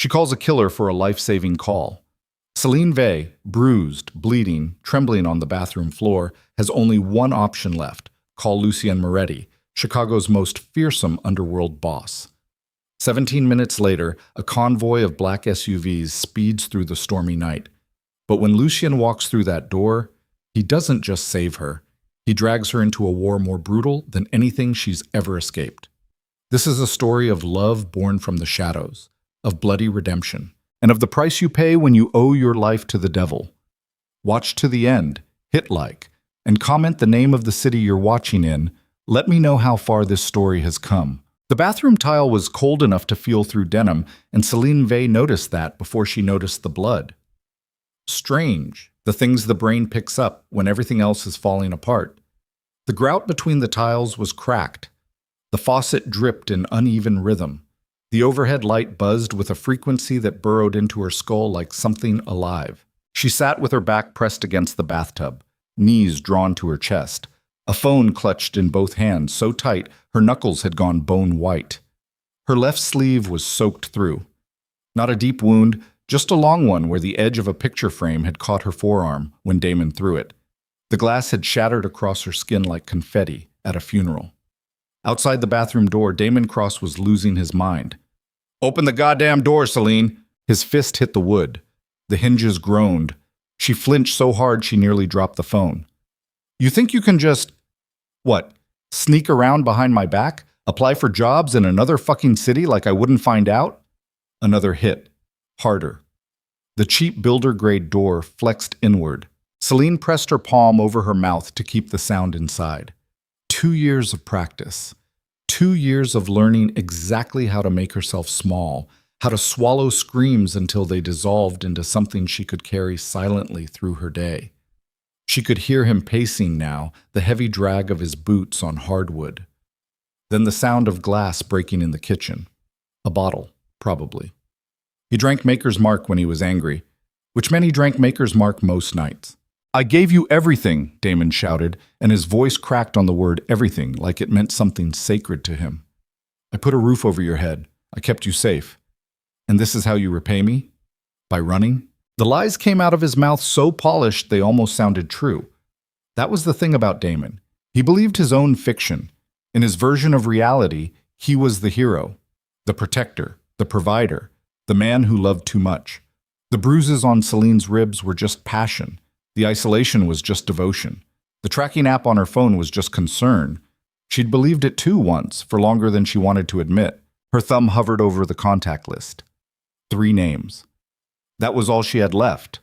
She calls a killer for a life-saving call. Selene Vey, bruised, bleeding, trembling on the bathroom floor, has only one option left: call Lucien Moretti, Chicago's most fearsome underworld boss. 17 minutes later, a convoy of black SUVs speeds through the stormy night. But when Lucien walks through that door, he doesn't just save her. He drags her into a war more brutal than anything she's ever escaped. This is a story of love born from the shadows, of bloody redemption, and of the price you pay when you owe your life to the devil. Watch to the end, hit like, and comment the name of the city you're watching in. Let me know how far this story has come. The bathroom tile was cold enough to feel through denim, and Selene Vey noticed that before she noticed the blood. Strange, the things the brain picks up when everything else is falling apart. The grout between the tiles was cracked. The faucet dripped in uneven rhythm. The overhead light buzzed with a frequency that burrowed into her skull like something alive. She sat with her back pressed against the bathtub, knees drawn to her chest, a phone clutched in both hands so tight her knuckles had gone bone white. Her left sleeve was soaked through. Not a deep wound, just a long one where the edge of a picture frame had caught her forearm when Damon threw it. The glass had shattered across her skin like confetti at a funeral. Outside the bathroom door, Damon Cross was losing his mind. "Open the goddamn door, Selene!" His fist hit the wood. The hinges groaned. She flinched so hard she nearly dropped the phone. "You think you can just... what? Sneak around behind my back? Apply for jobs in another fucking city like I wouldn't find out?" Another hit. Harder. The cheap builder-grade door flexed inward. Selene pressed her palm over her mouth to keep the sound inside. 2 years of practice. 2 years of learning exactly how to make herself small, how to swallow screams until they dissolved into something she could carry silently through her day. She could hear him pacing now, the heavy drag of his boots on hardwood. Then the sound of glass breaking in the kitchen. A bottle, probably. He drank Maker's Mark when he was angry, which meant he drank Maker's Mark most nights. "I gave you everything," Damon shouted, and his voice cracked on the word everything like it meant something sacred to him. "I put a roof over your head. I kept you safe. And this is how you repay me? By running?" The lies came out of his mouth so polished they almost sounded true. That was the thing about Damon. He believed his own fiction. In his version of reality, he was the hero, the protector, the provider, the man who loved too much. The bruises on Selene's ribs were just passion. The isolation was just devotion. The tracking app on her phone was just concern. She'd believed it too once, for longer than she wanted to admit. Her thumb hovered over the contact list. 3 names. That was all she had left.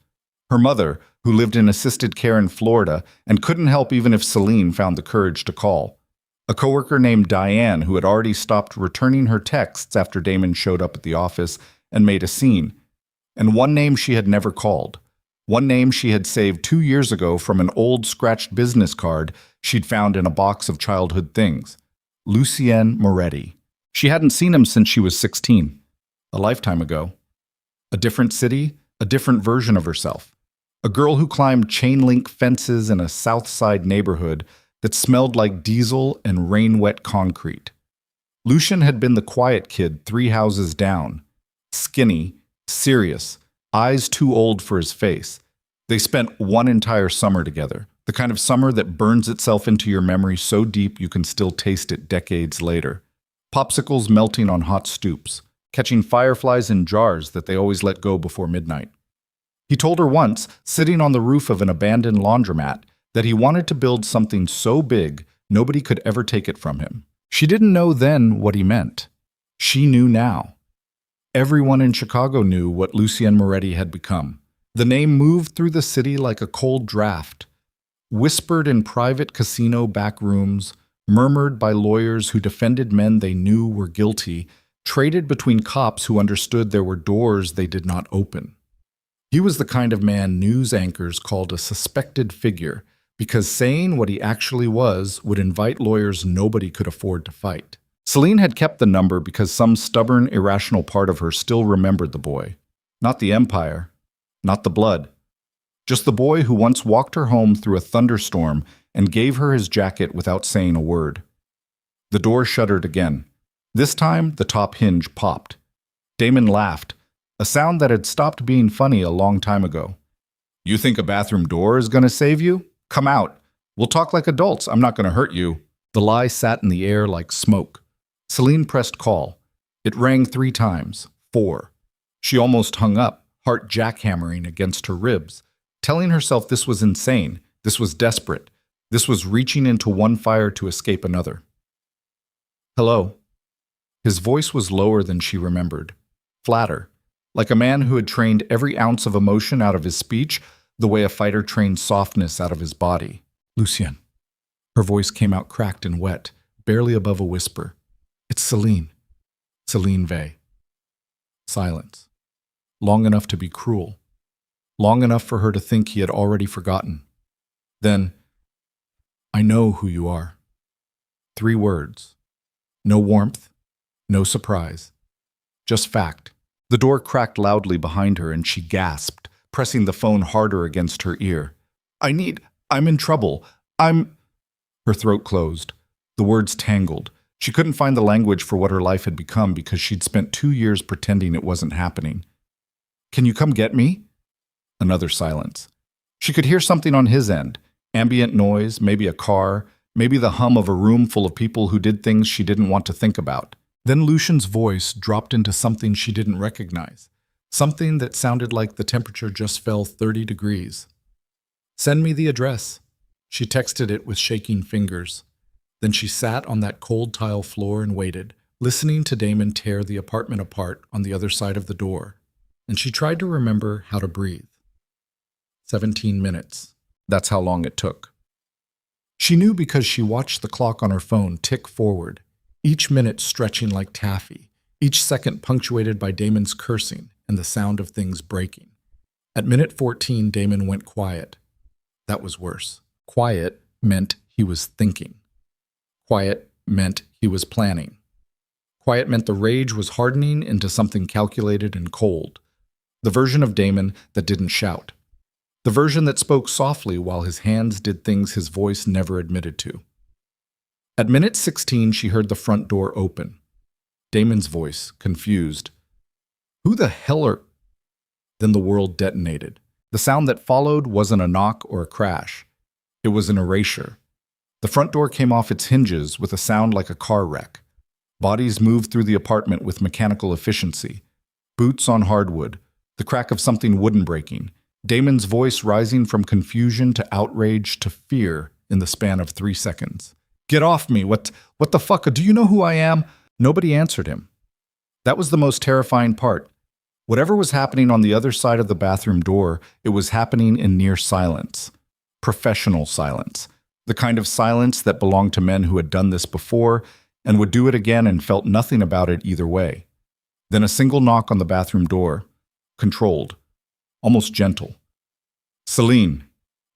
Her mother, who lived in assisted care in Florida and couldn't help even if Selene found the courage to call. A coworker named Diane, who had already stopped returning her texts after Damon showed up at the office and made a scene. And one name she had never called. One name she had saved 2 years ago from an old scratched business card she'd found in a box of childhood things. Lucien Moretti. She hadn't seen him since she was 16. A lifetime ago. A different city, a different version of herself. A girl who climbed chain-link fences in a South Side neighborhood that smelled like diesel and rain-wet concrete. Lucien had been the quiet kid 3 houses down. Skinny, serious, eyes too old for his face. They spent one entire summer together, the kind of summer that burns itself into your memory so deep you can still taste it decades later. Popsicles melting on hot stoops, catching fireflies in jars that they always let go before midnight. He told her once, sitting on the roof of an abandoned laundromat, that he wanted to build something so big nobody could ever take it from him. She didn't know then what he meant. She knew now. Everyone in Chicago knew what Lucien Moretti had become. The name moved through the city like a cold draft, whispered in private casino back rooms, murmured by lawyers who defended men they knew were guilty, traded between cops who understood there were doors they did not open. He was the kind of man news anchors called a suspected figure, because saying what he actually was would invite lawyers nobody could afford to fight. Selene had kept the number because some stubborn, irrational part of her still remembered the boy. Not the empire, not the blood. Just the boy who once walked her home through a thunderstorm and gave her his jacket without saying a word. The door shuddered again. This time, the top hinge popped. Damon laughed, a sound that had stopped being funny a long time ago. You think a bathroom door is going to save you? Come out. We'll talk like adults. I'm not going to hurt you. The lie sat in the air like smoke. Selene pressed call. It rang 3 times. 4. She almost hung up, heart jackhammering against her ribs, telling herself this was insane, this was desperate, this was reaching into one fire to escape another. Hello. His voice was lower than she remembered, flatter, like a man who had trained every ounce of emotion out of his speech the way a fighter trains softness out of his body. Lucien. Her voice came out cracked and wet, barely above a whisper. It's Selene. Selene Vey. Silence. Long enough to be cruel. Long enough for her to think he had already forgotten. Then, I know who you are. 3 words. No warmth, no surprise. Just fact. The door cracked loudly behind her and she gasped, pressing the phone harder against her ear. I'm in trouble. Her throat closed. The words tangled. She couldn't find the language for what her life had become because she'd spent 2 years pretending it wasn't happening. Can you come get me? Another silence. She could hear something on his end. Ambient noise, maybe a car, maybe the hum of a room full of people who did things she didn't want to think about. Then Lucien's voice dropped into something she didn't recognize. Something that sounded like the temperature just fell 30 degrees. Send me the address. She texted it with shaking fingers. Then she sat on that cold tile floor and waited, listening to Damon tear the apartment apart on the other side of the door. And she tried to remember how to breathe. 17 minutes. That's how long it took. She knew because she watched the clock on her phone tick forward, each minute stretching like taffy, each second punctuated by Damon's cursing and the sound of things breaking. At minute 14, Damon went quiet. That was worse. Quiet meant he was thinking. Quiet meant he was planning. Quiet meant the rage was hardening into something calculated and cold. The version of Damon that didn't shout. The version that spoke softly while his hands did things his voice never admitted to. At minute 16, she heard the front door open. Damon's voice, confused. Who the hell are... Then the world detonated. The sound that followed wasn't a knock or a crash. It was an erasure. The front door came off its hinges with a sound like a car wreck. Bodies moved through the apartment with mechanical efficiency. Boots on hardwood, the crack of something wooden breaking, Damon's voice rising from confusion to outrage to fear in the span of 3 seconds. Get off me! What the fuck? Do you know who I am? Nobody answered him. That was the most terrifying part. Whatever was happening on the other side of the bathroom door, it was happening in near silence. Professional silence. The kind of silence that belonged to men who had done this before and would do it again and felt nothing about it either way. Then a single knock on the bathroom door. Controlled. Almost gentle. Selene.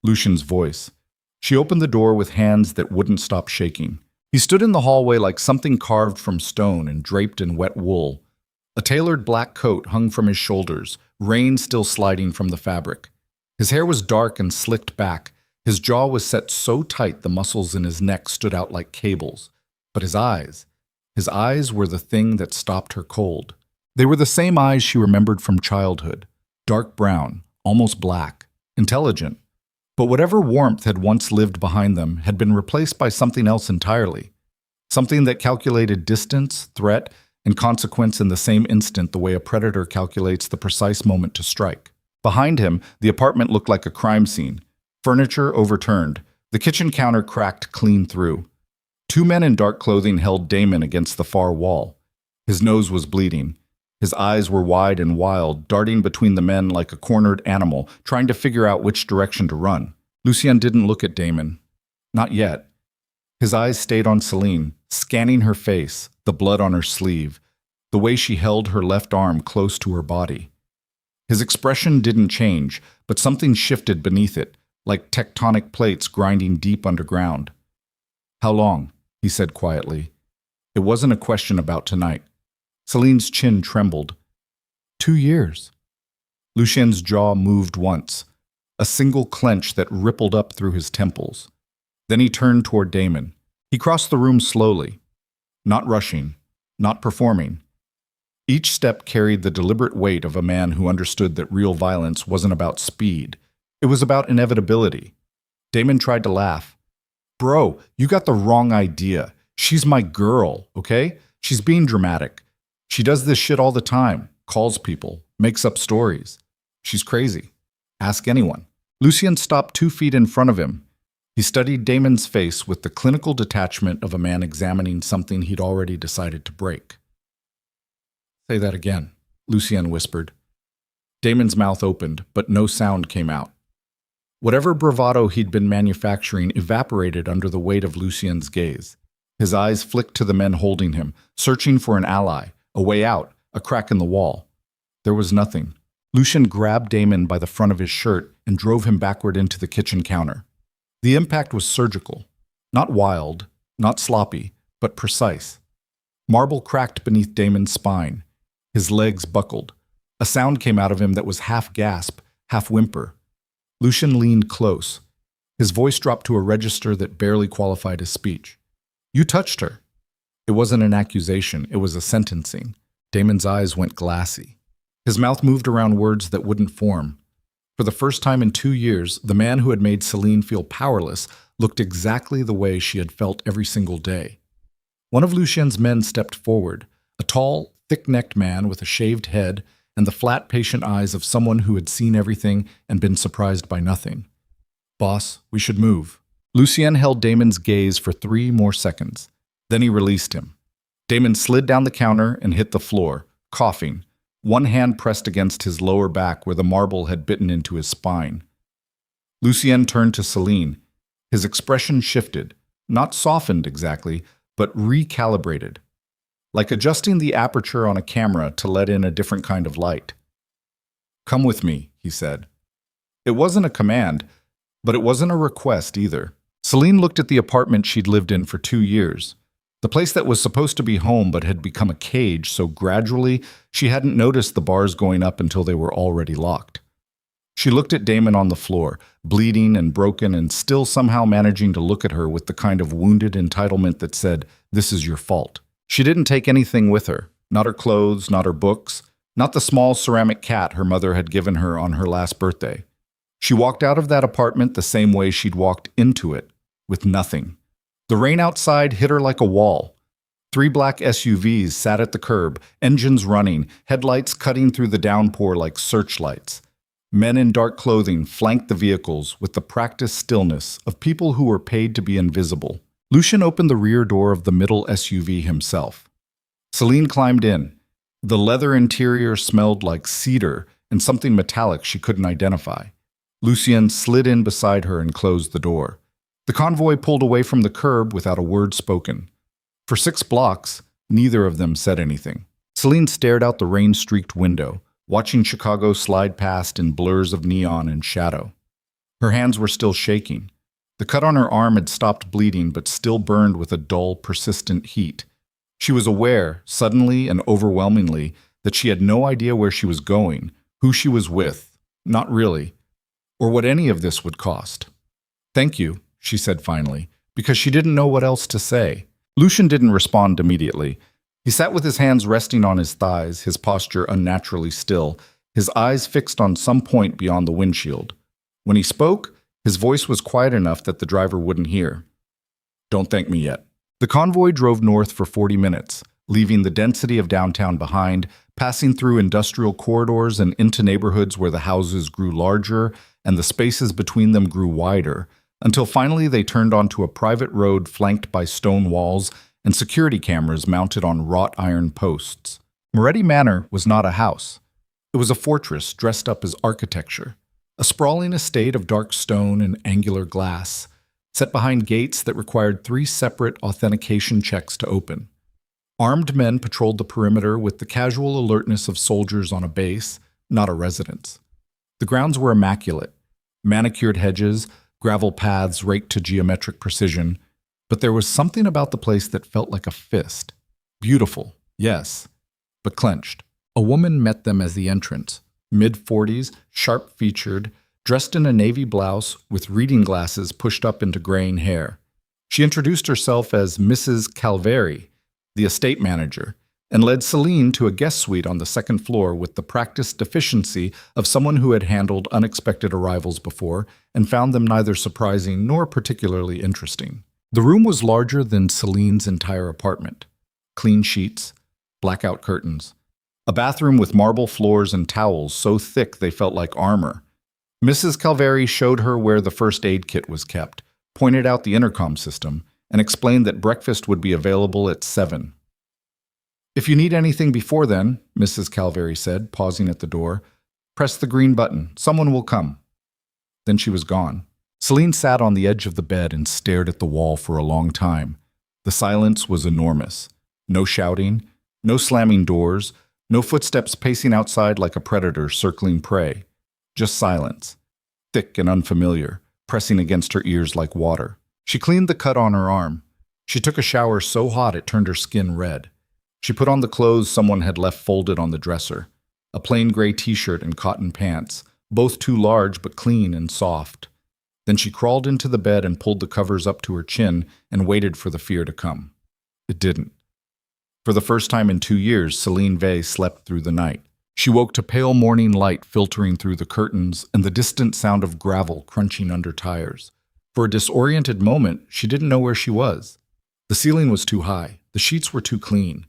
Lucien's voice. She opened the door with hands that wouldn't stop shaking. He stood in the hallway like something carved from stone and draped in wet wool. A tailored black coat hung from his shoulders, rain still sliding from the fabric. His hair was dark and slicked back. His jaw was set so tight the muscles in his neck stood out like cables. But his eyes were the thing that stopped her cold. They were the same eyes she remembered from childhood. Dark brown, almost black, intelligent. But whatever warmth had once lived behind them had been replaced by something else entirely. Something that calculated distance, threat, and consequence in the same instant the way a predator calculates the precise moment to strike. Behind him, the apartment looked like a crime scene. Furniture overturned. The kitchen counter cracked clean through. 2 men in dark clothing held Damon against the far wall. His nose was bleeding. His eyes were wide and wild, darting between the men like a cornered animal, trying to figure out which direction to run. Lucien didn't look at Damon. Not yet. His eyes stayed on Selene, scanning her face, the blood on her sleeve, the way she held her left arm close to her body. His expression didn't change, but something shifted beneath it, like tectonic plates grinding deep underground. How long? He said quietly. It wasn't a question about tonight. Selene's chin trembled. 2 years. Lucien's jaw moved once, a single clench that rippled up through his temples. Then he turned toward Damon. He crossed the room slowly, not rushing, not performing. Each step carried the deliberate weight of a man who understood that real violence wasn't about speed. It was about inevitability. Damon tried to laugh. Bro, you got the wrong idea. She's my girl, okay? She's being dramatic. She does this shit all the time, calls people, makes up stories. She's crazy. Ask anyone. Lucien stopped 2 feet in front of him. He studied Damon's face with the clinical detachment of a man examining something he'd already decided to break. Say that again, Lucien whispered. Damon's mouth opened, but no sound came out. Whatever bravado he'd been manufacturing evaporated under the weight of Lucien's gaze. His eyes flicked to the men holding him, searching for an ally, a way out, a crack in the wall. There was nothing. Lucien grabbed Damon by the front of his shirt and drove him backward into the kitchen counter. The impact was surgical. Not wild, not sloppy, but precise. Marble cracked beneath Damon's spine. His legs buckled. A sound came out of him that was half gasp, half whimper. Lucien leaned close. His voice dropped to a register that barely qualified as speech. You touched her. It wasn't an accusation, it was a sentencing. Damon's eyes went glassy. His mouth moved around words that wouldn't form. For the first time in 2 years, the man who had made Selene feel powerless looked exactly the way she had felt every single day. One of Lucien's men stepped forward, a tall, thick-necked man with a shaved head and the flat, patient eyes of someone who had seen everything and been surprised by nothing. Boss, we should move. Lucien held Damon's gaze for 3 more seconds. Then he released him. Damon slid down the counter and hit the floor, coughing, one hand pressed against his lower back where the marble had bitten into his spine. Lucien turned to Selene. His expression shifted, not softened exactly, but recalibrated, like adjusting the aperture on a camera to let in a different kind of light. Come with me, he said. It wasn't a command, but it wasn't a request either. Selene looked at the apartment she'd lived in for 2 years. The place that was supposed to be home but had become a cage so gradually she hadn't noticed the bars going up until they were already locked. She looked at Damon on the floor, bleeding and broken and still somehow managing to look at her with the kind of wounded entitlement that said, "This is your fault." She didn't take anything with her, not her clothes, not her books, not the small ceramic cat her mother had given her on her last birthday. She walked out of that apartment the same way she'd walked into it, with nothing. The rain outside hit her like a wall. 3 black SUVs sat at the curb, engines running, headlights cutting through the downpour like searchlights. Men in dark clothing flanked the vehicles with the practiced stillness of people who were paid to be invisible. Lucien opened the rear door of the middle SUV himself. Selene climbed in. The leather interior smelled like cedar and something metallic she couldn't identify. Lucien slid in beside her and closed the door. The convoy pulled away from the curb without a word spoken. For 6 blocks, neither of them said anything. Selene stared out the rain-streaked window, watching Chicago slide past in blurs of neon and shadow. Her hands were still shaking. The cut on her arm had stopped bleeding but still burned with a dull, persistent heat. She was aware, suddenly and overwhelmingly, that she had no idea where she was going, who she was with, not really, or what any of this would cost. "Thank you," she said finally, because she didn't know what else to say. Lucien didn't respond immediately. He sat with his hands resting on his thighs, his posture unnaturally still, his eyes fixed on some point beyond the windshield. When he spoke, his voice was quiet enough that the driver wouldn't hear. "Don't thank me yet." The convoy drove north for 40 minutes, leaving the density of downtown behind, passing through industrial corridors and into neighborhoods where the houses grew larger and the spaces between them grew wider, until finally they turned onto a private road flanked by stone walls and security cameras mounted on wrought iron posts. Moretti Manor was not a house. It was a fortress dressed up as architecture, a sprawling estate of dark stone and angular glass, set behind gates that required 3 separate authentication checks to open. Armed men patrolled the perimeter with the casual alertness of soldiers on a base, not a residence. The grounds were immaculate, manicured hedges, gravel paths raked to geometric precision, but there was something about the place that felt like a fist. Beautiful, yes, but clenched. A woman met them as the entrance, mid-40s, sharp-featured, dressed in a navy blouse with reading glasses pushed up into graying hair. She introduced herself as Mrs. Calveri, the estate manager, and led Selene to a guest suite on the second floor with the practiced efficiency of someone who had handled unexpected arrivals before and found them neither surprising nor particularly interesting. The room was larger than Selene's entire apartment. Clean sheets, blackout curtains, a bathroom with marble floors and towels so thick they felt like armor. Mrs. Calveri showed her where the first aid kit was kept, pointed out the intercom system, and explained that breakfast would be available at 7. "If you need anything before then," Mrs. Calveri said, pausing at the door, "press the green button. Someone will come." Then she was gone. Selene sat on the edge of the bed and stared at the wall for a long time. The silence was enormous. No shouting, no slamming doors, no footsteps pacing outside like a predator circling prey. Just silence, thick and unfamiliar, pressing against her ears like water. She cleaned the cut on her arm. She took a shower so hot it turned her skin red. She put on the clothes someone had left folded on the dresser. A plain gray t-shirt and cotton pants, both too large but clean and soft. Then she crawled into the bed and pulled the covers up to her chin and waited for the fear to come. It didn't. For the first time in 2 years, Selene Vey slept through the night. She woke to pale morning light filtering through the curtains and the distant sound of gravel crunching under tires. For a disoriented moment, she didn't know where she was. The ceiling was too high. The sheets were too clean.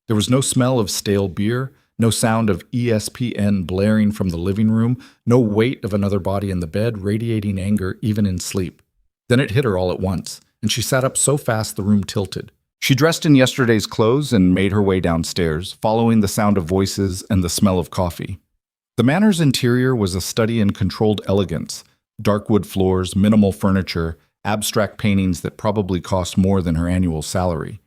There was no smell of stale beer, no sound of ESPN blaring from the living room, no weight of another body in the bed radiating anger even in sleep. Then it hit her all at once, and she sat up so fast the room tilted. She dressed in yesterday's clothes and made her way downstairs, following the sound of voices and the smell of coffee. The manor's interior was a study in controlled elegance, dark wood floors, minimal furniture, abstract paintings that probably cost more than her annual salary.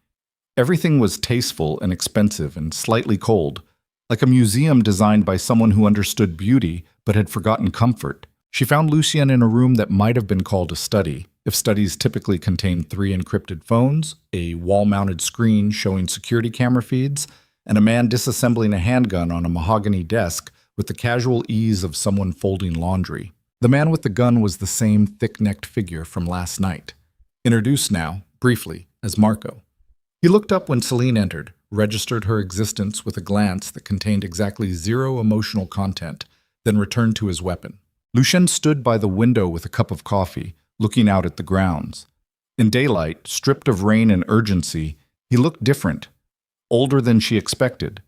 Everything was tasteful and expensive and slightly cold, like a museum designed by someone who understood beauty but had forgotten comfort. She found Lucien in a room that might have been called a study, if studies typically contained 3 encrypted phones, a wall-mounted screen showing security camera feeds, and a man disassembling a handgun on a mahogany desk with the casual ease of someone folding laundry. The man with the gun was the same thick-necked figure from last night, introduced now, briefly, as Marco. He looked up when Selene entered, registered her existence with a glance that contained exactly 0 emotional content, then returned to his weapon. Lucien stood by the window with a cup of coffee, looking out at the grounds. In daylight, stripped of rain and urgency, he looked different, older than she expected.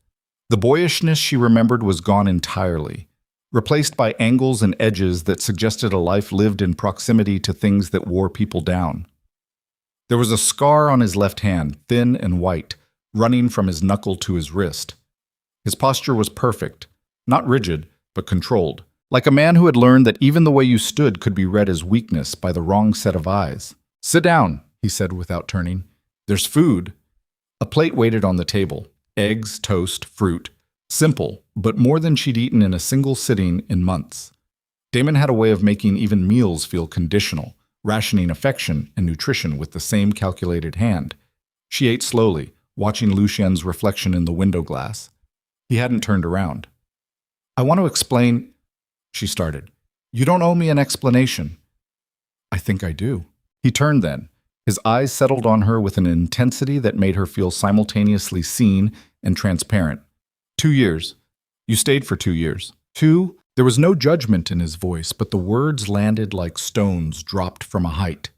The boyishness she remembered was gone entirely, replaced by angles and edges that suggested a life lived in proximity to things that wore people down. There was a scar on his left hand, thin and white, running from his knuckle to his wrist. His posture was perfect, not rigid, but controlled, like a man who had learned that even the way you stood could be read as weakness by the wrong set of eyes. "Sit down," he said without turning. "There's food." A plate waited on the table. Eggs, toast, fruit. Simple, but more than she'd eaten in a single sitting in months. Damon had a way of making even meals feel conditional, rationing affection and nutrition with the same calculated hand. She ate slowly, watching Lucien's reflection in the window glass. He hadn't turned around. "I want to explain," she started. "You don't owe me an explanation." "I think I do." He turned then. His eyes settled on her with an intensity that made her feel simultaneously seen and transparent. 2 years. You stayed for 2 years. 2? There was no judgment in his voice, but the words landed like stones dropped from a height.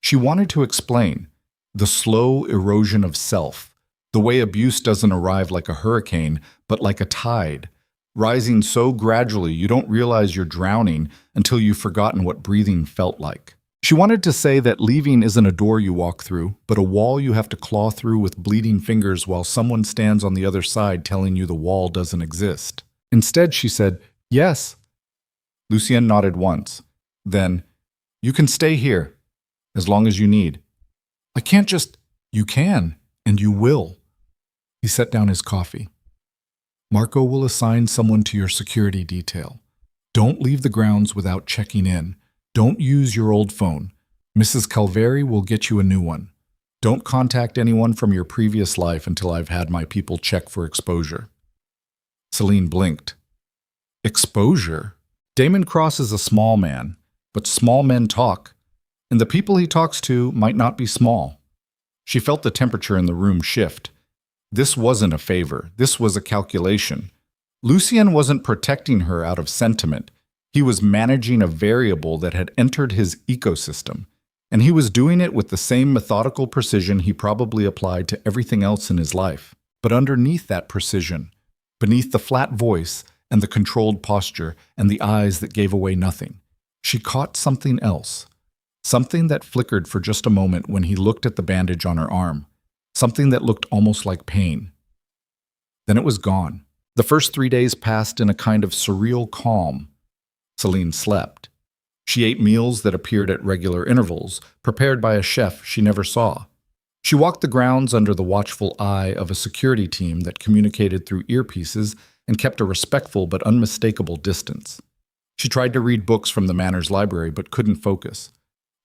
She wanted to explain. The slow erosion of self. The way abuse doesn't arrive like a hurricane, but like a tide. Rising so gradually you don't realize you're drowning until you've forgotten what breathing felt like. She wanted to say that leaving isn't a door you walk through, but a wall you have to claw through with bleeding fingers while someone stands on the other side telling you the wall doesn't exist. Instead, she said, "Yes." Lucien nodded once. Then, "You can stay here, as long as you need." "I can't just—" "You can, and you will." He set down his coffee. "Marco will assign someone to your security detail. Don't leave the grounds without checking in. Don't use your old phone. Mrs. Calveri will get you a new one. Don't contact anyone from your previous life until I've had my people check for exposure." Selene blinked. Exposure? Damon Cross is a small man, but small men talk, and the people he talks to might not be small. She felt the temperature in the room shift. This wasn't a favor. This was a calculation. Lucien wasn't protecting her out of sentiment. He was managing a variable that had entered his ecosystem, and he was doing it with the same methodical precision he probably applied to everything else in his life. But underneath that precision, beneath the flat voice and the controlled posture and the eyes that gave away nothing, she caught something else. Something that flickered for just a moment when he looked at the bandage on her arm. Something that looked almost like pain. Then it was gone. The first 3 days passed in a kind of surreal calm. Selene slept. She ate meals that appeared at regular intervals, prepared by a chef she never saw. She walked the grounds under the watchful eye of a security team that communicated through earpieces and kept a respectful but unmistakable distance. She tried to read books from the Manor's library but couldn't focus.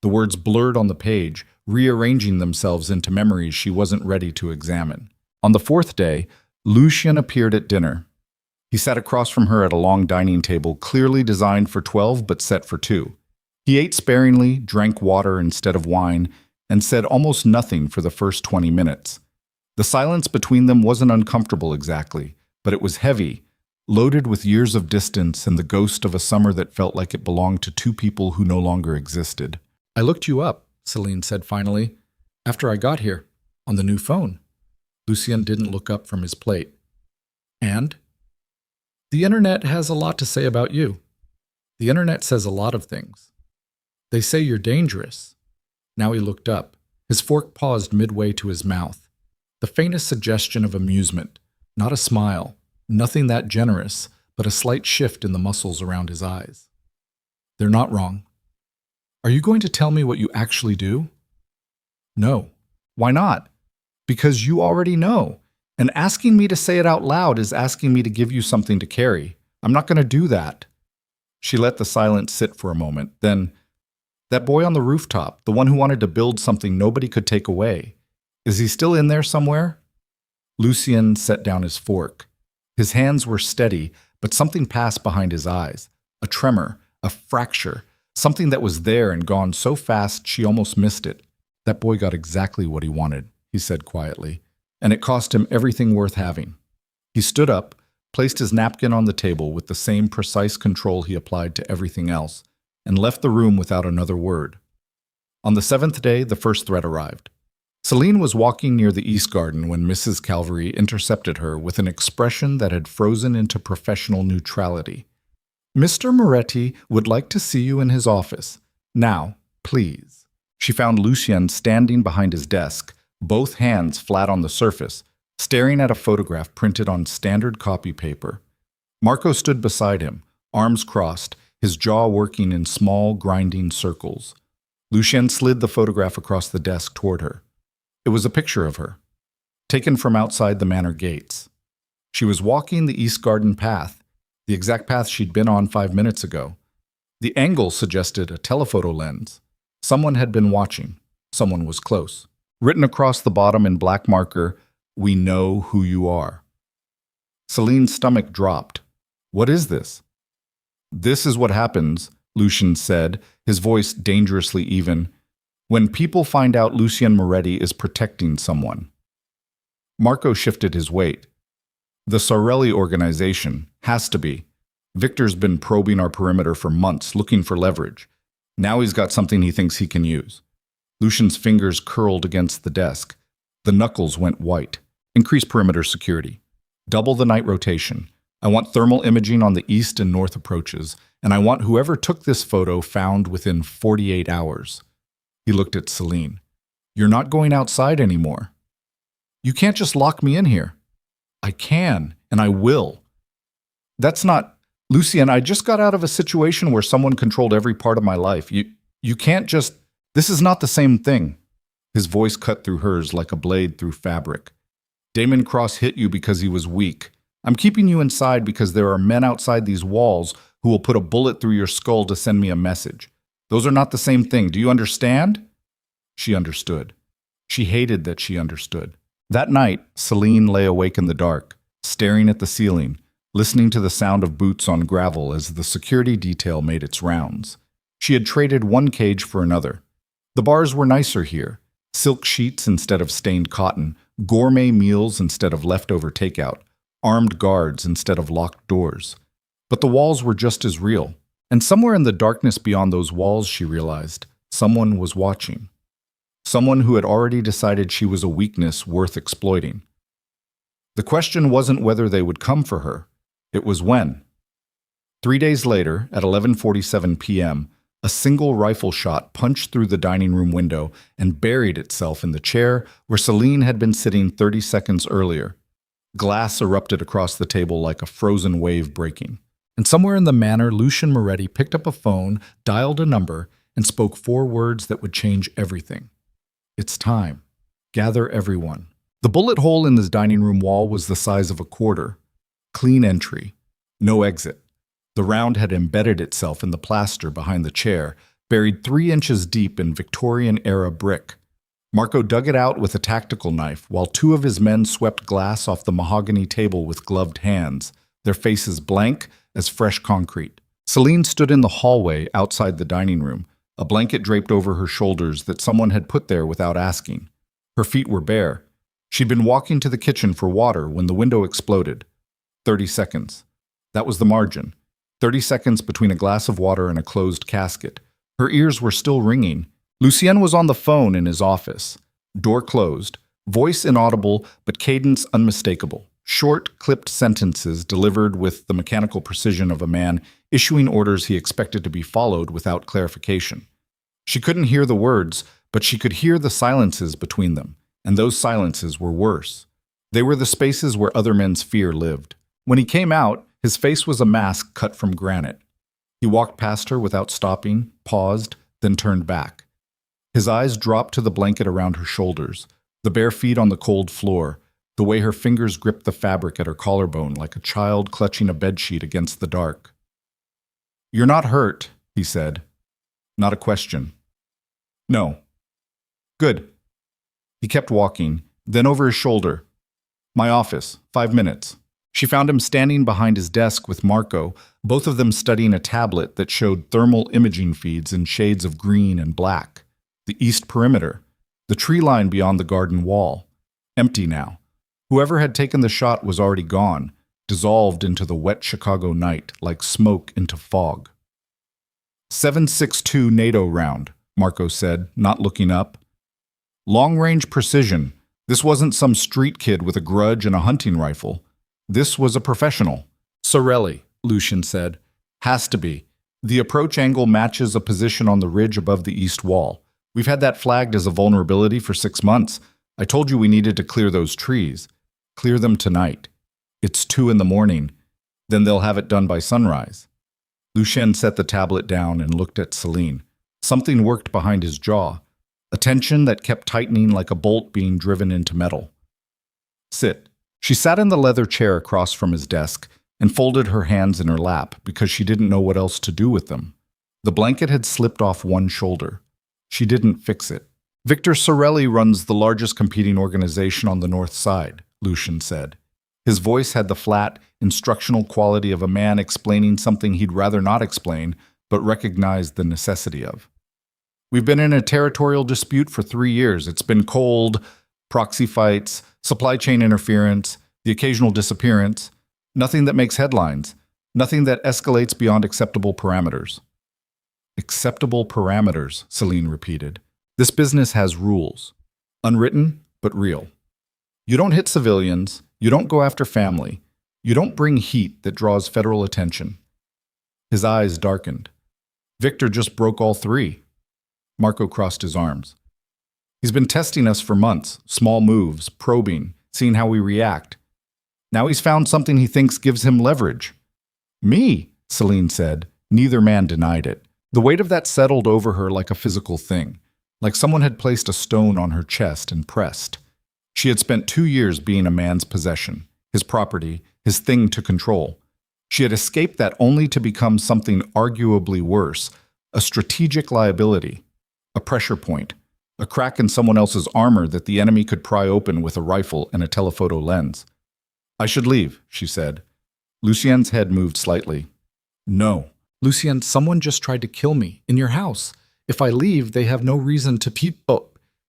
The words blurred on the page, rearranging themselves into memories she wasn't ready to examine. On the fourth day, Lucien appeared at dinner. He sat across from her at a long dining table clearly designed for 12 but set for 2. He ate sparingly, drank water instead of wine, and said almost nothing for the first 20 minutes. The silence between them wasn't uncomfortable exactly, but it was heavy, loaded with years of distance and the ghost of a summer that felt like it belonged to two people who no longer existed. "I looked you up," Selene said finally, "after I got here, on the new phone." Lucien didn't look up from his plate. "And?" "The internet has a lot to say about you. The internet says a lot of things. They say you're dangerous." Now he looked up. His fork paused midway to his mouth. The faintest suggestion of amusement, not a smile, nothing that generous, but a slight shift in the muscles around his eyes. "They're not wrong. Are you going to tell me what you actually do?" "No." "Why not?" "Because you already know. And asking me to say it out loud is asking me to give you something to carry. I'm not going to do that." She let the silence sit for a moment. Then, "That boy on the rooftop, the one who wanted to build something nobody could take away, is he still in there somewhere?" Lucien set down his fork. His hands were steady, but something passed behind his eyes. A tremor, a fracture, something that was there and gone so fast she almost missed it. "That boy got exactly what he wanted," he said quietly, "and it cost him everything worth having." He stood up, placed his napkin on the table with the same precise control he applied to everything else, and left the room without another word. On the 7th day, the first threat arrived. Selene was walking near the East Garden when Mrs. Calvary intercepted her with an expression that had frozen into professional neutrality. "Mr. Moretti would like to see you in his office. Now, please." She found Lucien standing behind his desk, both hands flat on the surface, staring at a photograph printed on standard copy paper. Marco stood beside him, arms crossed, his jaw working in small, grinding circles. Lucien slid the photograph across the desk toward her. It was a picture of her, taken from outside the manor gates. She was walking the East Garden path, the exact path she'd been on 5 minutes ago. The angle suggested a telephoto lens. Someone had been watching. Someone was close. Written across the bottom in black marker, "We know who you are." Selene's stomach dropped. "What is this?" "This is what happens," Lucien said, his voice dangerously even, "when people find out Lucien Moretti is protecting someone." Marco shifted his weight. "The Sorelli organization has to be. Victor's been probing our perimeter for months, looking for leverage. Now he's got something he thinks he can use." Lucien's fingers curled against the desk. The knuckles went white. "Increase perimeter security. Double the night rotation. I want thermal imaging on the east and north approaches, and I want whoever took this photo found within 48 hours. He looked at Selene. "You're not going outside anymore." "You can't just lock me in here." "I can, and I will." "That's not... Lucien, I just got out of a situation where someone controlled every part of my life. You can't just... This is not the same thing." His voice cut through hers like a blade through fabric. "Damon Cross hit you because he was weak. I'm keeping you inside because there are men outside these walls who will put a bullet through your skull to send me a message. Those are not the same thing. Do you understand?" She understood. She hated that she understood. That night, Selene lay awake in the dark, staring at the ceiling, listening to the sound of boots on gravel as the security detail made its rounds. She had traded one cage for another. The bars were nicer here. Silk sheets instead of stained cotton, gourmet meals instead of leftover takeout, armed guards instead of locked doors. But the walls were just as real. And somewhere in the darkness beyond those walls, she realized, someone was watching. Someone who had already decided she was a weakness worth exploiting. The question wasn't whether they would come for her. It was when. 3 days later, at 11:47 p.m., a single rifle shot punched through the dining room window and buried itself in the chair where Selene had been sitting 30 seconds earlier. Glass erupted across the table like a frozen wave breaking. And somewhere in the manor, Lucien Moretti picked up a phone, dialed a number, and spoke 4 words that would change everything. It's time. Gather everyone. The bullet hole in the dining room wall was the size of a quarter. Clean entry. No exit. The round had embedded itself in the plaster behind the chair, buried 3 inches deep in Victorian-era brick. Marco dug it out with a tactical knife, while 2 of his men swept glass off the mahogany table with gloved hands, their faces blank as fresh concrete. Selene stood in the hallway outside the dining room, a blanket draped over her shoulders that someone had put there without asking. Her feet were bare. She'd been walking to the kitchen for water when the window exploded. 30 seconds. That was the margin. 30 seconds between a glass of water and a closed casket. Her ears were still ringing. Lucien was on the phone in his office. Door closed. Voice inaudible, but cadence unmistakable. Short, clipped sentences delivered with the mechanical precision of a man issuing orders he expected to be followed without clarification. She couldn't hear the words, but she could hear the silences between them, and those silences were worse. They were the spaces where other men's fear lived. When he came out, his face was a mask cut from granite. He walked past her without stopping, paused, then turned back. His eyes dropped to the blanket around her shoulders, the bare feet on the cold floor, the way her fingers gripped the fabric at her collarbone like a child clutching a bedsheet against the dark. "You're not hurt," he said. Not a question. "No." "Good." He kept walking, then over his shoulder. "My office, 5 minutes." She found him standing behind his desk with Marco, both of them studying a tablet that showed thermal imaging feeds in shades of green and black. The east perimeter, the tree line beyond the garden wall. Empty now. Whoever had taken the shot was already gone, dissolved into the wet Chicago night like smoke into fog. 7.62 NATO round, Marco said, not looking up. Long-range precision. This wasn't some street kid with a grudge and a hunting rifle. This was a professional. "Sorelli," Lucien said. "Has to be. The approach angle matches a position on the ridge above the east wall. We've had that flagged as a vulnerability for 6 months. I told you we needed to clear those trees. Clear them tonight. It's 2 in the morning. Then they'll have it done by sunrise." Lucien set the tablet down and looked at Selene. Something worked behind his jaw, a tension that kept tightening like a bolt being driven into metal. "Sit." She sat in the leather chair across from his desk and folded her hands in her lap because she didn't know what else to do with them. The blanket had slipped off one shoulder. She didn't fix it. "Victor Sorelli runs the largest competing organization on the North Side," Lucien said. His voice had the flat, instructional quality of a man explaining something he'd rather not explain, but recognized the necessity of. "We've been in a territorial dispute for 3 years. It's been cold, proxy fights, supply chain interference, the occasional disappearance. Nothing that makes headlines. Nothing that escalates beyond acceptable parameters." "Acceptable parameters," Selene repeated. "This business has rules. Unwritten, but real. You don't hit civilians. You don't go after family. You don't bring heat that draws federal attention." His eyes darkened. "Victor just broke all 3. Marco crossed his arms. "He's been testing us for months, small moves, probing, seeing how we react. Now he's found something he thinks gives him leverage." "Me," Selene said. Neither man denied it. The weight of that settled over her like a physical thing, like someone had placed a stone on her chest and pressed. She had spent 2 years being a man's possession, his property, his thing to control. She had escaped that only to become something arguably worse, a strategic liability, a pressure point, a crack in someone else's armor that the enemy could pry open with a rifle and a telephoto lens. "I should leave," she said. Lucien's head moved slightly. "No." "Lucien, someone just tried to kill me, in your house. If I leave, they have no reason to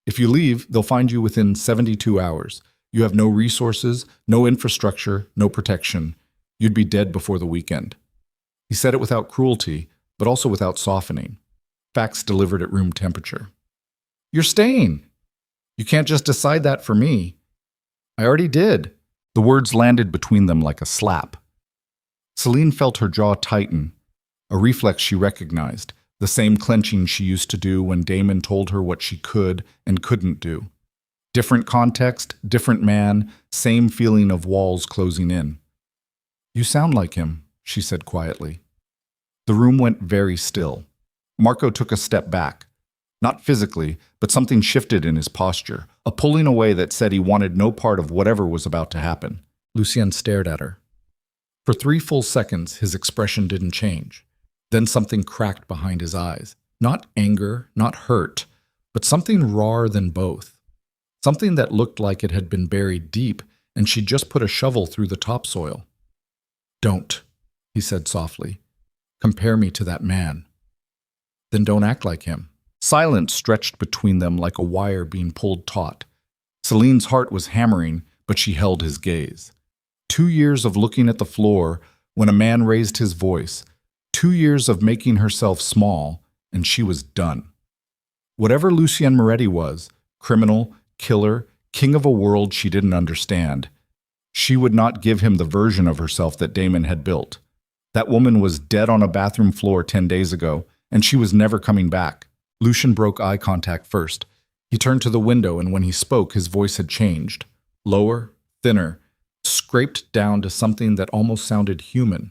If you leave, they'll find you within 72 hours. You have no resources, no infrastructure, no protection. You'd be dead before the weekend. He said it without cruelty, but also without softening. Facts delivered at room temperature. You're staying. You can't just decide that for me. I already did. The words landed between them like a slap. Selene felt her jaw tighten, a reflex she recognized, the same clenching she used to do when Damon told her what she could and couldn't do. Different context, different man, same feeling of walls closing in. You sound like him, she said quietly. The room went very still. Marco took a step back. Not physically, but something shifted in his posture, a pulling away that said he wanted no part of whatever was about to happen. Lucien stared at her. For 3 full seconds, his expression didn't change. Then something cracked behind his eyes. Not anger, not hurt, but something rawer than both. Something that looked like it had been buried deep, and she'd just put a shovel through the topsoil. Don't, he said softly. Compare me to that man. Then don't act like him. Silence stretched between them like a wire being pulled taut. Selene's heart was hammering, but she held his gaze. 2 years of looking at the floor when a man raised his voice. 2 years of making herself small, and she was done. Whatever Lucien Moretti was, criminal, killer, king of a world she didn't understand, she would not give him the version of herself that Damon had built. That woman was dead on a bathroom floor 10 days ago, and she was never coming back. Lucien broke eye contact first. He turned to the window, and when he spoke, his voice had changed. Lower, thinner, scraped down to something that almost sounded human.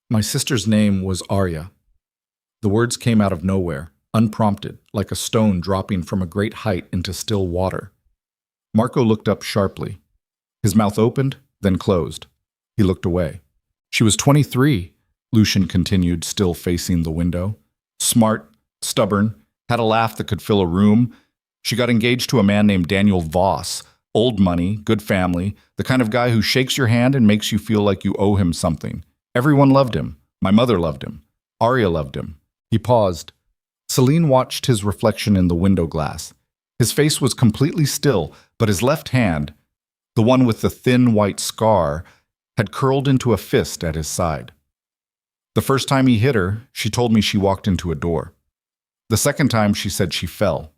My sister's name was Arya. The words came out of nowhere, unprompted, like a stone dropping from a great height into still water. Marco looked up sharply. His mouth opened, then closed. He looked away. She was 23, Lucien continued, still facing the window. Smart, stubborn, had a laugh that could fill a room. She got engaged to a man named Daniel Voss. Old money, good family, the kind of guy who shakes your hand and makes you feel like you owe him something. Everyone loved him. My mother loved him. Arya loved him. He paused. Selene watched his reflection in the window glass. His face was completely still, but his left hand, the one with the thin white scar, had curled into a fist at his side. The first time he hit her, she told me she walked into a door. The second time, she said she fell.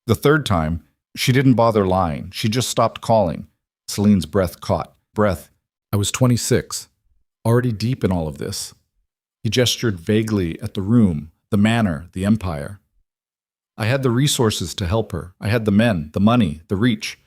The third time, she didn't bother lying. She just stopped calling. Selene's breath caught. I was 26, already deep in all of this. He gestured vaguely at the room, the manor, the empire. I had the resources to help her. I had the men, the money, the reach.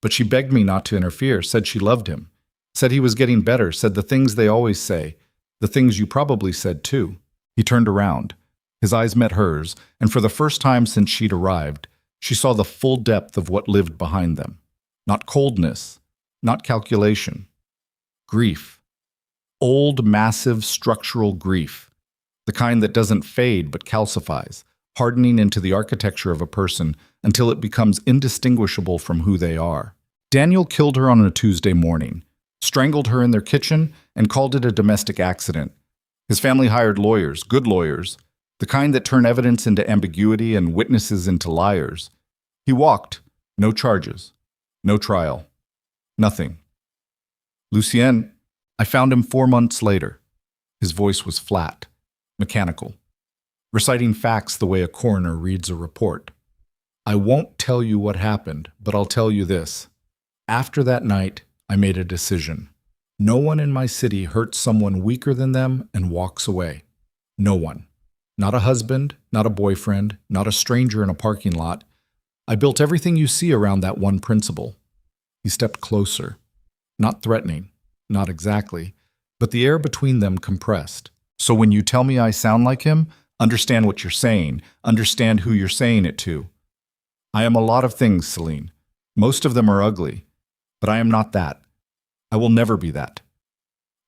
But she begged me not to interfere, said she loved him, said he was getting better, said the things they always say, the things you probably said too. He turned around. His eyes met hers, and for the first time since she'd arrived, she saw the full depth of what lived behind them. Not coldness, not calculation. Grief. Old, massive, structural grief. The kind that doesn't fade but calcifies, hardening into the architecture of a person until it becomes indistinguishable from who they are. Daniel killed her on a Tuesday morning, strangled her in their kitchen, and called it a domestic accident. His family hired lawyers, good lawyers, the kind that turn evidence into ambiguity and witnesses into liars. He walked. No charges. No trial. Nothing. Lucien, I found him 4 months later. His voice was flat, mechanical, reciting facts the way a coroner reads a report. I won't tell you what happened, but I'll tell you this. After that night, I made a decision. No one in my city hurts someone weaker than them and walks away. No one. Not a husband, not a boyfriend, not a stranger in a parking lot. I built everything you see around that one principle. He stepped closer. Not threatening, not exactly, but the air between them compressed. So when you tell me I sound like him, understand what you're saying, understand who you're saying it to. I am a lot of things, Selene. Most of them are ugly, but I am not that. I will never be that.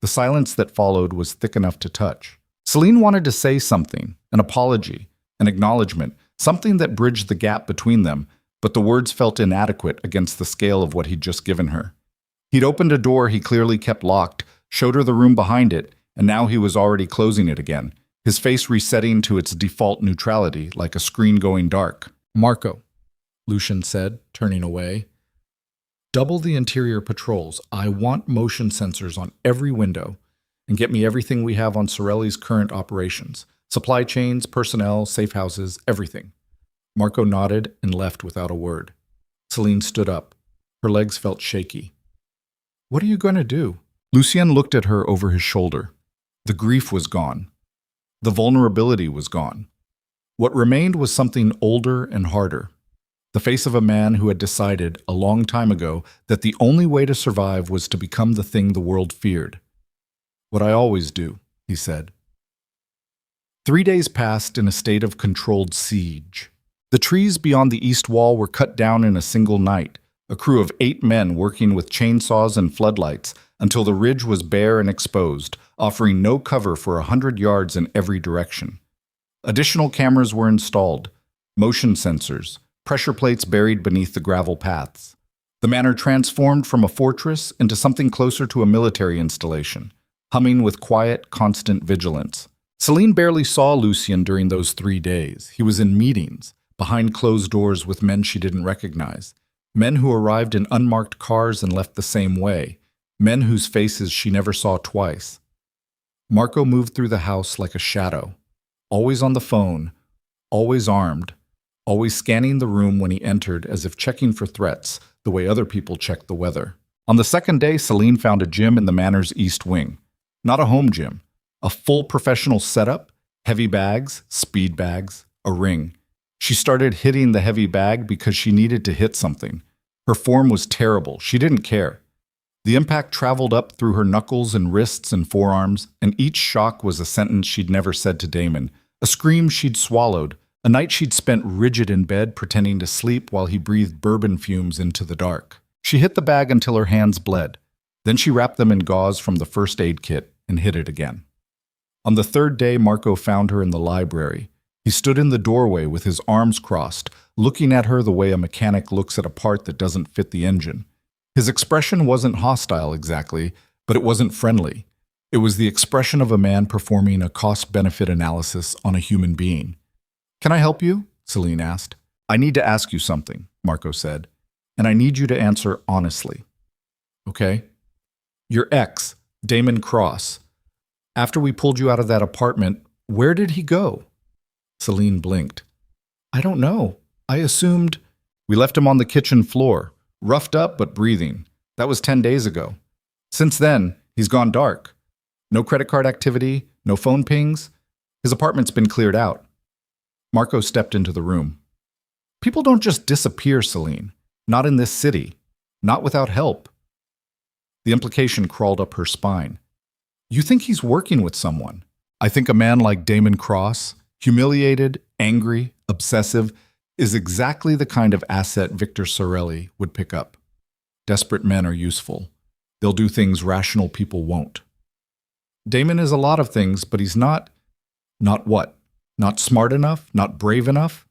The silence that followed was thick enough to touch. Selene wanted to say something, an apology, an acknowledgement, something that bridged the gap between them, but the words felt inadequate against the scale of what he'd just given her. He'd opened a door he clearly kept locked, showed her the room behind it, and now he was already closing it again, his face resetting to its default neutrality like a screen going dark. Marco, Lucien said, turning away. Double the interior patrols. I want motion sensors on every window. And get me everything we have on Sorelli's current operations. Supply chains, personnel, safe houses, everything. Marco nodded and left without a word. Selene stood up. Her legs felt shaky. What are you going to do? Lucien looked at her over his shoulder. The grief was gone. The vulnerability was gone. What remained was something older and harder. The face of a man who had decided, a long time ago, that the only way to survive was to become the thing the world feared. What I always do, he said. 3 days passed in a state of controlled siege. The trees beyond the east wall were cut down in a single night, a crew of 8 men working with chainsaws and floodlights until the ridge was bare and exposed, offering no cover for 100 yards in every direction. Additional cameras were installed, motion sensors, pressure plates buried beneath the gravel paths. The manor transformed from a fortress into something closer to a military installation, humming with quiet, constant vigilance. Selene barely saw Lucien during those 3 days. He was in meetings, behind closed doors with men she didn't recognize, men who arrived in unmarked cars and left the same way, men whose faces she never saw twice. Marco moved through the house like a shadow, always on the phone, always armed, always scanning the room when he entered as if checking for threats, the way other people checked the weather. On the second day, Selene found a gym in the manor's east wing. Not a home gym, a full professional setup, heavy bags, speed bags, a ring. She started hitting the heavy bag because she needed to hit something. Her form was terrible. She didn't care. The impact traveled up through her knuckles and wrists and forearms, and each shock was a sentence she'd never said to Damon, a scream she'd swallowed, a night she'd spent rigid in bed pretending to sleep while he breathed bourbon fumes into the dark. She hit the bag until her hands bled. Then she wrapped them in gauze from the first aid kit and hit it again. On the third day, Marco found her in the library. He stood in the doorway with his arms crossed, looking at her the way a mechanic looks at a part that doesn't fit the engine. His expression wasn't hostile exactly, but it wasn't friendly. It was the expression of a man performing a cost-benefit analysis on a human being. "Can I help you?" Selene asked. "I need to ask you something," Marco said, "and I need you to answer honestly." "Okay." "Your ex, Damon Cross. After we pulled you out of that apartment, where did he go?" Selene blinked. "I don't know. I assumed—" "We left him on the kitchen floor, roughed up but breathing. That was 10 days ago. Since then, he's gone dark. No credit card activity, no phone pings. His apartment's been cleared out." Marco stepped into the room. "People don't just disappear, Selene. Not in this city. Not without help." The implication crawled up her spine. "You think he's working with someone? I think a man like Damon Cross, humiliated, angry, obsessive, is exactly the kind of asset Victor Sorelli would pick up. Desperate men are useful. They'll do things rational people won't. Damon is a lot of things, but he's not what? Not smart enough? Not brave enough?"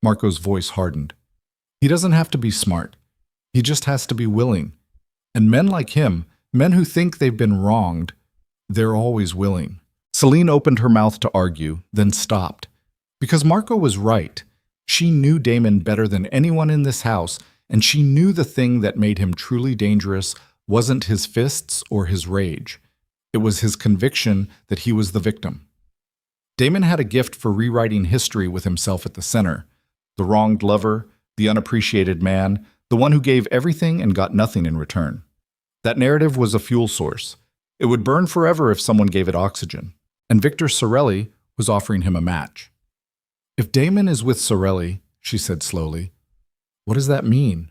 Marco's voice hardened. "He doesn't have to be smart. He just has to be willing. And men like him, men who think they've been wronged, they're always willing." Selene opened her mouth to argue, then stopped. Because Marco was right. She knew Damon better than anyone in this house, and she knew the thing that made him truly dangerous wasn't his fists or his rage. It was his conviction that he was the victim. Damon had a gift for rewriting history with himself at the center. The wronged lover, the unappreciated man, the one who gave everything and got nothing in return. That narrative was a fuel source. It would burn forever if someone gave it oxygen. And Victor Sorelli was offering him a match. "If Damon is with Sorelli," she said slowly, "what does that mean?"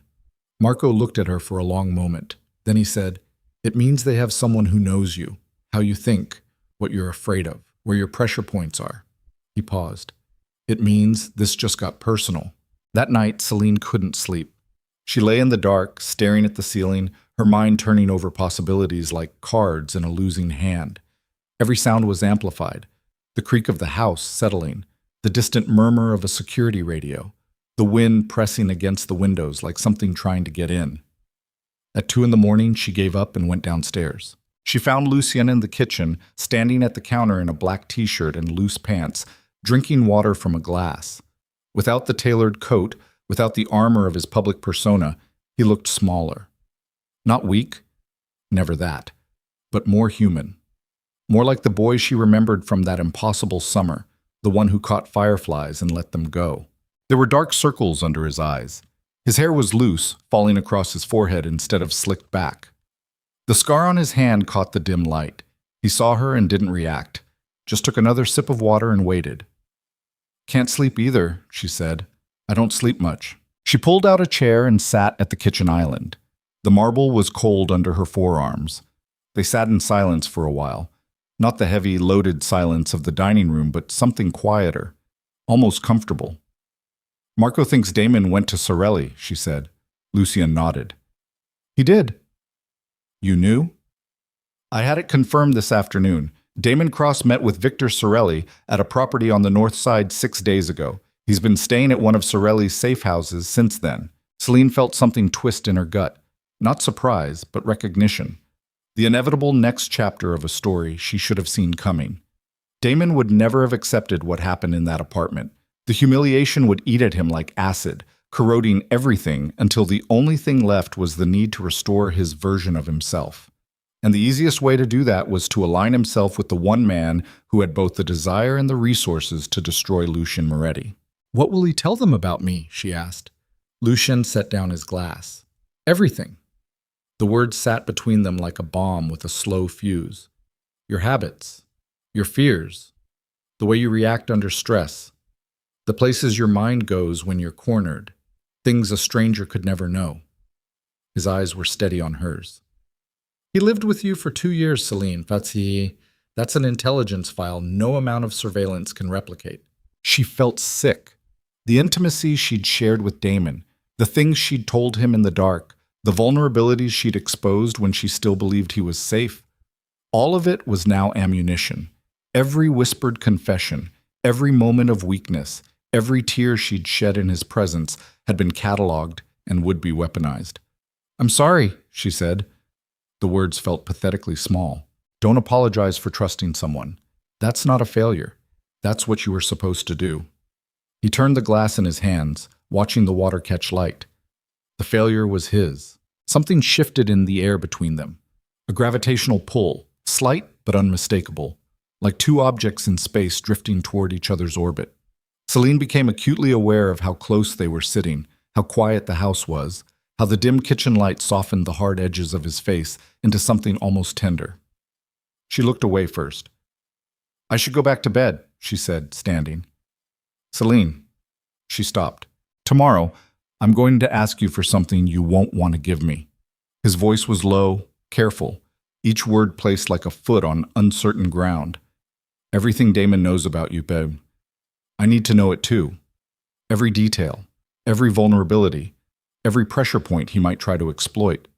Marco looked at her for a long moment. Then he said, "It means they have someone who knows you, how you think, what you're afraid of, where your pressure points are." He paused. "It means this just got personal." That night, Selene couldn't sleep. She lay in the dark, staring at the ceiling, her mind turning over possibilities like cards in a losing hand. Every sound was amplified. The creak of the house settling, the distant murmur of a security radio, the wind pressing against the windows like something trying to get in. At 2 a.m, she gave up and went downstairs. She found Lucien in the kitchen, standing at the counter in a black t-shirt and loose pants, drinking water from a glass. Without the tailored coat, without the armor of his public persona, he looked smaller. Not weak, never that, but more human. More like the boy she remembered from that impossible summer, the one who caught fireflies and let them go. There were dark circles under his eyes. His hair was loose, falling across his forehead instead of slicked back. The scar on his hand caught the dim light. He saw her and didn't react, just took another sip of water and waited. "Can't sleep either," she said. "I don't sleep much." She pulled out a chair and sat at the kitchen island. The marble was cold under her forearms. They sat in silence for a while. Not the heavy, loaded silence of the dining room, but something quieter, almost comfortable. "Marco thinks Damon went to Sorelli," she said. Lucien nodded. "He did." "You knew?" "I had it confirmed this afternoon. Damon Cross met with Victor Sorelli at a property on the north side 6 days ago. He's been staying at one of Sorelli's safe houses since then." Selene felt something twist in her gut. Not surprise, but recognition. The inevitable next chapter of a story she should have seen coming. Damon would never have accepted what happened in that apartment. The humiliation would eat at him like acid, corroding everything until the only thing left was the need to restore his version of himself. And the easiest way to do that was to align himself with the one man who had both the desire and the resources to destroy Lucien Moretti. "What will he tell them about me?" she asked. Lucien set down his glass. "Everything." The words sat between them like a bomb with a slow fuse. "Your habits, your fears, the way you react under stress, the places your mind goes when you're cornered, things a stranger could never know." His eyes were steady on hers. "He lived with you for 2 years, Selene. That's an intelligence file no amount of surveillance can replicate." She felt sick. The intimacy she'd shared with Damon, the things she'd told him in the dark, the vulnerabilities she'd exposed when she still believed he was safe, all of it was now ammunition. Every whispered confession, every moment of weakness, every tear she'd shed in his presence had been cataloged and would be weaponized. "I'm sorry," she said. The words felt pathetically small. "Don't apologize for trusting someone. That's not a failure. That's what you were supposed to do." He turned the glass in his hands, watching the water catch light. The failure was his. Something shifted in the air between them. A gravitational pull, slight but unmistakable, like two objects in space drifting toward each other's orbit. Selene became acutely aware of how close they were sitting, how quiet the house was, how the dim kitchen light softened the hard edges of his face into something almost tender. She looked away first. "I should go back to bed," she said, standing. "Selene." She stopped. "Tomorrow, I'm going to ask you for something you won't want to give me." His voice was low, careful, each word placed like a foot on uncertain ground. "Everything Damon knows about you, babe. I need to know it too. Every detail, every vulnerability, every pressure point he might try to exploit."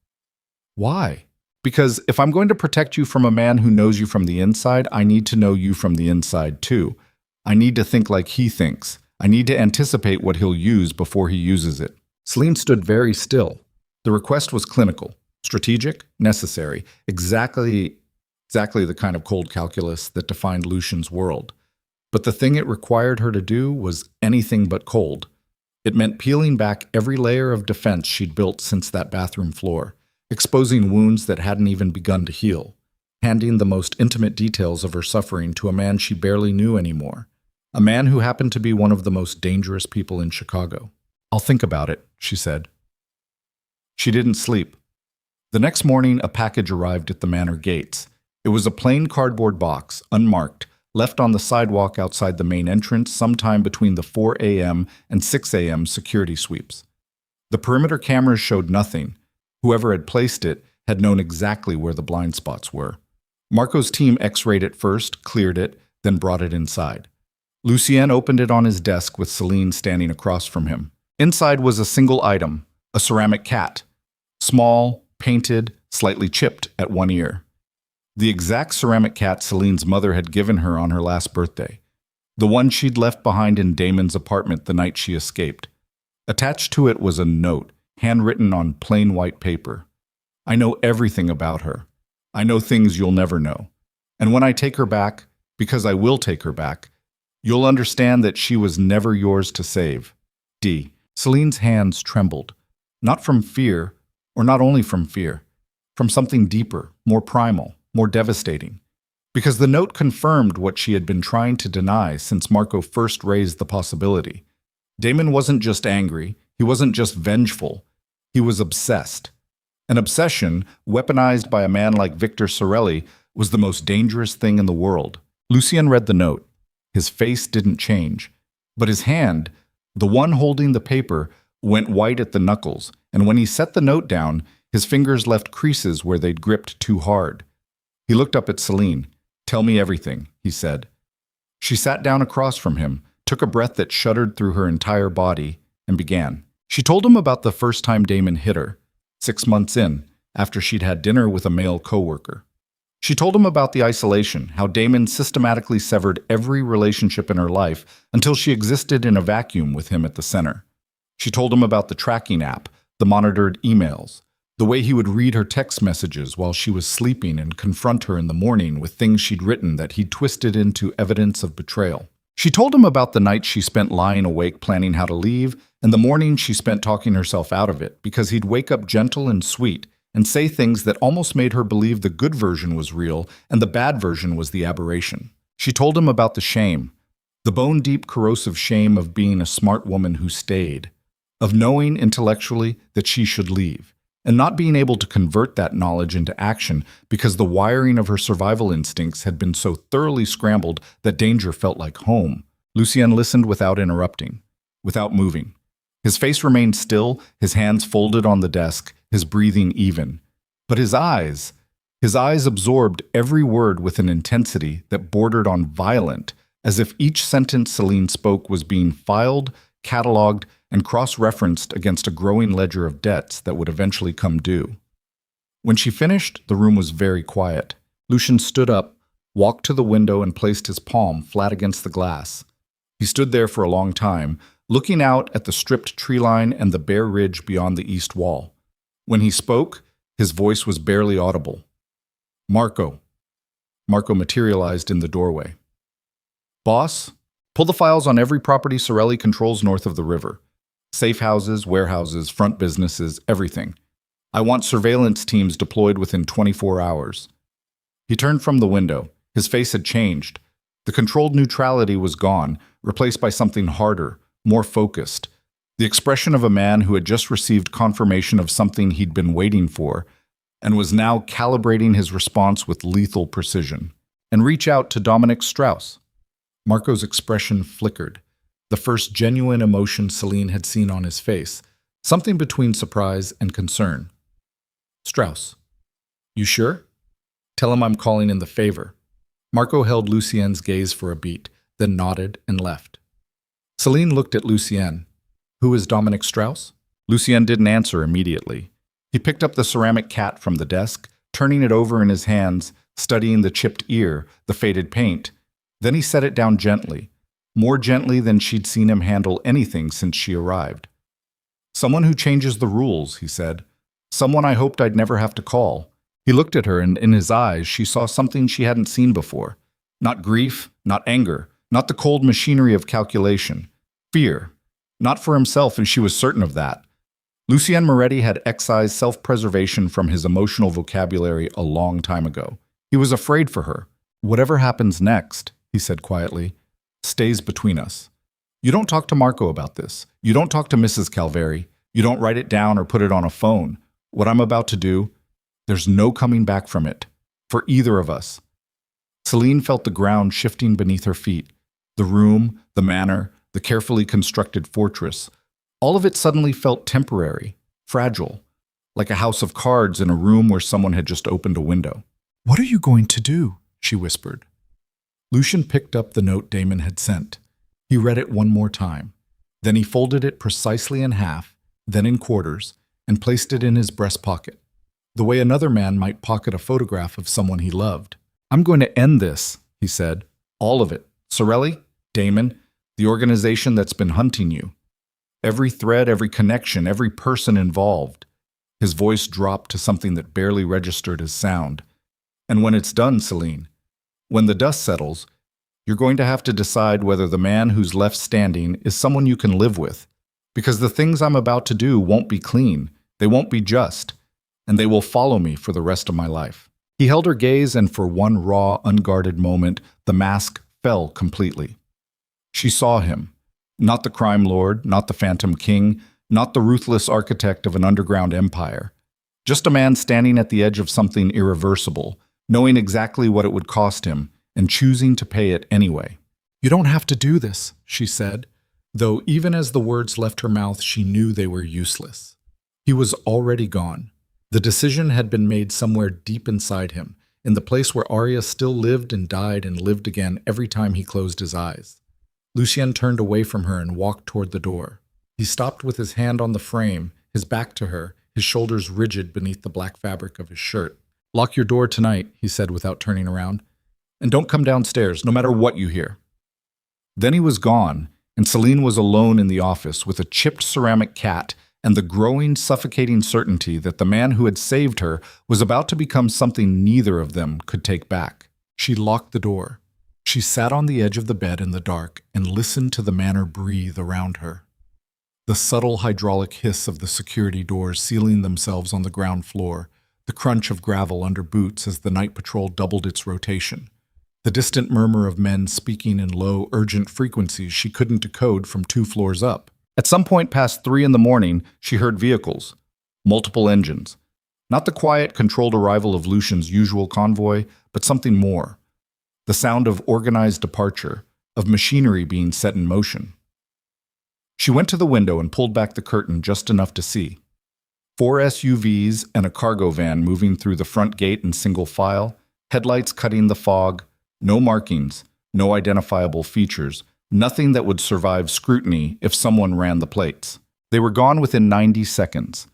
"Why?" "Because if I'm going to protect you from a man who knows you from the inside, I need to know you from the inside too. I need to think like he thinks. I need to anticipate what he'll use before he uses it." Selene stood very still. The request was clinical, strategic, necessary, exactly the kind of cold calculus that defined Lucien's world. But the thing it required her to do was anything but cold. It meant peeling back every layer of defense she'd built since that bathroom floor, exposing wounds that hadn't even begun to heal, handing the most intimate details of her suffering to a man she barely knew anymore. A man who happened to be one of the most dangerous people in Chicago. "I'll think about it," she said. She didn't sleep. The next morning, a package arrived at the manor gates. It was a plain cardboard box, unmarked, left on the sidewalk outside the main entrance sometime between the 4 a.m. and 6 a.m. security sweeps. The perimeter cameras showed nothing. Whoever had placed it had known exactly where the blind spots were. Marco's team x-rayed it first, cleared it, then brought it inside. Lucien opened it on his desk with Selene standing across from him. Inside was a single item, a ceramic cat. Small, painted, slightly chipped at one ear. The exact ceramic cat Selene's mother had given her on her last birthday. The one she'd left behind in Damon's apartment the night she escaped. Attached to it was a note, handwritten on plain white paper. "I know everything about her. I know things you'll never know. And when I take her back, because I will take her back, you'll understand that she was never yours to save. D." Selene's hands trembled. Not from fear, or not only from fear. from something deeper, more primal, more devastating. Because the note confirmed what she had been trying to deny since Marco first raised the possibility. Damon wasn't just angry, he wasn't just vengeful, he was obsessed. An obsession, weaponized by a man like Victor Sorelli, was the most dangerous thing in the world. Lucien read the note. His face didn't change, but his hand, the one holding the paper, went white at the knuckles, and when he set the note down, his fingers left creases where they'd gripped too hard. He looked up at Selene. "Tell me everything," he said. She sat down across from him, took a breath that shuddered through her entire body, and began. She told him about the first time Damon hit her, 6 months in, after she'd had dinner with a male coworker. She told him about the isolation, how Damon systematically severed every relationship in her life until she existed in a vacuum with him at the center. She told him about the tracking app, the monitored emails, the way he would read her text messages while she was sleeping and confront her in the morning with things she'd written that he'd twisted into evidence of betrayal. She told him about the night she spent lying awake planning how to leave, and the morning she spent talking herself out of it because he'd wake up gentle and sweet and say things that almost made her believe the good version was real and the bad version was the aberration. She told him about the shame, the bone-deep corrosive shame of being a smart woman who stayed, of knowing intellectually that she should leave, and not being able to convert that knowledge into action because the wiring of her survival instincts had been so thoroughly scrambled that danger felt like home. Lucien listened without interrupting, without moving. His face remained still, his hands folded on the desk, his breathing even. But his eyes absorbed every word with an intensity that bordered on violent, as if each sentence Selene spoke was being filed, cataloged, and cross-referenced against a growing ledger of debts that would eventually come due. When she finished, the room was very quiet. Lucien stood up, walked to the window, and placed his palm flat against the glass. He stood there for a long time, looking out at the stripped tree line and the bare ridge beyond the east wall. When he spoke, his voice was barely audible. "Marco." Marco materialized in the doorway. "Boss, pull the files on every property Sorelli controls north of the river. Safe houses, warehouses, front businesses, everything. I want surveillance teams deployed within 24 hours." He turned from the window. His face had changed. The controlled neutrality was gone, replaced by something harder, more focused. The expression of a man who had just received confirmation of something he'd been waiting for, and was now calibrating his response with lethal precision. "And reach out to Dominic Strauss." Marco's expression flickered, the first genuine emotion Selene had seen on his face, something between surprise and concern. "Strauss. You sure? Tell him I'm calling in the favor." Marco held Lucien's gaze for a beat, then nodded and left. Selene looked at Lucien. "Who is Dominic Strauss?" Lucien didn't answer immediately. He picked up the ceramic cat from the desk, turning it over in his hands, studying the chipped ear, the faded paint. Then he set it down gently, more gently than she'd seen him handle anything since she arrived. "Someone who changes the rules," he said. "Someone I hoped I'd never have to call." He looked at her, and in his eyes she saw something she hadn't seen before. Not grief, not anger, not the cold machinery of calculation. Fear. Not for himself, and she was certain of that. Lucien Moretti had excised self-preservation from his emotional vocabulary a long time ago. He was afraid for her. "Whatever happens next," he said quietly, "stays between us. You don't talk to Marco about this. You don't talk to Mrs. Calveri. You don't write it down or put it on a phone. What I'm about to do, there's no coming back from it. For either of us." Selene felt the ground shifting beneath her feet. The room, the manor, the carefully constructed fortress. All of it suddenly felt temporary, fragile, like a house of cards in a room where someone had just opened a window. "What are you going to do?" she whispered. Lucien picked up the note Damon had sent. He read it one more time. Then he folded it precisely in half, then in quarters, and placed it in his breast pocket, the way another man might pocket a photograph of someone he loved. "I'm going to end this," he said. "All of it. Sorelli, Damon, the organization that's been hunting you. Every thread, every connection, every person involved." His voice dropped to something that barely registered as sound. "And when it's done, Selene, when the dust settles, you're going to have to decide whether the man who's left standing is someone you can live with. Because the things I'm about to do won't be clean. They won't be just. and they will follow me for the rest of my life. He held her gaze, and for one raw, unguarded moment, the mask fell completely. She saw him. Not the crime lord, not the phantom king, not the ruthless architect of an underground empire. Just a man standing at the edge of something irreversible, knowing exactly what it would cost him, and choosing to pay it anyway. "You don't have to do this," she said, though even as the words left her mouth, she knew they were useless. He was already gone. The decision had been made somewhere deep inside him, in the place where Arya still lived and died and lived again every time he closed his eyes. Lucien turned away from her and walked toward the door. He stopped with his hand on the frame, his back to her, his shoulders rigid beneath the black fabric of his shirt. "Lock your door tonight," he said without turning around. "And don't come downstairs, no matter what you hear." Then he was gone, and Selene was alone in the office with a chipped ceramic cat and the growing, suffocating certainty that the man who had saved her was about to become something neither of them could take back. She locked the door. She sat on the edge of the bed in the dark and listened to the manor breathe around her. The subtle hydraulic hiss of the security doors sealing themselves on the ground floor, the crunch of gravel under boots as the night patrol doubled its rotation, the distant murmur of men speaking in low, urgent frequencies she couldn't decode from 2 floors up. At some point past 3 in the morning, she heard vehicles, multiple engines. Not the quiet, controlled arrival of Lucien's usual convoy, but something more. The sound of organized departure, of machinery being set in motion. She went to the window and pulled back the curtain just enough to see. 4 SUVs and a cargo van moving through the front gate in single file, headlights cutting the fog, no markings, no identifiable features, nothing that would survive scrutiny if someone ran the plates. They were gone within 90 seconds.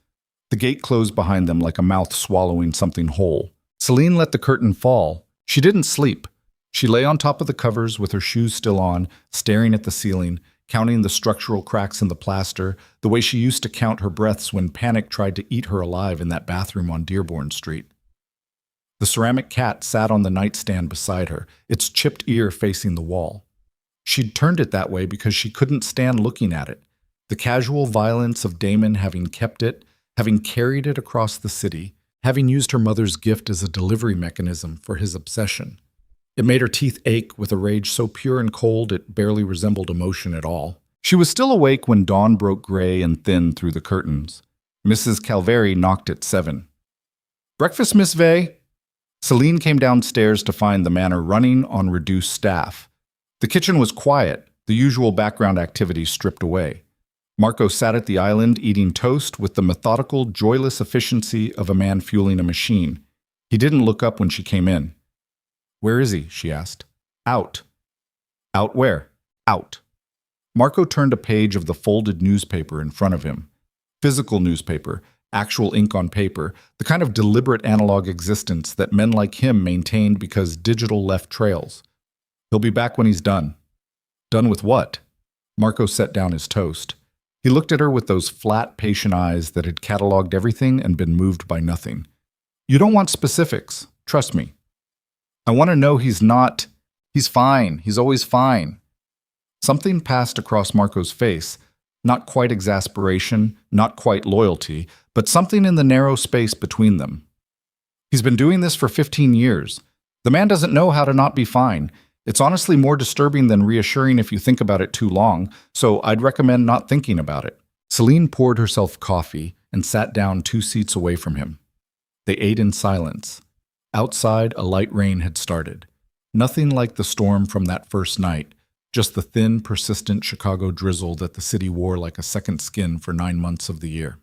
The gate closed behind them like a mouth swallowing something whole. Selene let the curtain fall. She didn't sleep. She lay on top of the covers with her shoes still on, staring at the ceiling, counting the structural cracks in the plaster, the way she used to count her breaths when panic tried to eat her alive in that bathroom on Dearborn Street. The ceramic cat sat on the nightstand beside her, its chipped ear facing the wall. She'd turned it that way because she couldn't stand looking at it. The casual violence of Damon having kept it, having carried it across the city, having used her mother's gift as a delivery mechanism for his obsession. It made her teeth ache with a rage so pure and cold it barely resembled emotion at all. She was still awake when dawn broke gray and thin through the curtains. Mrs. Calvary knocked at 7. "Breakfast, Miss Vey?" Selene came downstairs to find the manor running on reduced staff. The kitchen was quiet, the usual background activities stripped away. Marco sat at the island eating toast with the methodical, joyless efficiency of a man fueling a machine. He didn't look up when she came in. "Where is he?" she asked. "Out." "Out where?" "Out." Marco turned a page of the folded newspaper in front of him. Physical newspaper, actual ink on paper, the kind of deliberate analog existence that men like him maintained because digital left trails. "He'll be back when he's done." "Done with what?" Marco set down his toast. He looked at her with those flat, patient eyes that had cataloged everything and been moved by nothing. "You don't want specifics. Trust me. I want to know he's not. He's fine. He's always fine." Something passed across Marco's face, not quite exasperation, not quite loyalty, but something in the narrow space between them. "He's been doing this for 15 years. The man doesn't know how to not be fine. It's honestly more disturbing than reassuring if you think about it too long, so I'd recommend not thinking about it." Selene poured herself coffee and sat down 2 seats away from him. They ate in silence. Outside, a light rain had started. Nothing like the storm from that first night, just the thin, persistent Chicago drizzle that the city wore like a second skin for 9 months of the year.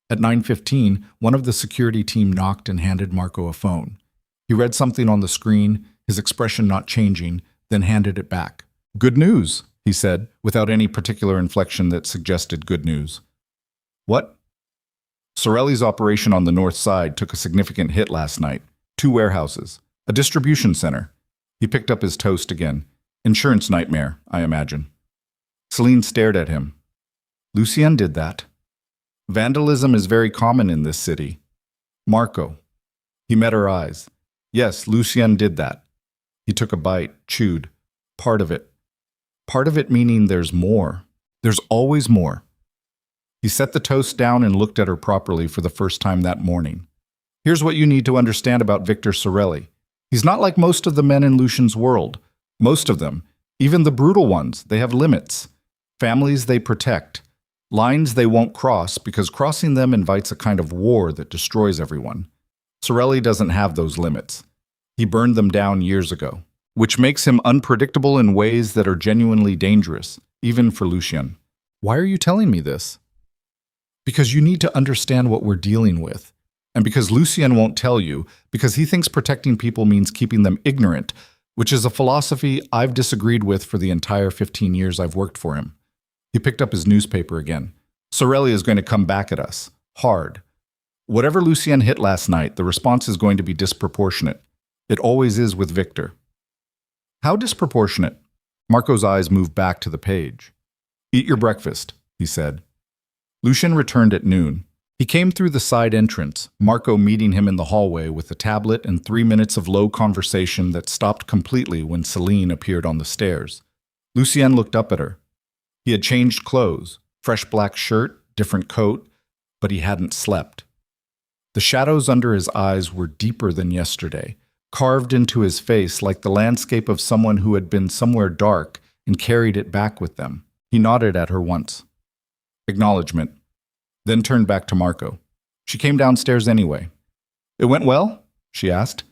At 9:15, one of the security team knocked and handed Marco a phone. He read something on the screen, his expression not changing, then handed it back. "Good news," he said, without any particular inflection that suggested good news. "What?" "Sorelli's operation on the north side took a significant hit last night. 2 warehouses, a distribution center." He picked up his toast again. "Insurance nightmare, I imagine." Selene stared at him. "Lucien did that. Vandalism is very common in this city." "Marco." He met her eyes. "Yes, Lucien did that." He took a bite, chewed. "Part of it." "Part of it meaning there's more." "There's always more." He set the toast down and looked at her properly for the first time that morning. Here's what you need to understand about Victor Sorelli. He's not like most of the men in Lucien's world. Most of them, even the brutal ones, they have limits. Families they protect. Lines they won't cross because crossing them invites a kind of war that destroys everyone. Sorelli doesn't have those limits. He burned them down years ago, which makes him unpredictable in ways that are genuinely dangerous, even for Lucien. Why are you telling me this? Because you need to understand what we're dealing with. And because Lucien won't tell you, because he thinks protecting people means keeping them ignorant, which is a philosophy I've disagreed with for the entire 15 years I've worked for him. He picked up his newspaper again. Sorelli is going to come back at us. Hard. Whatever Lucien hit last night, the response is going to be disproportionate. It always is with Victor. How disproportionate? Marco's eyes moved back to the page. Eat your breakfast, he said. Lucien returned at noon. He came through the side entrance, Marco meeting him in the hallway with a tablet and 3 minutes of low conversation that stopped completely when Selene appeared on the stairs. Lucien looked up at her. He had changed clothes, fresh black shirt, different coat, but he hadn't slept. The shadows under his eyes were deeper than yesterday, carved into his face like the landscape of someone who had been somewhere dark and carried it back with them. He nodded at her once. Acknowledgement. Then turned back to Marco. She came downstairs anyway. It went well? She asked.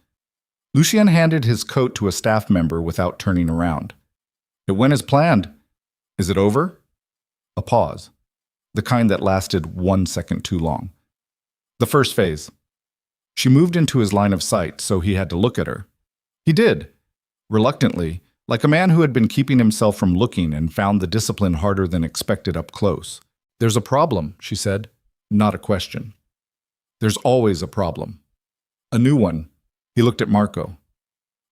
Lucien handed his coat to a staff member without turning around. It went as planned. Is it over? A pause. The kind that lasted 1 second too long. The first phase. She moved into his line of sight, so he had to look at her. He did. Reluctantly, like a man who had been keeping himself from looking and found the discipline harder than expected up close. There's a problem, she said, not a question. There's always a problem. A new one. He looked at Marco.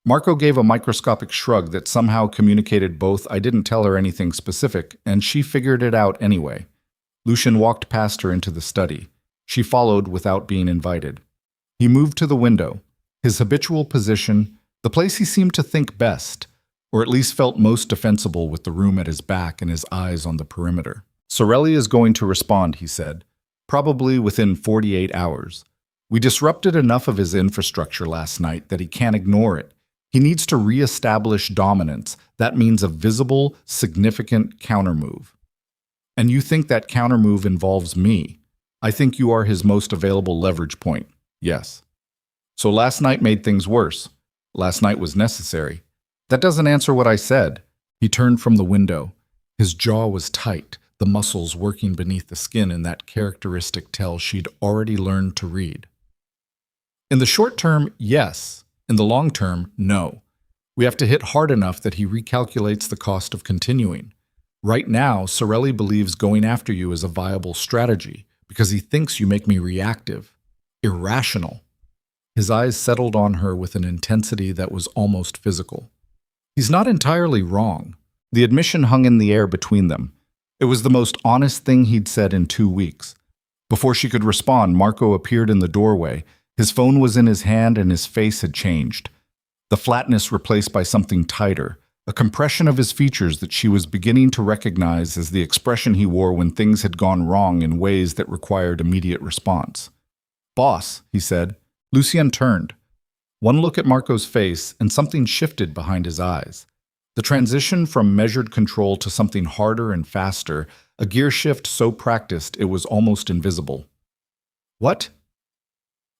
Marco gave a microscopic shrug that somehow communicated both I didn't tell her anything specific, and she figured it out anyway. Lucien walked past her into the study. She followed without being invited. He moved to the window, his habitual position, the place he seemed to think best, or at least felt most defensible with the room at his back and his eyes on the perimeter. Sorelli is going to respond, he said, probably within 48 hours. We disrupted enough of his infrastructure last night that he can't ignore it. He needs to re-establish dominance. That means a visible, significant countermove. And you think that countermove involves me. I think you are his most available leverage point. Yes. So last night made things worse. Last night was necessary. That doesn't answer what I said. He turned from the window. His jaw was tight, the muscles working beneath the skin in that characteristic tell she'd already learned to read. In the short term, yes. In the long term, no. We have to hit hard enough that he recalculates the cost of continuing. Right now, Sorelli believes going after you is a viable strategy because he thinks you make me reactive, irrational. His eyes settled on her with an intensity that was almost physical. He's not entirely wrong. The admission hung in the air between them. It was the most honest thing he'd said in 2 weeks. Before she could respond, Marco appeared in the doorway. His phone was in his hand and his face had changed. The flatness replaced by something tighter, a compression of his features that she was beginning to recognize as the expression he wore when things had gone wrong in ways that required immediate response. Boss, he said. Lucien turned. One look at Marco's face and something shifted behind his eyes. The transition from measured control to something harder and faster, a gear shift so practiced it was almost invisible. What?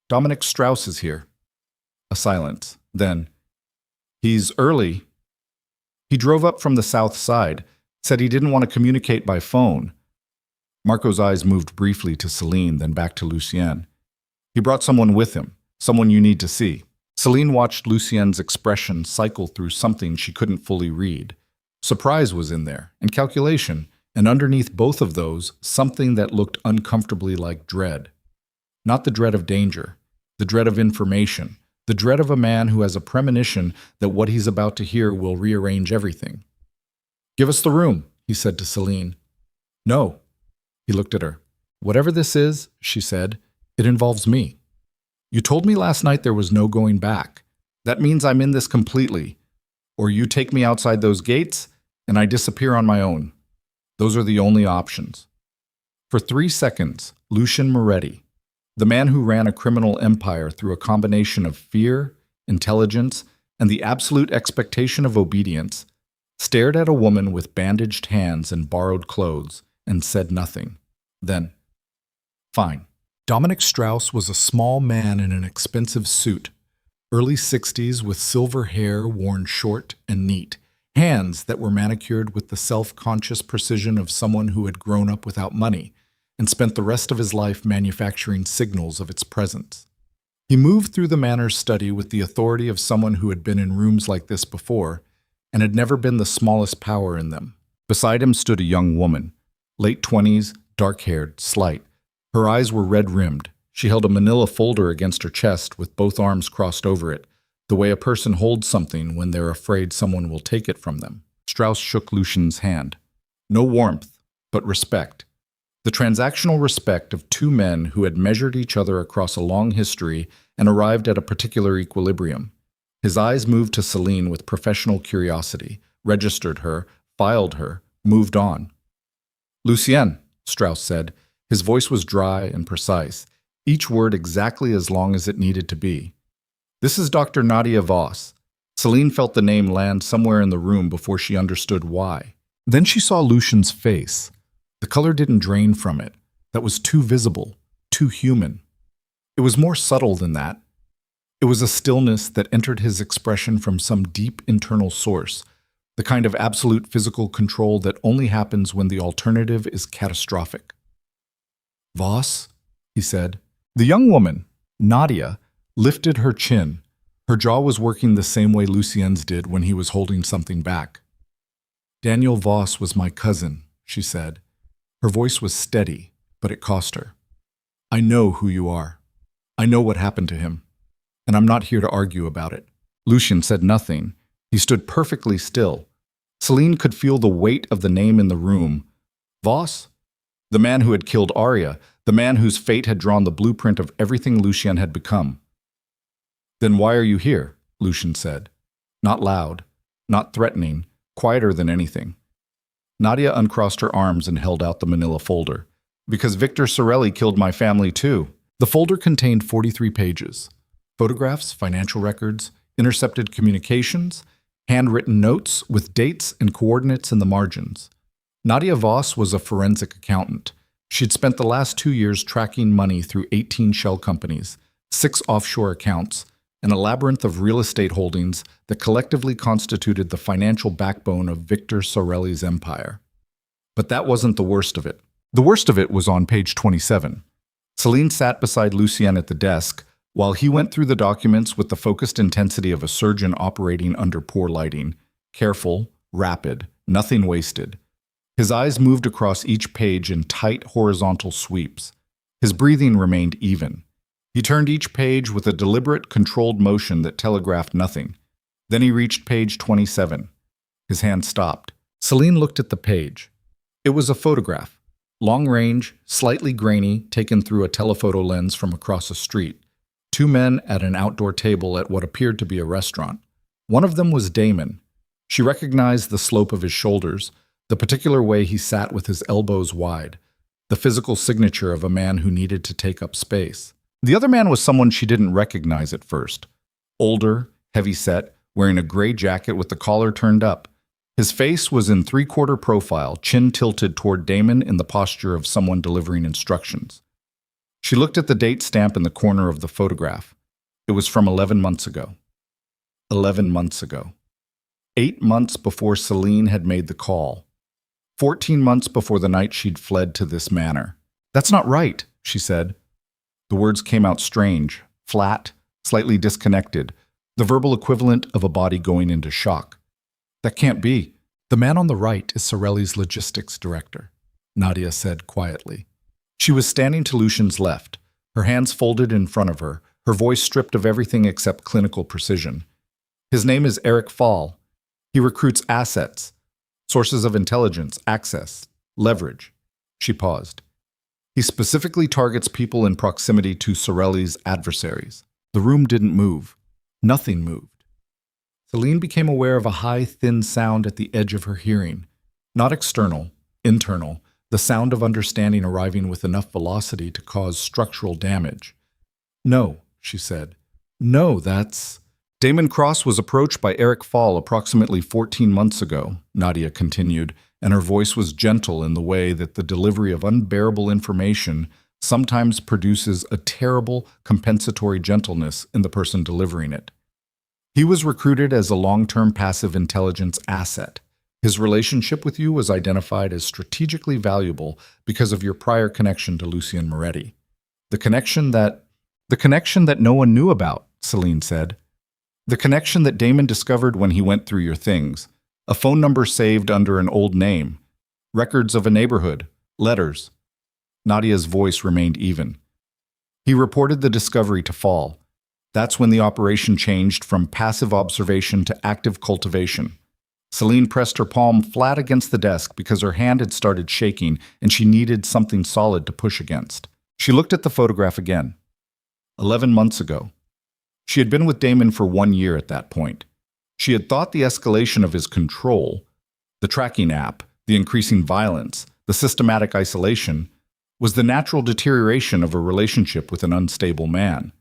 Dominic Strauss is here. A silence. Then, he's early. He drove up from the south side, said he didn't want to communicate by phone. Marco's eyes moved briefly to Selene, then back to Lucien. He brought someone with him, someone you need to see. Selene watched Lucien's expression cycle through something she couldn't fully read. Surprise was in there, and calculation, and underneath both of those, something that looked uncomfortably like dread. Not the dread of danger, the dread of information, the dread of a man who has a premonition that what he's about to hear will rearrange everything. Give us the room, he said to Selene. No. He looked at her. Whatever this is, she said, it involves me. You told me last night there was no going back. That means I'm in this completely. Or you take me outside those gates, and I disappear on my own. Those are the only options. For 3 seconds, Lucien Moretti, the man who ran a criminal empire through a combination of fear, intelligence, and the absolute expectation of obedience, stared at a woman with bandaged hands and borrowed clothes and said nothing. Then, fine. Dominic Strauss was a small man in an expensive suit, early 60s with silver hair worn short and neat, hands that were manicured with the self-conscious precision of someone who had grown up without money and spent the rest of his life manufacturing signals of its presence. He moved through the manor's study with the authority of someone who had been in rooms like this before and had never been the smallest power in them. Beside him stood a young woman, late 20s, dark-haired, slight. Her eyes were red-rimmed. She held a manila folder against her chest with both arms crossed over it, the way a person holds something when they're afraid someone will take it from them. Strauss shook Lucien's hand. No warmth, but respect. The transactional respect of two men who had measured each other across a long history and arrived at a particular equilibrium. His eyes moved to Selene with professional curiosity, registered her, filed her, moved on. Lucien, Strauss said. His voice was dry and precise, each word exactly as long as it needed to be. This is Dr. Nadia Voss. Selene felt the name land somewhere in the room before she understood why. Then she saw Lucien's face. The color didn't drain from it. That was too visible, too human. It was more subtle than that. It was a stillness that entered his expression from some deep internal source, the kind of absolute physical control that only happens when the alternative is catastrophic. Voss, he said. The young woman, Nadia, lifted her chin. Her jaw was working the same way Lucien's did when he was holding something back. Daniel Voss was my cousin, she said. Her voice was steady, but it cost her. I know who you are. I know what happened to him, and I'm not here to argue about it. Lucien said nothing. He stood perfectly still. Selene could feel the weight of the name in the room. Voss? The man who had killed Arya, the man whose fate had drawn the blueprint of everything Lucien had become. Then why are you here? Lucien said. Not loud, not threatening, quieter than anything. Nadia uncrossed her arms and held out the manila folder. Because Victor Sorelli killed my family too. The folder contained 43 pages. Photographs, financial records, intercepted communications, handwritten notes with dates and coordinates in the margins. Nadia Voss was a forensic accountant. She'd spent the last 2 years tracking money through 18 shell companies, 6 offshore accounts, and a labyrinth of real estate holdings that collectively constituted the financial backbone of Victor Sorelli's empire. But that wasn't the worst of it. The worst of it was on page 27. Selene sat beside Lucien at the desk while he went through the documents with the focused intensity of a surgeon operating under poor lighting. Careful, rapid, nothing wasted. His eyes moved across each page in tight horizontal sweeps. His breathing remained even. He turned each page with a deliberate, controlled motion that telegraphed nothing. Then he reached page 27. His hand stopped. Selene looked at the page. It was a photograph. Long range, slightly grainy, taken through a telephoto lens from across a street. 2 men at an outdoor table at what appeared to be a restaurant. One of them was Damon. She recognized the slope of his shoulders, the particular way he sat with his elbows wide, the physical signature of a man who needed to take up space. The other man was someone she didn't recognize at first. Older, heavy-set, wearing a gray jacket with the collar turned up. His face was in 3/4 profile, chin tilted toward Damon in the posture of someone delivering instructions. She looked at the date stamp in the corner of the photograph. It was from 11 months ago. 11 months ago. 8 months before Selene had made the call. 14 months before the night she'd fled to this manor. That's not right, she said. The words came out strange, flat, slightly disconnected, the verbal equivalent of a body going into shock. That can't be. The man on the right is Sorelli's logistics director, Nadia said quietly. She was standing to Lucien's left, her hands folded in front of her, her voice stripped of everything except clinical precision. His name is Eric Fall. He recruits assets, sources of intelligence, access, leverage. She paused. He specifically targets people in proximity to Sorelli's adversaries. The room didn't move. Nothing moved. Selene became aware of a high, thin sound at the edge of her hearing. Not external, internal, the sound of understanding arriving with enough velocity to cause structural damage. "No," she said. "No, that's—" Damon Cross was approached by Eric Fall approximately 14 months ago, Nadia continued, and her voice was gentle in the way that the delivery of unbearable information sometimes produces a terrible compensatory gentleness in the person delivering it. He was recruited as a long-term passive intelligence asset. His relationship with you was identified as strategically valuable because of your prior connection to Lucien Moretti. The connection that no one knew about, Selene said. The connection that Damon discovered when he went through your things. A phone number saved under an old name. Records of a neighborhood. Letters. Nadia's voice remained even. He reported the discovery to Fall. That's when the operation changed from passive observation to active cultivation. Selene pressed her palm flat against the desk because her hand had started shaking and she needed something solid to push against. She looked at the photograph again. 11 months ago. She had been with Damon for 1 year at that point. She had thought the escalation of his control, the tracking app, the increasing violence, the systematic isolation, was the natural deterioration of a relationship with an unstable man.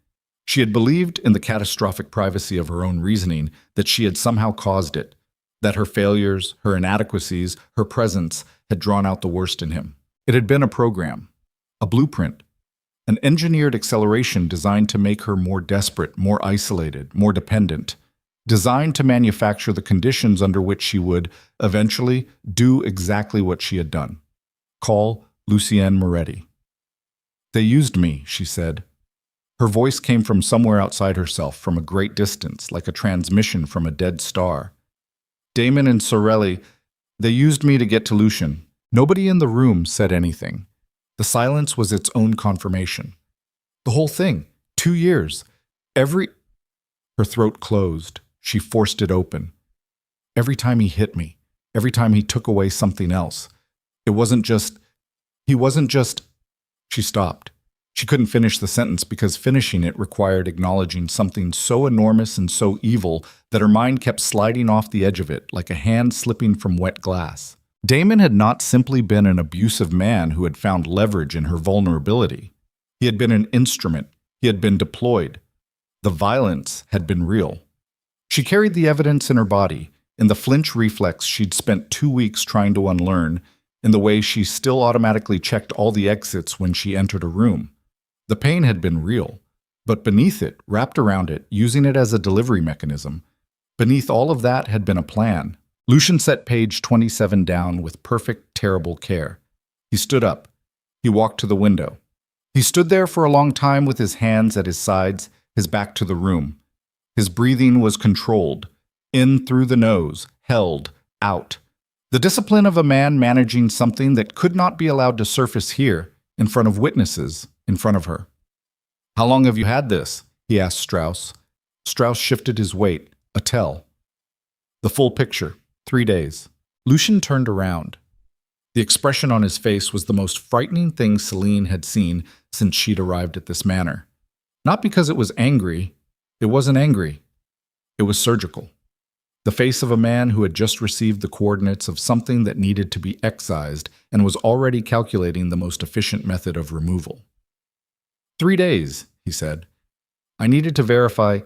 She had believed in the catastrophic privacy of her own reasoning that she had somehow caused it, that her failures, her inadequacies, her presence had drawn out the worst in him. It had been a program, a blueprint, an engineered acceleration designed to make her more desperate, more isolated, more dependent, designed to manufacture the conditions under which she would, eventually, do exactly what she had done. Call Lucien Moretti. "They used me," she said. Her voice came from somewhere outside herself, from a great distance, like a transmission from a dead star. "Damon and Sorelli, they used me to get to Lucien." Nobody in the room said anything. The silence was its own confirmation. The whole thing. 2 years. Her throat closed. She forced it open. Every time he hit me. Every time he took away something else. He wasn't just... She stopped. She couldn't finish the sentence because finishing it required acknowledging something so enormous and so evil that her mind kept sliding off the edge of it like a hand slipping from wet glass. Damon had not simply been an abusive man who had found leverage in her vulnerability. He had been an instrument. He had been deployed. The violence had been real. She carried the evidence in her body, in the flinch reflex she'd spent 2 weeks trying to unlearn, in the way she still automatically checked all the exits when she entered a room. The pain had been real, but beneath it, wrapped around it, using it as a delivery mechanism, beneath all of that had been a plan. Lucien set page 27 down with perfect, terrible care. He stood up. He walked to the window. He stood there for a long time with his hands at his sides, his back to the room. His breathing was controlled, in through the nose, held, out. The discipline of a man managing something that could not be allowed to surface here, in front of witnesses, in front of her. "How long have you had this?" he asked Strauss. Strauss shifted his weight, a tell. "The full picture, 3 days." Lucien turned around. The expression on his face was the most frightening thing Selene had seen since she'd arrived at this manor. Not because it was angry. It wasn't angry. It was surgical. The face of a man who had just received the coordinates of something that needed to be excised and was already calculating the most efficient method of removal. 3 days, he said. "I needed to verify—"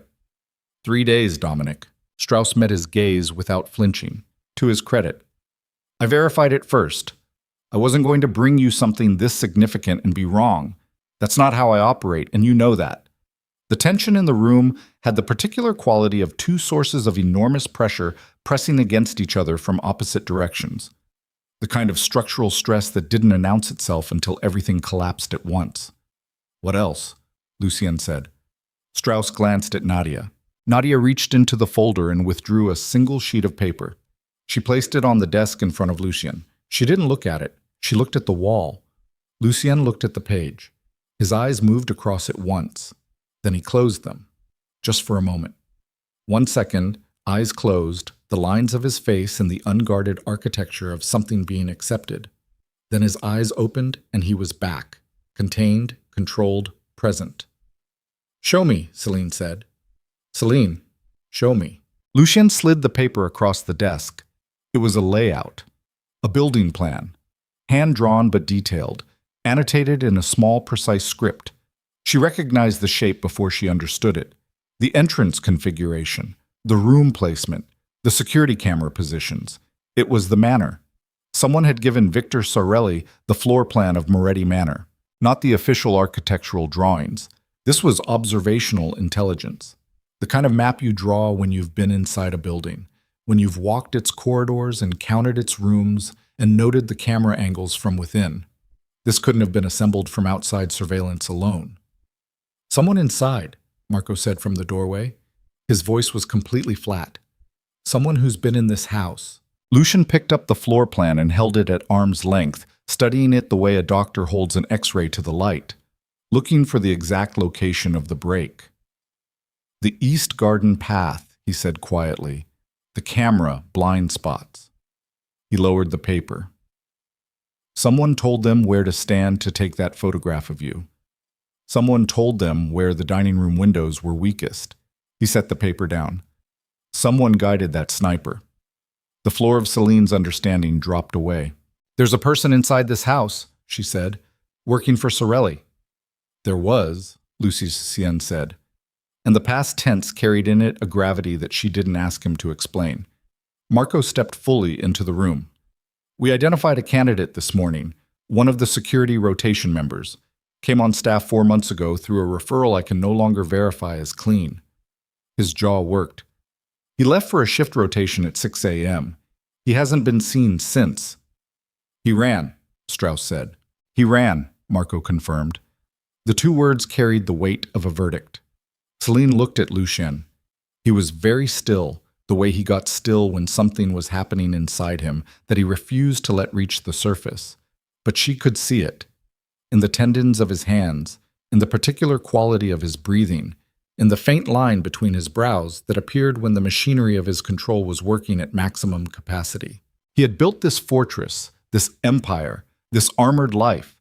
3 days, Dominic. Strauss met his gaze without flinching. To his credit. "I verified it first. I wasn't going to bring you something this significant and be wrong. That's not how I operate, and you know that." The tension in the room had the particular quality of 2 sources of enormous pressure pressing against each other from opposite directions. The kind of structural stress that didn't announce itself until everything collapsed at once. "What else?" Lucien said. Strauss glanced at Nadia. Nadia reached into the folder and withdrew a single sheet of paper. She placed it on the desk in front of Lucien. She didn't look at it. She looked at the wall. Lucien looked at the page. His eyes moved across it once. Then he closed them, just for a moment. 1 second, eyes closed, the lines of his face and the unguarded architecture of something being accepted. Then his eyes opened and he was back, contained, controlled, present. "Show me," Selene said. "Selene, show me." Lucien slid the paper across the desk. It was a layout, a building plan. hand-drawn but detailed, annotated in a small, precise script. She recognized the shape before she understood it. The entrance configuration, the room placement, the security camera positions. It was the manor. Someone had given Victor Sorelli the floor plan of Moretti Manor, not the official architectural drawings. This was observational intelligence, the kind of map you draw when you've been inside a building, when you've walked its corridors and counted its rooms and noted the camera angles from within. This couldn't have been assembled from outside surveillance alone. "Someone inside," Marco said from the doorway. His voice was completely flat. "Someone who's been in this house." Lucien picked up the floor plan and held it at arm's length, studying it the way a doctor holds an X-ray to the light, looking for the exact location of the break. "The East Garden path," he said quietly. "The camera blind spots." He lowered the paper. "Someone told them where to stand to take that photograph of you. Someone told them where the dining room windows were weakest." He set the paper down. "Someone guided that sniper." The floor of Selene's understanding dropped away. "There's a person inside this house," she said, "working for Sorelli." "There was," Lucien said, and the past tense carried in it a gravity that she didn't ask him to explain. Marco stepped fully into the room. "We identified a candidate this morning, one of the security rotation members. Came on staff 4 months ago through a referral I can no longer verify as clean." His jaw worked. "He left for a shift rotation at 6 a.m. He hasn't been seen since." "He ran," Strauss said. "He ran," Marco confirmed. The two words carried the weight of a verdict. Selene looked at Lucien. He was very still, the way he got still when something was happening inside him that he refused to let reach the surface. But she could see it. In the tendons of his hands, in the particular quality of his breathing, in the faint line between his brows that appeared when the machinery of his control was working at maximum capacity. He had built this fortress, this empire, this armored life,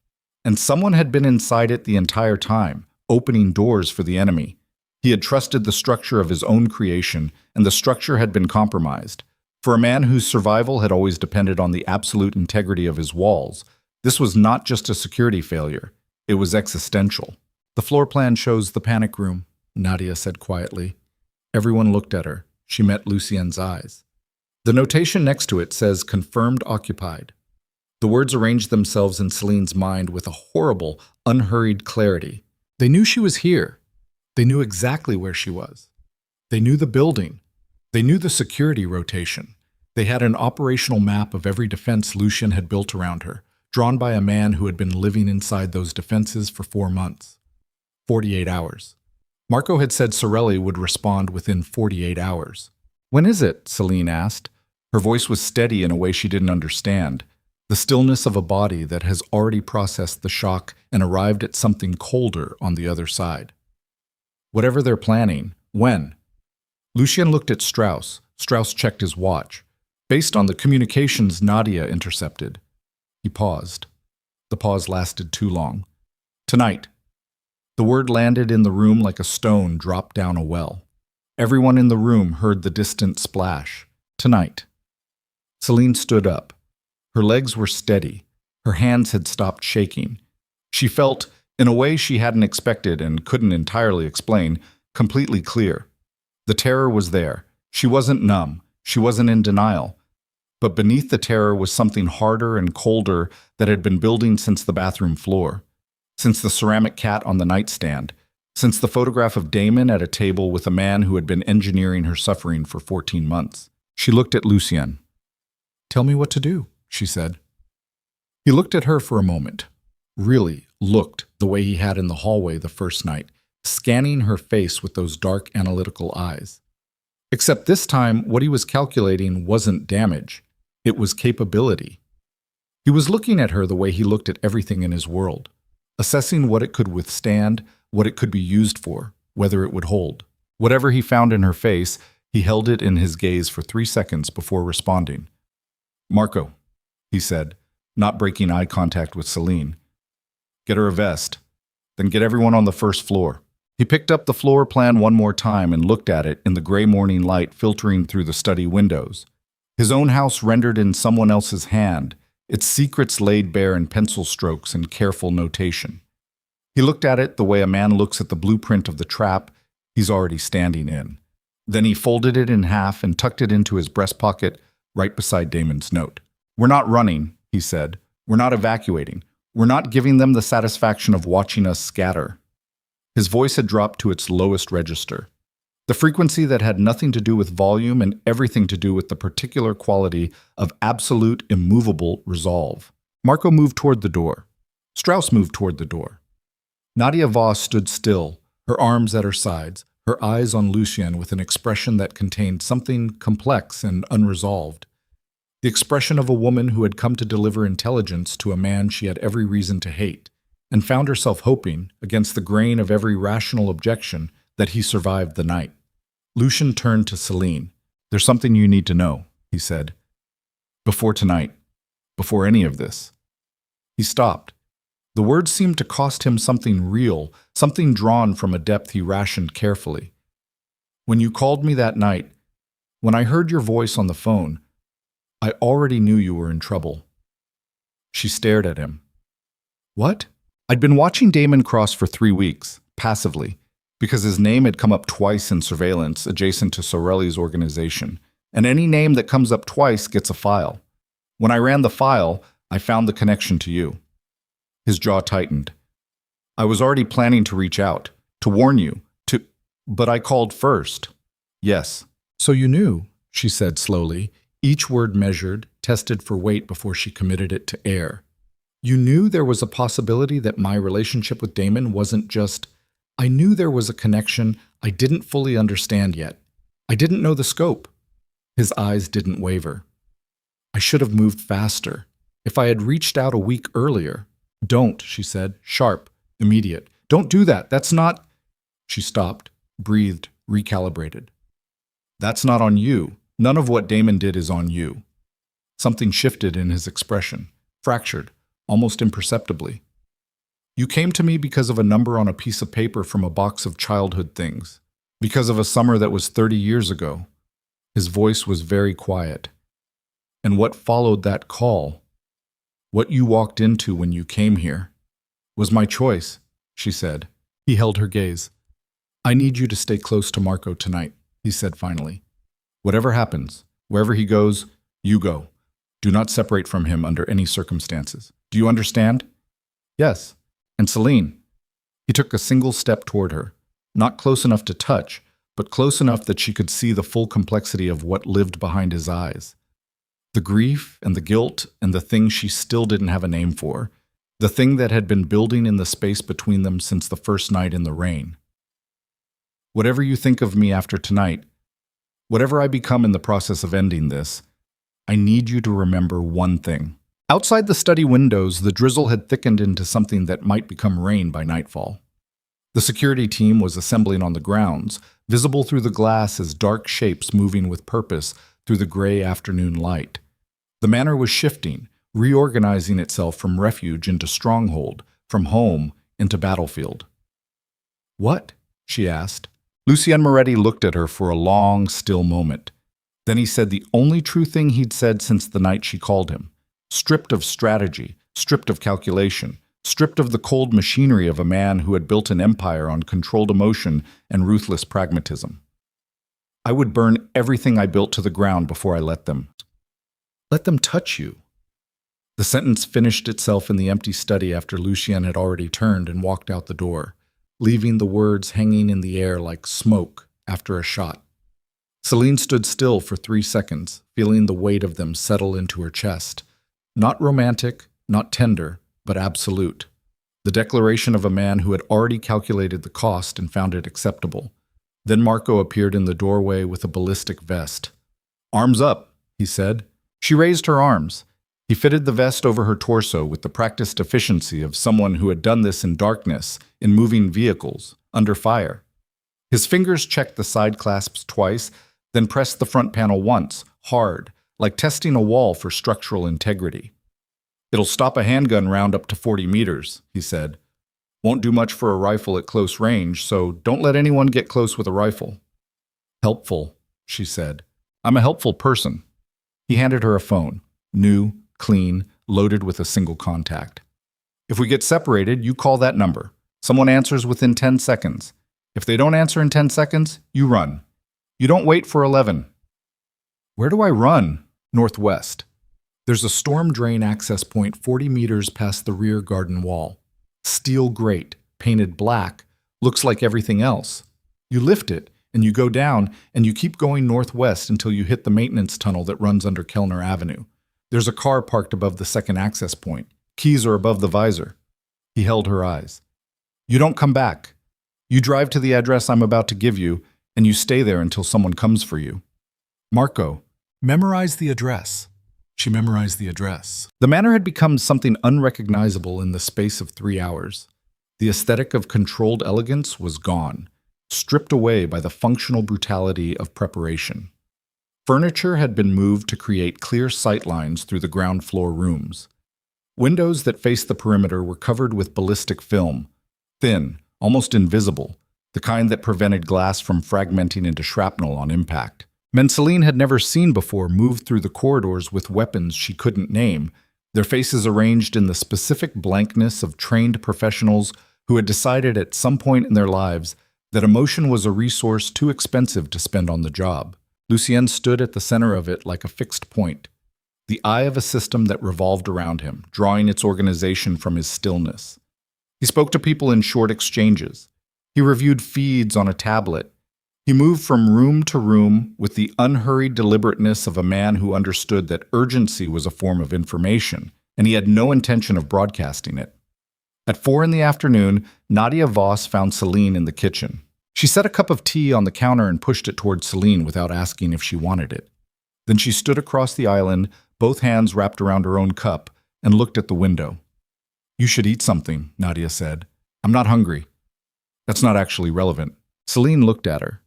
and someone had been inside it the entire time, opening doors for the enemy. He had trusted the structure of his own creation, and the structure had been compromised. For a man whose survival had always depended on the absolute integrity of his walls, this was not just a security failure, it was existential. "The floor plan shows the panic room," Nadia said quietly. Everyone looked at her. She met Lucien's eyes. The notation next to it says "confirmed occupied." The words arranged themselves in Selene's mind with a horrible, unhurried clarity. They knew she was here. They knew exactly where she was. They knew the building. They knew the security rotation. They had an operational map of every defense Lucien had built around her, drawn by a man who had been living inside those defenses for 4 months. 48 hours. Marco had said Sorelli would respond within 48 hours. "When is it?" Selene asked. Her voice was steady in a way she didn't understand, the stillness of a body that has already processed the shock and arrived at something colder on the other side. "Whatever they're planning, when?" Lucien looked at Strauss. Strauss checked his watch. "Based on the communications Nadia intercepted." He paused. The pause lasted too long. "Tonight." The word landed in the room like a stone dropped down a well. Everyone in the room heard the distant splash. "Tonight." Selene stood up. Her legs were steady. Her hands had stopped shaking. She felt, in a way she hadn't expected and couldn't entirely explain, completely clear. The terror was there. She wasn't numb. She wasn't in denial. But beneath the terror was something harder and colder that had been building since the bathroom floor, since the ceramic cat on the nightstand, since the photograph of Damon at a table with a man who had been engineering her suffering for 14 months. She looked at Lucien. "Tell me what to do," she said. He looked at her for a moment. Really looked the way he had in the hallway the first night, scanning her face with those dark analytical eyes. Except this time, what he was calculating wasn't damage. It was capability. He was looking at her the way he looked at everything in his world, assessing what it could withstand, what it could be used for, whether it would hold. Whatever he found in her face, he held it in his gaze for 3 seconds before responding. "Marco," he said, not breaking eye contact with Selene. "Get her a vest. Then get everyone on the first floor." He picked up the floor plan one more time and looked at it in the gray morning light filtering through the study windows. His own house rendered in someone else's hand, its secrets laid bare in pencil strokes and careful notation. He looked at it the way a man looks at the blueprint of the trap he's already standing in. Then he folded it in half and tucked it into his breast pocket right beside Damon's note. "We're not running," he said. "We're not evacuating. We're not giving them the satisfaction of watching us scatter." His voice had dropped to its lowest register, the frequency that had nothing to do with volume and everything to do with the particular quality of absolute, immovable resolve. Marco moved toward the door. Strauss moved toward the door. Nadia Voss stood still, her arms at her sides, her eyes on Lucien with an expression that contained something complex and unresolved. The expression of a woman who had come to deliver intelligence to a man she had every reason to hate, and found herself hoping, against the grain of every rational objection, that he survived the night. Lucien turned to Selene. "There's something you need to know," he said. "Before tonight. Before any of this." He stopped. The words seemed to cost him something real, something drawn from a depth he rationed carefully. "When you called me that night, when I heard your voice on the phone, I already knew you were in trouble." She stared at him. "What?" "I'd been watching Damon Cross for 3 weeks, passively, because his name had come up twice in surveillance adjacent to Sorelli's organization, and any name that comes up twice gets a file. When I ran the file, I found the connection to you." His jaw tightened. "I was already planning to reach out, to warn you, but I called first." "Yes." "So you knew," she said slowly, each word measured, tested for weight before she committed it to air. "You knew there was a possibility that my relationship with Damon wasn't just... I knew there was a connection I didn't fully understand yet. I didn't know the scope." His eyes didn't waver. "I should have moved faster. If I had reached out a week earlier..." "Don't," she said, sharp, immediate. "Don't do that. That's not..." She stopped, breathed, recalibrated. "That's not on you. None of what Damon did is on you." Something shifted in his expression, fractured, almost imperceptibly. "You came to me because of a number on a piece of paper from a box of childhood things, because of a summer that was 30 years ago." His voice was very quiet. "And what followed that call, what you walked into when you came here, was my choice," she said. He held her gaze. "I need you to stay close to Marco tonight," he said finally. "Whatever happens, wherever he goes, you go. Do not separate from him under any circumstances. Do you understand?" "Yes." "And Selene." He took a single step toward her, not close enough to touch, but close enough that she could see the full complexity of what lived behind his eyes. The grief and the guilt and the thing she still didn't have a name for, the thing that had been building in the space between them since the first night in the rain. "Whatever you think of me after tonight, whatever I become in the process of ending this, I need you to remember one thing." Outside the study windows, the drizzle had thickened into something that might become rain by nightfall. The security team was assembling on the grounds, visible through the glass as dark shapes moving with purpose through the gray afternoon light. The manor was shifting, reorganizing itself from refuge into stronghold, from home into battlefield. "What?" she asked. Lucien Moretti looked at her for a long, still moment. Then he said the only true thing he'd said since the night she called him. Stripped of strategy, stripped of calculation, stripped of the cold machinery of a man who had built an empire on controlled emotion and ruthless pragmatism. "I would burn everything I built to the ground before I let them." "Let them touch you." The sentence finished itself in the empty study after Lucien had already turned and walked out the door, leaving the words hanging in the air like smoke after a shot. Selene stood still for 3 seconds, feeling the weight of them settle into her chest. Not romantic, not tender, but absolute. The declaration of a man who had already calculated the cost and found it acceptable. Then Marco appeared in the doorway with a ballistic vest. "Arms up," he said. She raised her arms. He fitted the vest over her torso with the practiced efficiency of someone who had done this in darkness, in moving vehicles, under fire. His fingers checked the side clasps twice, then pressed the front panel once, hard, like testing a wall for structural integrity. "It'll stop a handgun round up to 40 meters, he said. "Won't do much for a rifle at close range, so don't let anyone get close with a rifle." "Helpful," she said. "I'm a helpful person." He handed her a phone, new, clean, loaded with a single contact. If we get separated, you call that number. Someone answers within 10 seconds. If they don't answer in 10 seconds, you run. You don't wait for 11. Where do I run? Northwest. There's a storm drain access point 40 meters past the rear garden wall. Steel grate, painted black, looks like everything else. You lift it, and you go down, and you keep going northwest until you hit the maintenance tunnel that runs under Kellner Avenue. There's a car parked above the second access point. Keys are above the visor. He held her eyes. You don't come back. You drive to the address I'm about to give you, and you stay there until someone comes for you. Marco, memorize the address. She memorized the address. The manor had become something unrecognizable in the space of 3 hours. The aesthetic of controlled elegance was gone, stripped away by the functional brutality of preparation. Furniture had been moved to create clear sightlines through the ground floor rooms. Windows that faced the perimeter were covered with ballistic film, thin, almost invisible, the kind that prevented glass from fragmenting into shrapnel on impact. Men Selene had never seen before moved through the corridors with weapons she couldn't name, their faces arranged in the specific blankness of trained professionals who had decided at some point in their lives that emotion was a resource too expensive to spend on the job. Lucien stood at the center of it like a fixed point, the eye of a system that revolved around him, drawing its organization from his stillness. He spoke to people in short exchanges. He reviewed feeds on a tablet. He moved from room to room with the unhurried deliberateness of a man who understood that urgency was a form of information, and he had no intention of broadcasting it. At 4 p.m, Nadia Voss found Selene in the kitchen. She set a cup of tea on the counter and pushed it toward Selene without asking if she wanted it. Then she stood across the island, both hands wrapped around her own cup, and looked at the window. "You should eat something," Nadia said. "I'm not hungry." "That's not actually relevant." Selene looked at her.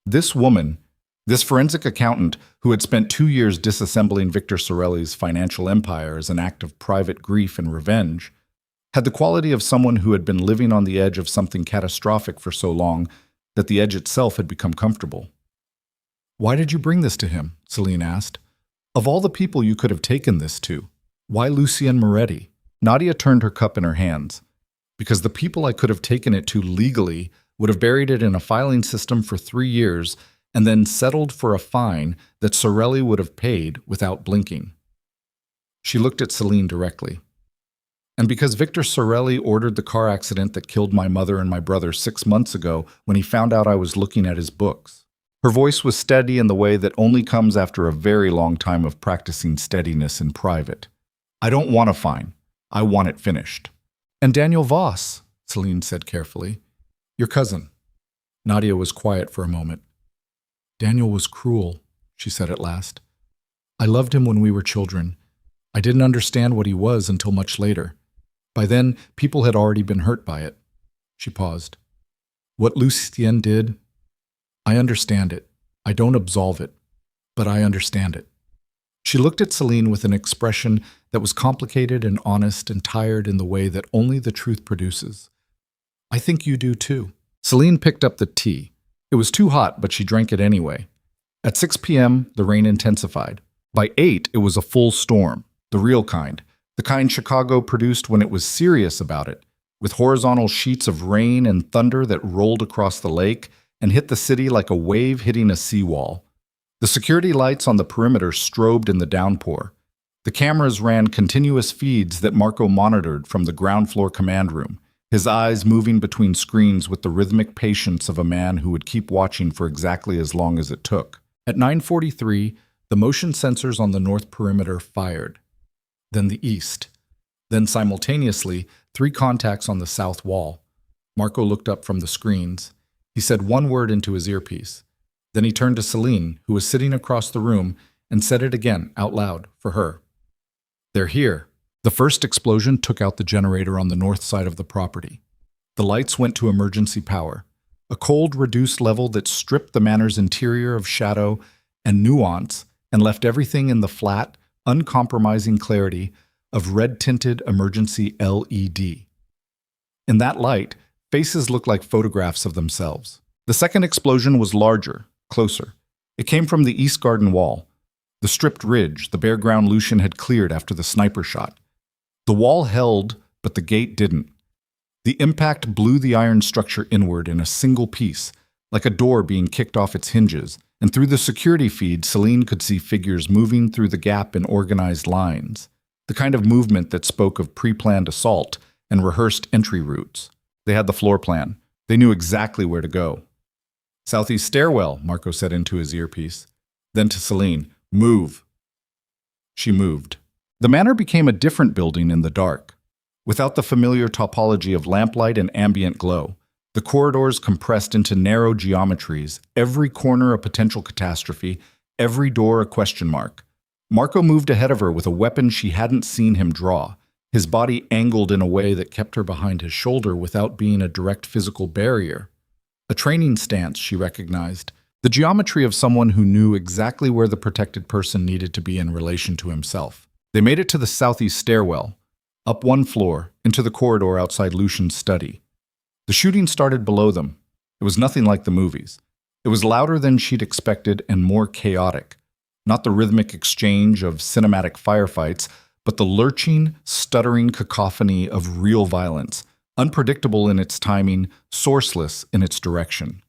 This woman, this forensic accountant who had spent 2 years disassembling Victor Sorelli's financial empire as an act of private grief and revenge, had the quality of someone who had been living on the edge of something catastrophic for so long that the edge itself had become comfortable. "Why did you bring this to him?" Selene asked. "Of all the people you could have taken this to, why Lucien Moretti?" Nadia turned her cup in her hands. "Because the people I could have taken it to legally would have buried it in a filing system for 3 years and then settled for a fine that Sorelli would have paid without blinking." She looked at Selene directly. "And because Victor Sorelli ordered the car accident that killed my mother and my brother 6 months ago when he found out I was looking at his books." Her voice was steady in the way that only comes after a very long time of practicing steadiness in private. "I don't want a fine. I want it finished." "And Daniel Voss," Selene said carefully. "Your cousin." Nadia was quiet for a moment. "Daniel was cruel," she said at last. "I loved him when we were children. I didn't understand what he was until much later. By then, people had already been hurt by it." She paused. "What Lucien did, I understand it. I don't absolve it, but I understand it." She looked at Selene with an expression that was complicated and honest and tired in the way that only the truth produces. "I think you do too." Selene picked up the tea. It was too hot, but she drank it anyway. At 6 p.m., the rain intensified. By 8, it was a full storm, the real kind, the kind Chicago produced when it was serious about it, with horizontal sheets of rain and thunder that rolled across the lake and hit the city like a wave hitting a seawall. The security lights on the perimeter strobed in the downpour. The cameras ran continuous feeds that Marco monitored from the ground floor command room, his eyes moving between screens with the rhythmic patience of a man who would keep watching for exactly as long as it took. At 9:43, the motion sensors on the north perimeter fired. Then the east. Then simultaneously, 3 contacts on the south wall. Marco looked up from the screens. He said one word into his earpiece. Then he turned to Selene, who was sitting across the room, and said it again, out loud, for her. "They're here." The first explosion took out the generator on the north side of the property. The lights went to emergency power, a cold, reduced level that stripped the manor's interior of shadow and nuance and left everything in the flat, uncompromising clarity of red-tinted emergency LED. In that light, faces looked like photographs of themselves. The second explosion was larger, closer. It came from the east garden wall. The stripped ridge, the bare ground Lucien had cleared after the sniper shot. The wall held, but the gate didn't. The impact blew the iron structure inward in a single piece, like a door being kicked off its hinges, and through the security feed, Selene could see figures moving through the gap in organized lines, the kind of movement that spoke of pre-planned assault and rehearsed entry routes. They had the floor plan. They knew exactly where to go. "Southeast stairwell," Marco said into his earpiece. Then to Selene, "Move." She moved. The manor became a different building in the dark. Without the familiar topology of lamplight and ambient glow, the corridors compressed into narrow geometries, every corner a potential catastrophe, every door a question mark. Marco moved ahead of her with a weapon she hadn't seen him draw, his body angled in a way that kept her behind his shoulder without being a direct physical barrier. A training stance, she recognized, the geometry of someone who knew exactly where the protected person needed to be in relation to himself. They made it to the southeast stairwell, up one floor, into the corridor outside Lucien's study. The shooting started below them. It was nothing like the movies. It was louder than she'd expected and more chaotic. Not the rhythmic exchange of cinematic firefights, but the lurching, stuttering cacophony of real violence, unpredictable in its timing, sourceless in its direction.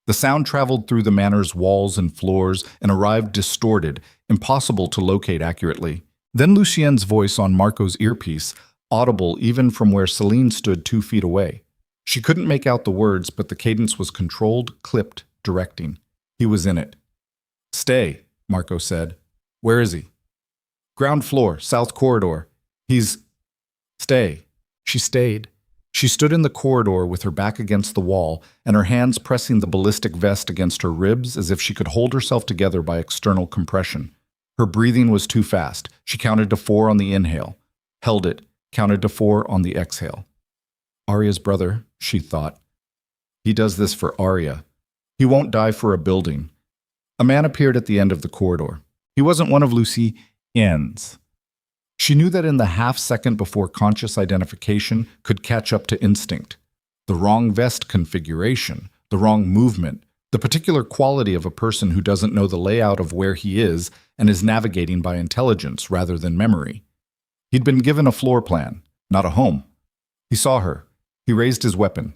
The sound traveled through the manor's walls and floors and arrived distorted, impossible to locate accurately. Then Lucien's voice on Marco's earpiece, audible even from where Selene stood 2 feet away. She couldn't make out the words, but the cadence was controlled, clipped, directing. He was in it. "Stay," Marco said. "Where is he?" "Ground floor, south corridor. He's—" "Stay." She stayed. She stood in the corridor with her back against the wall and her hands pressing the ballistic vest against her ribs as if she could hold herself together by external compression. Her breathing was too fast. She counted to 4 on the inhale, held it, counted to 4 on the exhale. Arya's brother, she thought. He does this for Arya. He won't die for a building. A man appeared at the end of the corridor. He wasn't one of Lucien's. She knew that in the half-second before conscious identification could catch up to instinct. The wrong vest configuration, the wrong movement, the particular quality of a person who doesn't know the layout of where he is and is navigating by intelligence rather than memory. He'd been given a floor plan, not a home. He saw her. He raised his weapon.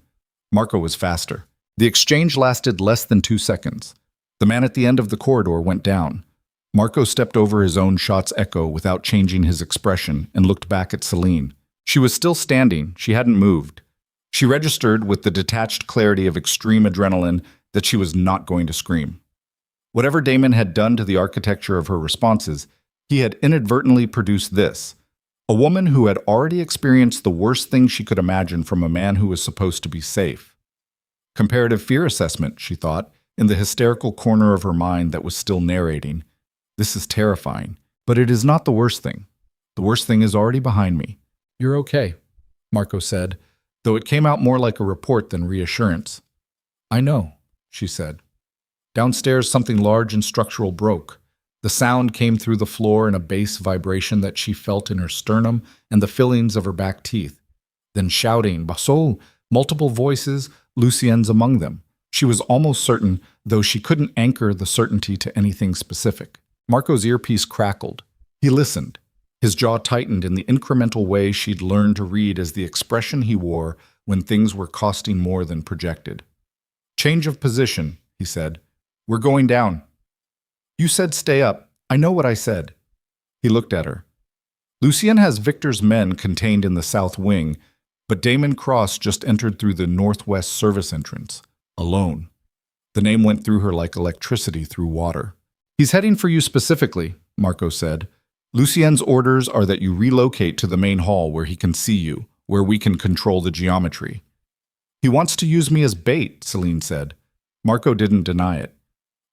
Marco was faster. The exchange lasted less than 2 seconds. The man at the end of the corridor went down. Marco stepped over his own shot's echo without changing his expression and looked back at Selene. She was still standing. She hadn't moved. She registered with the detached clarity of extreme adrenaline that she was not going to scream. Whatever Damon had done to the architecture of her responses, he had inadvertently produced this. A woman who had already experienced the worst thing she could imagine from a man who was supposed to be safe. Comparative fear assessment, she thought, in the hysterical corner of her mind that was still narrating. This is terrifying, but it is not the worst thing. The worst thing is already behind me. "You're okay," Marco said, though it came out more like a report than reassurance. "I know," she said. Downstairs, something large and structural broke. The sound came through the floor in a bass vibration that she felt in her sternum and the fillings of her back teeth. Then shouting, "Basso!" Multiple voices, Lucien's among them. She was almost certain, though she couldn't anchor the certainty to anything specific. Marco's earpiece crackled. He listened. His jaw tightened in the incremental way she'd learned to read as the expression he wore when things were costing more than projected. "Change of position," he said. "We're going down." "You said stay up. I know what I said." He looked at her. "Lucien has Victor's men contained in the south wing, but Damon Cross just entered through the northwest service entrance, alone." The name went through her like electricity through water. "He's heading for you specifically," Marco said. "Lucien's orders are that you relocate to the main hall where he can see you, where we can control the geometry." "He wants to use me as bait," Selene said. Marco didn't deny it.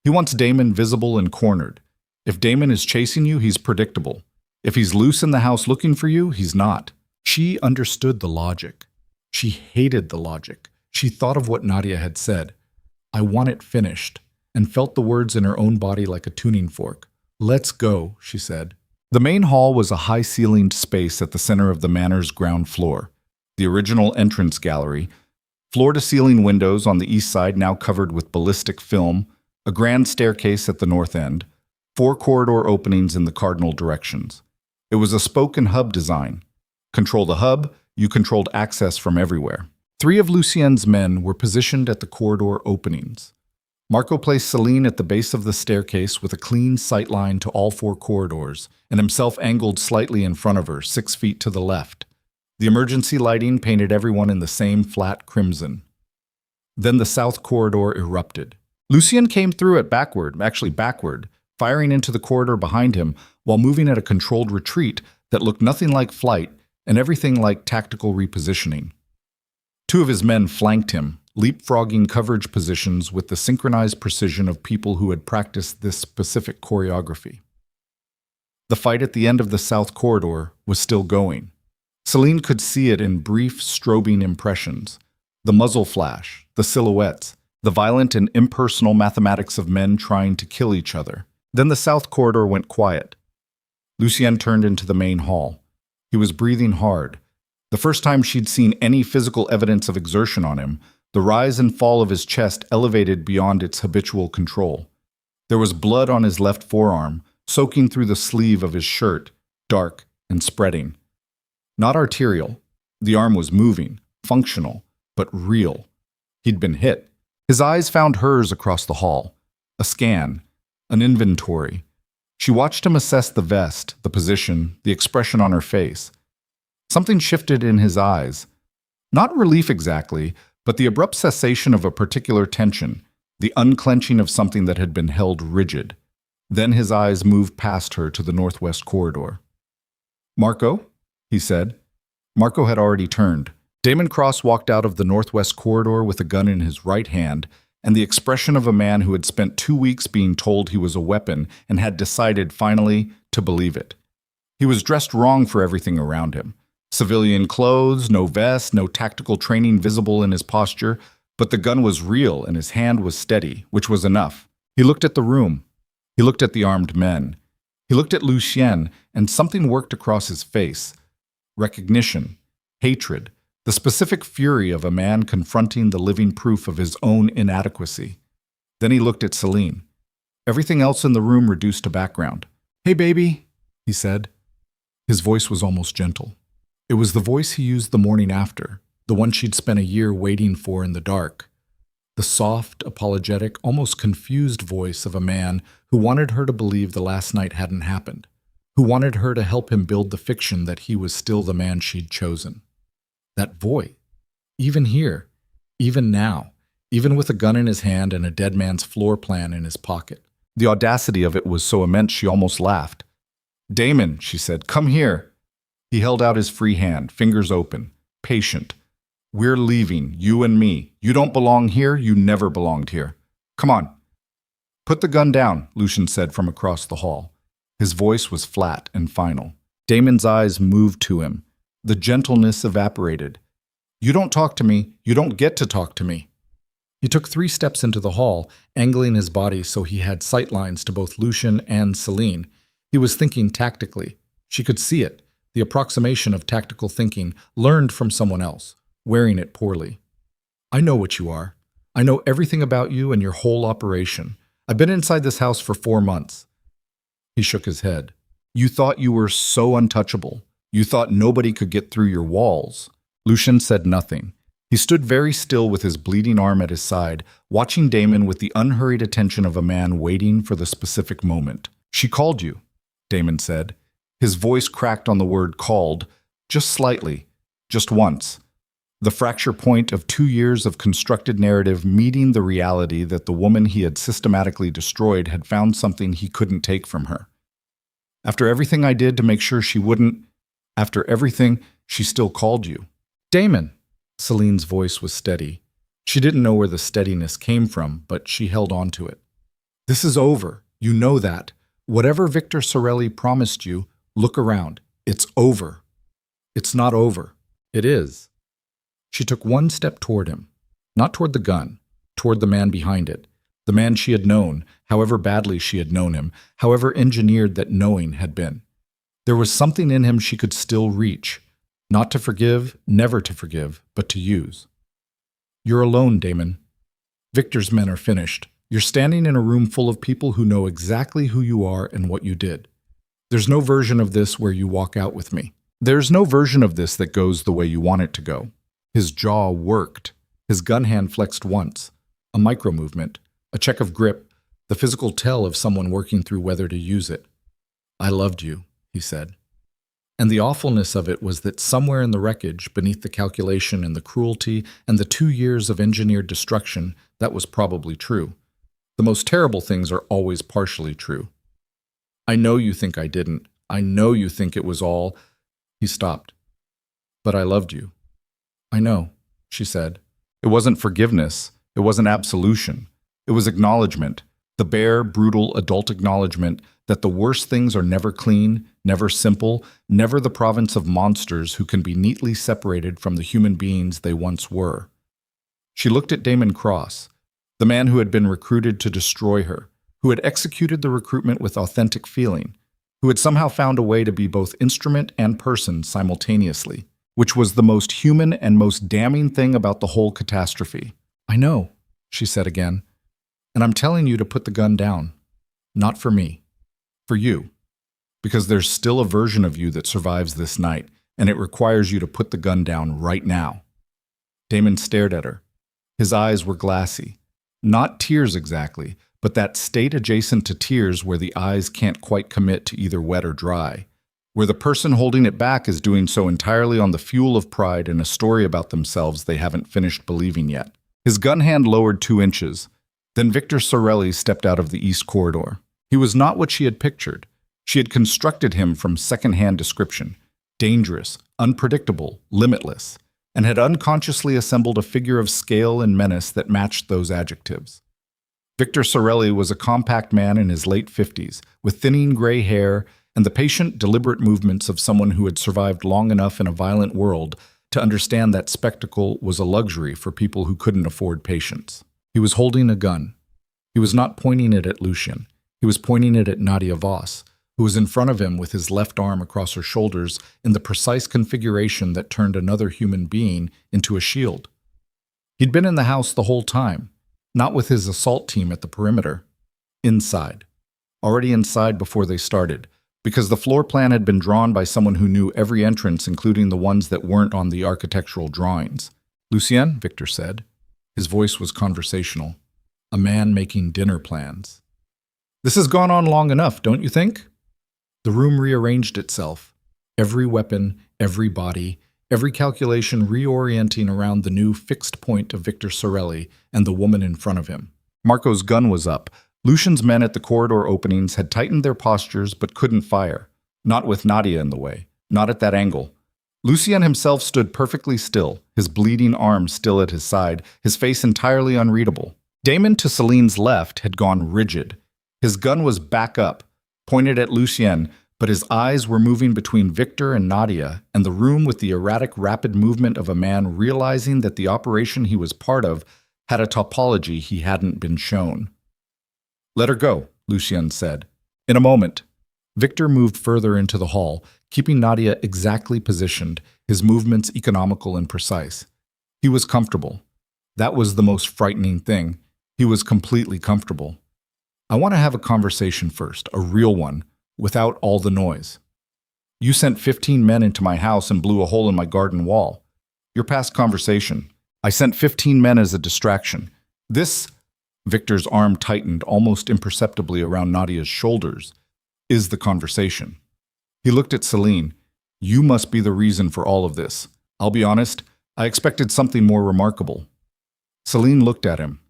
"He wants Damon visible and cornered. If Damon is chasing you, he's predictable. If he's loose in the house looking for you, he's not." She understood the logic. She hated the logic. She thought of what Nadia had said. "I want it finished," and felt the words in her own body like a tuning fork. "Let's go," she said. The main hall was a high-ceilinged space at the center of the manor's ground floor. The original entrance gallery, floor-to-ceiling windows on the east side now covered with ballistic film, a grand staircase at the north end. 4 corridor openings in the cardinal directions. It was a spoke and hub design. Control the hub, you controlled access from everywhere. 3 of Lucien's men were positioned at the corridor openings. Marco placed Selene at the base of the staircase with a clean sight line to all 4 corridors, and himself angled slightly in front of her, 6 feet to the left. The emergency lighting painted everyone in the same flat crimson. Then the south corridor erupted. Lucien came through it backward, firing into the corridor behind him while moving at a controlled retreat that looked nothing like flight and everything like tactical repositioning. 2 of his men flanked him, leapfrogging coverage positions with the synchronized precision of people who had practiced this specific choreography. The fight at the end of the south corridor was still going. Selene could see it in brief, strobing impressions. The muzzle flash, the silhouettes, the violent and impersonal mathematics of men trying to kill each other. Then the south corridor went quiet. Lucien turned into the main hall. He was breathing hard. The first time she'd seen any physical evidence of exertion on him, the rise and fall of his chest elevated beyond its habitual control. There was blood on his left forearm, soaking through the sleeve of his shirt, dark and spreading. Not arterial. The arm was moving, functional, but real. He'd been hit. His eyes found hers across the hall. A scan, an inventory. She watched him assess the vest, the position, the expression on her face. Something shifted in his eyes. Not relief exactly, but the abrupt cessation of a particular tension, the unclenching of something that had been held rigid. Then his eyes moved past her to the northwest corridor. "Marco?" he said. Marco had already turned. Damon Cross walked out of the northwest corridor with a gun in his right hand and the expression of a man who had spent 2 weeks being told he was a weapon and had decided, finally, to believe it. He was dressed wrong for everything around him. Civilian clothes, no vest, no tactical training visible in his posture, but the gun was real and his hand was steady, which was enough. He looked at the room. He looked at the armed men. He looked at Lucien, and something worked across his face. Recognition, hatred, the specific fury of a man confronting the living proof of his own inadequacy. Then he looked at Selene. Everything else in the room reduced to background. "Hey, baby," he said. His voice was almost gentle. It was the voice he used the morning after, the one she'd spent a year waiting for in the dark. The soft, apologetic, almost confused voice of a man who wanted her to believe the last night hadn't happened, who wanted her to help him build the fiction that he was still the man she'd chosen. That voice, even here, even now, even with a gun in his hand and a dead man's floor plan in his pocket. The audacity of it was so immense she almost laughed. "Damon," she said, "come here." He held out his free hand, fingers open, patient. "We're leaving, you and me. You don't belong here, you never belonged here. Come on." "Put the gun down," Lucien said from across the hall. His voice was flat and final. Damon's eyes moved to him. The gentleness evaporated. "You don't talk to me. You don't get to talk to me." He took 3 steps into the hall, angling his body so he had sight lines to both Lucien and Selene. He was thinking tactically. She could see it, the approximation of tactical thinking, learned from someone else, wearing it poorly. "I know what you are. I know everything about you and your whole operation. I've been inside this house for 4 months. He shook his head. "You thought you were so untouchable. You thought nobody could get through your walls." Lucien said nothing. He stood very still with his bleeding arm at his side, watching Damon with the unhurried attention of a man waiting for the specific moment. "She called you," Damon said. His voice cracked on the word called, just slightly, just once. The fracture point of 2 years of constructed narrative meeting the reality that the woman he had systematically destroyed had found something he couldn't take from her. "After everything I did to make sure she wouldn't, after everything, she still called you." "Damon!" Selene's voice was steady. She didn't know where the steadiness came from, but she held on to it. "This is over. You know that. Whatever Victor Sorelli promised you, look around. It's over." "It's not over." "It is." She took 1 step toward him, not toward the gun, toward the man behind it, the man she had known, however badly she had known him, however engineered that knowing had been. There was something in him she could still reach, not to forgive, never to forgive, but to use. "You're alone, Damon. Victor's men are finished. You're standing in a room full of people who know exactly who you are and what you did. There's no version of this where you walk out with me. There's no version of this that goes the way you want it to go. His jaw worked. His gun hand flexed once. A micro movement, a check of grip, the physical tell of someone working through whether to use it. I loved you, he said. And the awfulness of it was that somewhere in the wreckage, beneath the calculation and the cruelty and the 2 years of engineered destruction, that was probably true. The most terrible things are always partially true. I know you think I didn't. I know you think it was all. He stopped. But I loved you. I know, she said. It wasn't forgiveness. It wasn't absolution. It was acknowledgement. The bare, brutal, adult acknowledgement that the worst things are never clean, never simple, never the province of monsters who can be neatly separated from the human beings they once were. She looked at Damon Cross, the man who had been recruited to destroy her, who had executed the recruitment with authentic feeling, who had somehow found a way to be both instrument and person simultaneously, which was the most human and most damning thing about the whole catastrophe. I know, she said again, and I'm telling you to put the gun down. Not for me. For you. Because there's still a version of you that survives this night, and it requires you to put the gun down right now. Damon stared at her. His eyes were glassy. Not tears exactly, but that state adjacent to tears where the eyes can't quite commit to either wet or dry, where the person holding it back is doing so entirely on the fuel of pride and a story about themselves they haven't finished believing yet. His gun hand lowered 2 inches. Then Victor Sorelli stepped out of the east corridor. He was not what she had pictured. She had constructed him from second-hand description, dangerous, unpredictable, limitless, and had unconsciously assembled a figure of scale and menace that matched those adjectives. Victor Sorelli was a compact man in his late 50s, with thinning gray hair and the patient, deliberate movements of someone who had survived long enough in a violent world to understand that spectacle was a luxury for people who couldn't afford patience. He was holding a gun. He was not pointing it at Lucien. He was pointing it at Nadia Voss, who was in front of him with his left arm across her shoulders in the precise configuration that turned another human being into a shield. He'd been in the house the whole time, not with his assault team at the perimeter. Inside. Already inside before they started, because the floor plan had been drawn by someone who knew every entrance, including the ones that weren't on the architectural drawings. Lucien, Victor said. His voice was conversational. A man making dinner plans. This has gone on long enough, don't you think? The room rearranged itself. Every weapon, every body, every calculation reorienting around the new fixed point of Victor Sorelli and the woman in front of him. Marco's gun was up. Lucien's men at the corridor openings had tightened their postures but couldn't fire. Not with Nadia in the way. Not at that angle. Lucien himself stood perfectly still, his bleeding arm still at his side, his face entirely unreadable. Damon to Selene's left had gone rigid. His gun was back up, pointed at Lucien, but his eyes were moving between Victor and Nadia and the room with the erratic, rapid movement of a man realizing that the operation he was part of had a topology he hadn't been shown. Let her go, Lucien said. In a moment. Victor moved further into the hall, keeping Nadia exactly positioned, his movements economical and precise. He was comfortable. That was the most frightening thing. He was completely comfortable. I want to have a conversation first, a real one, without all the noise. You sent 15 men into my house and blew a hole in my garden wall. You're past conversation. I sent 15 men as a distraction. This, Victor's arm tightened almost imperceptibly around Nadia's shoulders, is the conversation. He looked at Selene. You must be the reason for all of this. I'll be honest, I expected something more remarkable. Selene looked at him.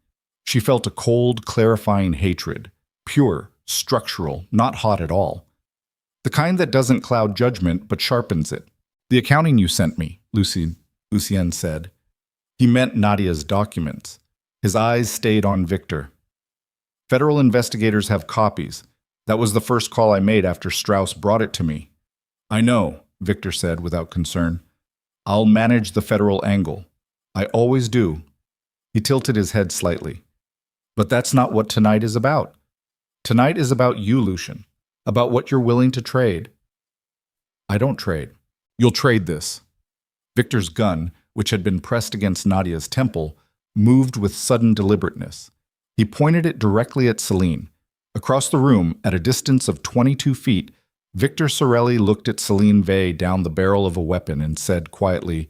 She felt a cold, clarifying hatred, pure, structural, not hot at all. The kind that doesn't cloud judgment but sharpens it. The accounting you sent me, Lucien said. He meant Nadia's documents. His eyes stayed on Victor. Federal investigators have copies. That was the first call I made after Strauss brought it to me. I know, Victor said without concern. I'll manage the federal angle. I always do. He tilted his head slightly. But that's not what tonight is about. Tonight is about you, Lucien. About what you're willing to trade. I don't trade. You'll trade this. Victor's gun, which had been pressed against Nadia's temple, moved with sudden deliberateness. He pointed it directly at Selene. Across the room, at a distance of 22 feet, Victor Sorelli looked at Selene Vey down the barrel of a weapon and said quietly,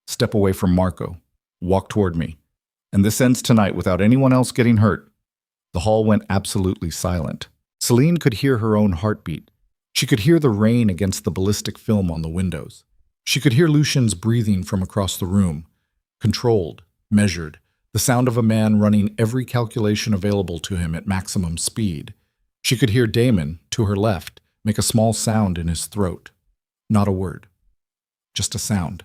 "Step away from Marco. Walk toward me. And this ends tonight without anyone else getting hurt." The hall went absolutely silent. Selene could hear her own heartbeat. She could hear the rain against the ballistic film on the windows. She could hear Lucien's breathing from across the room, controlled, measured, the sound of a man running every calculation available to him at maximum speed. She could hear Damon, to her left, make a small sound in his throat. Not a word. Just a sound.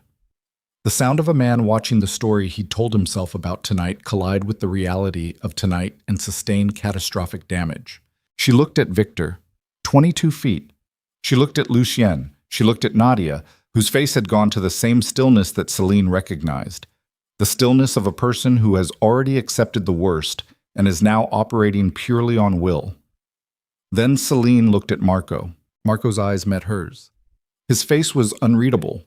The sound of a man watching the story he'd told himself about tonight collide with the reality of tonight and sustain catastrophic damage. She looked at Victor, 22 feet. She looked at Lucien. She looked at Nadia, whose face had gone to the same stillness that Selene recognized. The stillness of a person who has already accepted the worst and is now operating purely on will. Then Selene looked at Marco. Marco's eyes met hers. His face was unreadable.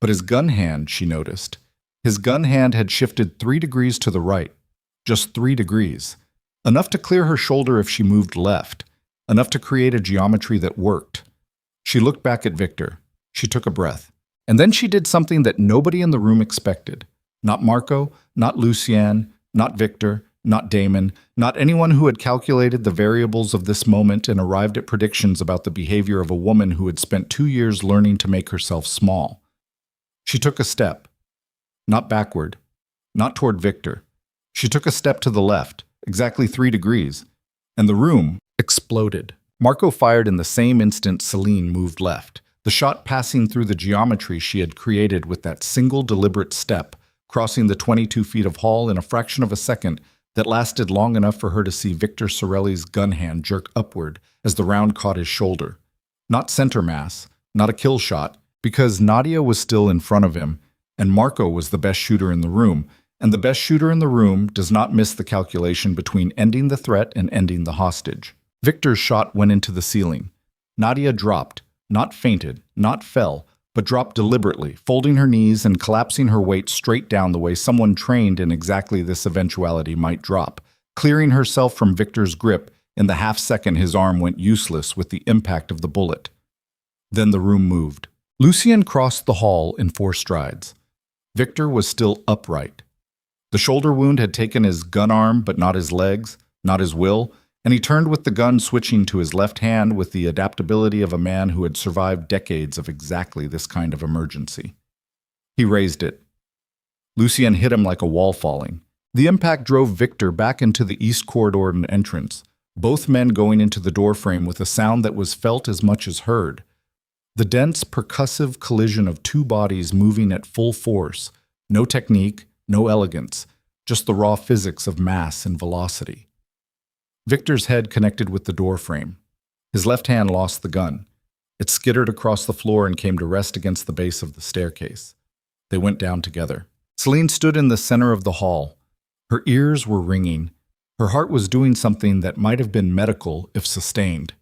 But his gun hand, she noticed. His gun hand had shifted 3 degrees to the right. Just 3 degrees. Enough to clear her shoulder if she moved left. Enough to create a geometry that worked. She looked back at Victor. She took a breath. And then she did something that nobody in the room expected. Not Marco, not Lucien, not Victor, not Damon, not anyone who had calculated the variables of this moment and arrived at predictions about the behavior of a woman who had spent 2 years learning to make herself small. She took a step. Not backward. Not toward Victor. She took a step to the left, exactly 3 degrees, and the room exploded. Marco fired in the same instant Selene moved left, the shot passing through the geometry she had created with that single deliberate step, crossing the 22 feet of hall in a fraction of a second that lasted long enough for her to see Victor Sorelli's gun hand jerk upward as the round caught his shoulder. Not center mass, not a kill shot, because Nadia was still in front of him, and Marco was the best shooter in the room, and the best shooter in the room does not miss the calculation between ending the threat and ending the hostage. Victor's shot went into the ceiling. Nadia dropped, not fainted, not fell, but dropped deliberately, folding her knees and collapsing her weight straight down the way someone trained in exactly this eventuality might drop, clearing herself from Victor's grip in the half-second his arm went useless with the impact of the bullet. Then the room moved. Lucien crossed the hall in 4 strides. Victor was still upright. The shoulder wound had taken his gun arm but not his legs, not his will, and he turned with the gun switching to his left hand with the adaptability of a man who had survived decades of exactly this kind of emergency. He raised it. Lucien hit him like a wall falling. The impact drove Victor back into the east corridor and entrance, both men going into the doorframe with a sound that was felt as much as heard. The dense, percussive collision of 2 bodies moving at full force, no technique, no elegance, just the raw physics of mass and velocity. Victor's head connected with the doorframe. His left hand lost the gun. It skittered across the floor and came to rest against the base of the staircase. They went down together. Selene stood in the center of the hall. Her ears were ringing. Her heart was doing something that might have been medical if sustained.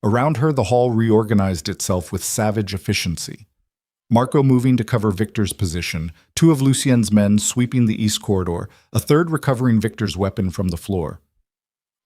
Around her, the hall reorganized itself with savage efficiency. Marco moving to cover Victor's position, 2 of Lucien's men sweeping the east corridor, a third recovering Victor's weapon from the floor.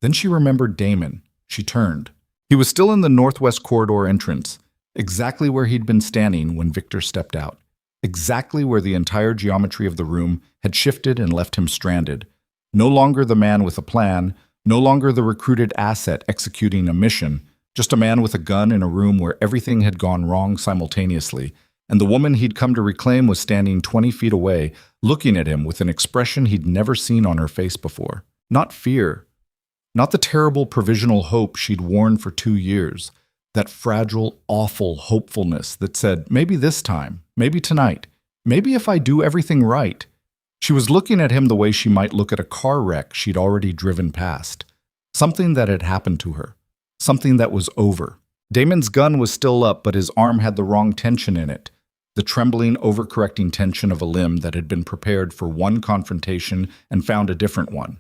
Then she remembered Damon. She turned. He was still in the northwest corridor entrance, exactly where he'd been standing when Victor stepped out, exactly where the entire geometry of the room had shifted and left him stranded. No longer the man with a plan, no longer the recruited asset executing a mission, just a man with a gun in a room where everything had gone wrong simultaneously, and the woman he'd come to reclaim was standing 20 feet away, looking at him with an expression he'd never seen on her face before. Not fear. Not the terrible provisional hope she'd worn for 2 years. That fragile, awful hopefulness that said, maybe this time, maybe tonight, maybe if I do everything right. She was looking at him the way she might look at a car wreck she'd already driven past. Something that had happened to her. Something that was over. Damon's gun was still up, but his arm had the wrong tension in it. The trembling, overcorrecting tension of a limb that had been prepared for one confrontation and found a different one.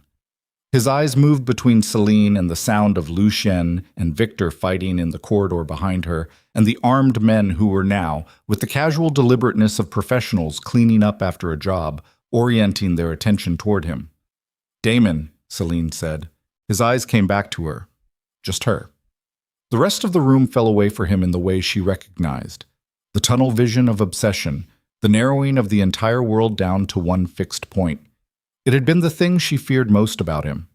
His eyes moved between Selene and the sound of Lucien and Victor fighting in the corridor behind her, and the armed men who were now, with the casual deliberateness of professionals cleaning up after a job, orienting their attention toward him. Damon, Selene said. His eyes came back to her. Just her. The rest of the room fell away for him in the way she recognized. The tunnel vision of obsession, the narrowing of the entire world down to one fixed point. It had been the thing she feared most about him.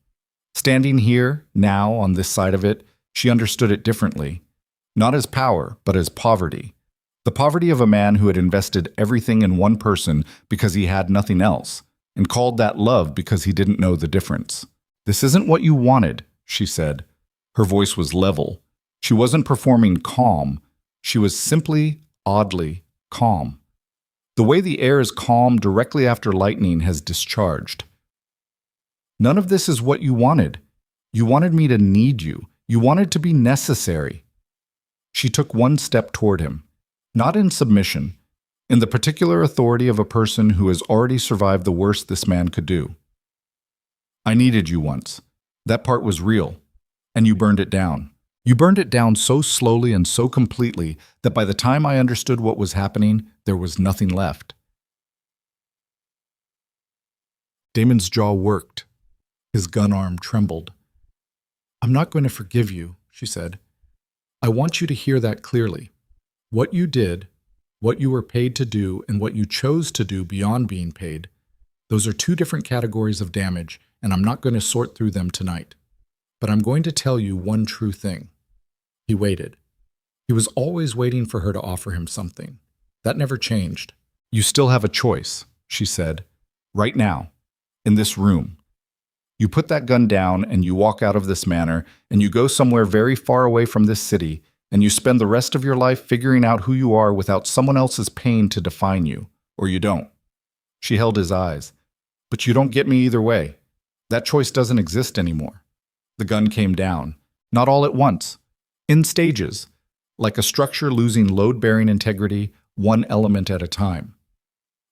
Standing here, now, on this side of it, she understood it differently. Not as power, but as poverty. The poverty of a man who had invested everything in one person because he had nothing else, and called that love because he didn't know the difference. This isn't what you wanted, she said. Her voice was level. She wasn't performing calm. She was simply, oddly, calm. The way the air is calm directly after lightning has discharged. None of this is what you wanted. You wanted me to need you. You wanted to be necessary. She took one step toward him, not in submission, in the particular authority of a person who has already survived the worst this man could do. I needed you once. That part was real, and you burned it down. You burned it down so slowly and so completely that by the time I understood what was happening, there was nothing left. Damon's jaw worked. His gun arm trembled. I'm not going to forgive you, she said. I want you to hear that clearly. What you did, what you were paid to do, and what you chose to do beyond being paid, those are two different categories of damage, and I'm not going to sort through them tonight. But I'm going to tell you one true thing. He waited. He was always waiting for her to offer him something. That never changed. You still have a choice, she said. Right now, in this room. You put that gun down and you walk out of this manor and you go somewhere very far away from this city and you spend the rest of your life figuring out who you are without someone else's pain to define you, or you don't. She held his eyes. But you don't get me either way. That choice doesn't exist anymore. The gun came down, not all at once, in stages, like a structure losing load-bearing integrity, one element at a time.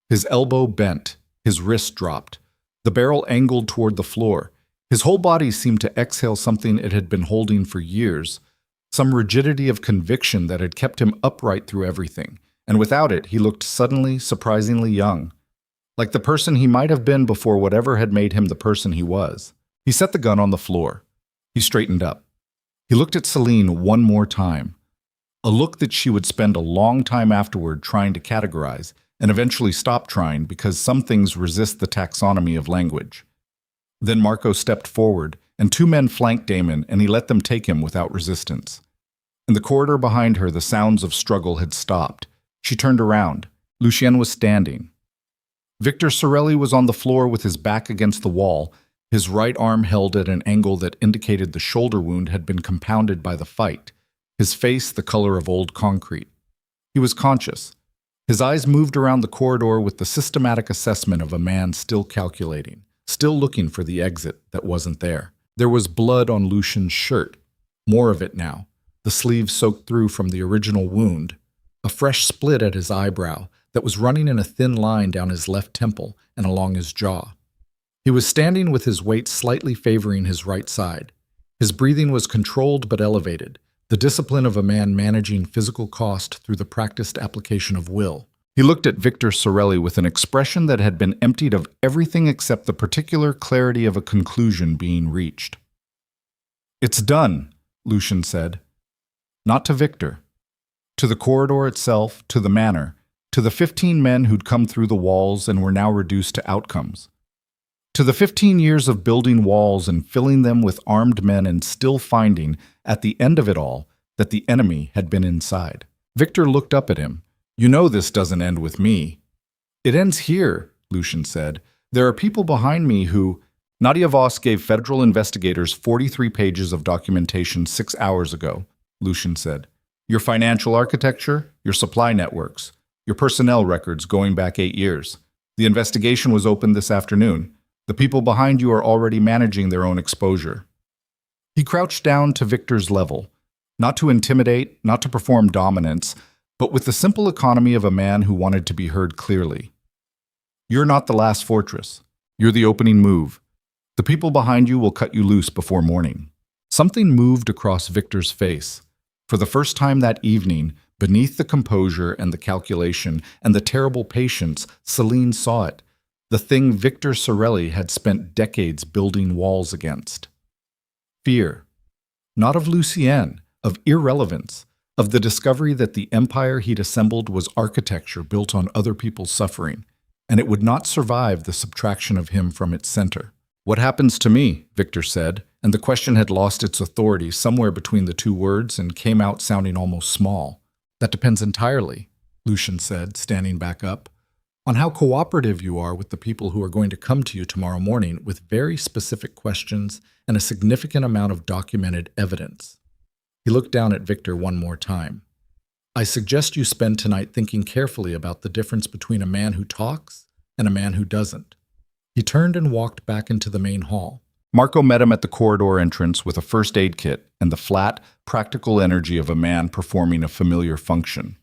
His elbow bent, his wrist dropped. The barrel angled toward the floor. His whole body seemed to exhale something it had been holding for years, some rigidity of conviction that had kept him upright through everything, and without it he looked suddenly, surprisingly young, like the person he might have been before whatever had made him the person he was. He set the gun on the floor. He straightened up. He looked at Selene one more time, a look that she would spend a long time afterward trying to categorize, and eventually stop trying because some things resist the taxonomy of language. Then Marco stepped forward, and two men flanked Damon, and he let them take him without resistance. In the corridor behind her, the sounds of struggle had stopped. She turned around. Lucien was standing. Victor Sorelli was on the floor with his back against the wall, his right arm held at an angle that indicated the shoulder wound had been compounded by the fight, his face the color of old concrete. He was conscious. His eyes moved around the corridor with the systematic assessment of a man still calculating, still looking for the exit that wasn't there. There was blood on Lucien's shirt, more of it now, the sleeve soaked through from the original wound, a fresh split at his eyebrow that was running in a thin line down his left temple and along his jaw. He was standing with his weight slightly favoring his right side. His breathing was controlled but elevated, the discipline of a man managing physical cost through the practiced application of will. He looked at Victor Sorelli with an expression that had been emptied of everything except the particular clarity of a conclusion being reached. "It's done," Lucien said. Not to Victor. To the corridor itself, to the manor, to the 15 men who'd come through the walls and were now reduced to outcomes. To the 15 years of building walls and filling them with armed men and still finding, at the end of it all, that the enemy had been inside. Victor looked up at him. "You know this doesn't end with me." "It ends here," Lucien said. "There are people behind me who—" Nadia Voss gave federal investigators 43 pages of documentation 6 hours ago, Lucien said. "Your financial architecture, your supply networks, your personnel records going back 8 years. The investigation was opened this afternoon. The people behind you are already managing their own exposure." He crouched down to Victor's level, not to intimidate, not to perform dominance, but with the simple economy of a man who wanted to be heard clearly. "You're not the last fortress. You're the opening move. The people behind you will cut you loose before morning." Something moved across Victor's face. For the first time that evening, beneath the composure and the calculation and the terrible patience, Selene saw it. the thing Victor Sorelli had spent decades building walls against. Fear. Not of Lucien, of irrelevance, of the discovery that the empire he'd assembled was architecture built on other people's suffering, and it would not survive the subtraction of him from its center. "What happens to me?" Victor said, and the question had lost its authority somewhere between the two words and came out sounding almost small. "That depends entirely," Lucien said, standing back up, "on how cooperative you are with the people who are going to come to you tomorrow morning with very specific questions and a significant amount of documented evidence." He looked down at Victor one more time. "I suggest you spend tonight thinking carefully about the difference between a man who talks and a man who doesn't." He turned and walked back into the main hall. Marco met him at the corridor entrance with a first aid kit and the flat, practical energy of a man performing a familiar function.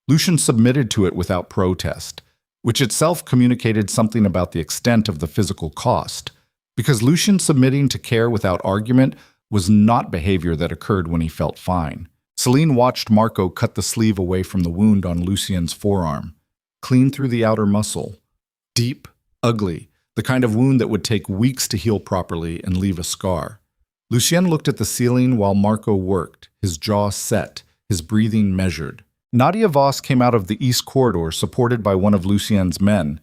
Lucien submitted to it without protest, which itself communicated something about the extent of the physical cost, because Lucien submitting to care without argument was not behavior that occurred when he felt fine. Selene watched Marco cut the sleeve away from the wound on Lucien's forearm, clean through the outer muscle. Deep, ugly, the kind of wound that would take weeks to heal properly and leave a scar. Lucien looked at the ceiling while Marco worked, his jaw set, his breathing measured. Nadia Voss came out of the east corridor supported by one of Lucien's men.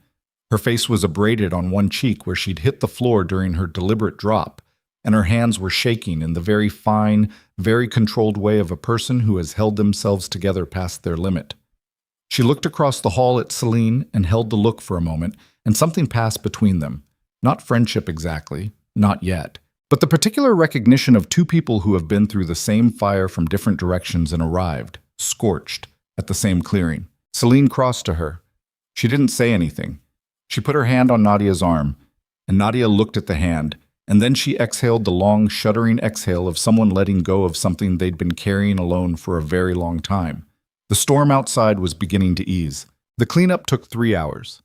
Her face was abraded on one cheek where she'd hit the floor during her deliberate drop, and her hands were shaking in the very fine, very controlled way of a person who has held themselves together past their limit. She looked across the hall at Selene and held the look for a moment, and something passed between them. Not friendship exactly, not yet, but the particular recognition of two people who have been through the same fire from different directions and arrived, scorched, at the same clearing. Selene crossed to her. She didn't say anything. She put her hand on Nadia's arm, and Nadia looked at the hand, and then she exhaled the long, shuddering exhale of someone letting go of something they'd been carrying alone for a very long time. The storm outside was beginning to ease. The cleanup took 3 hours.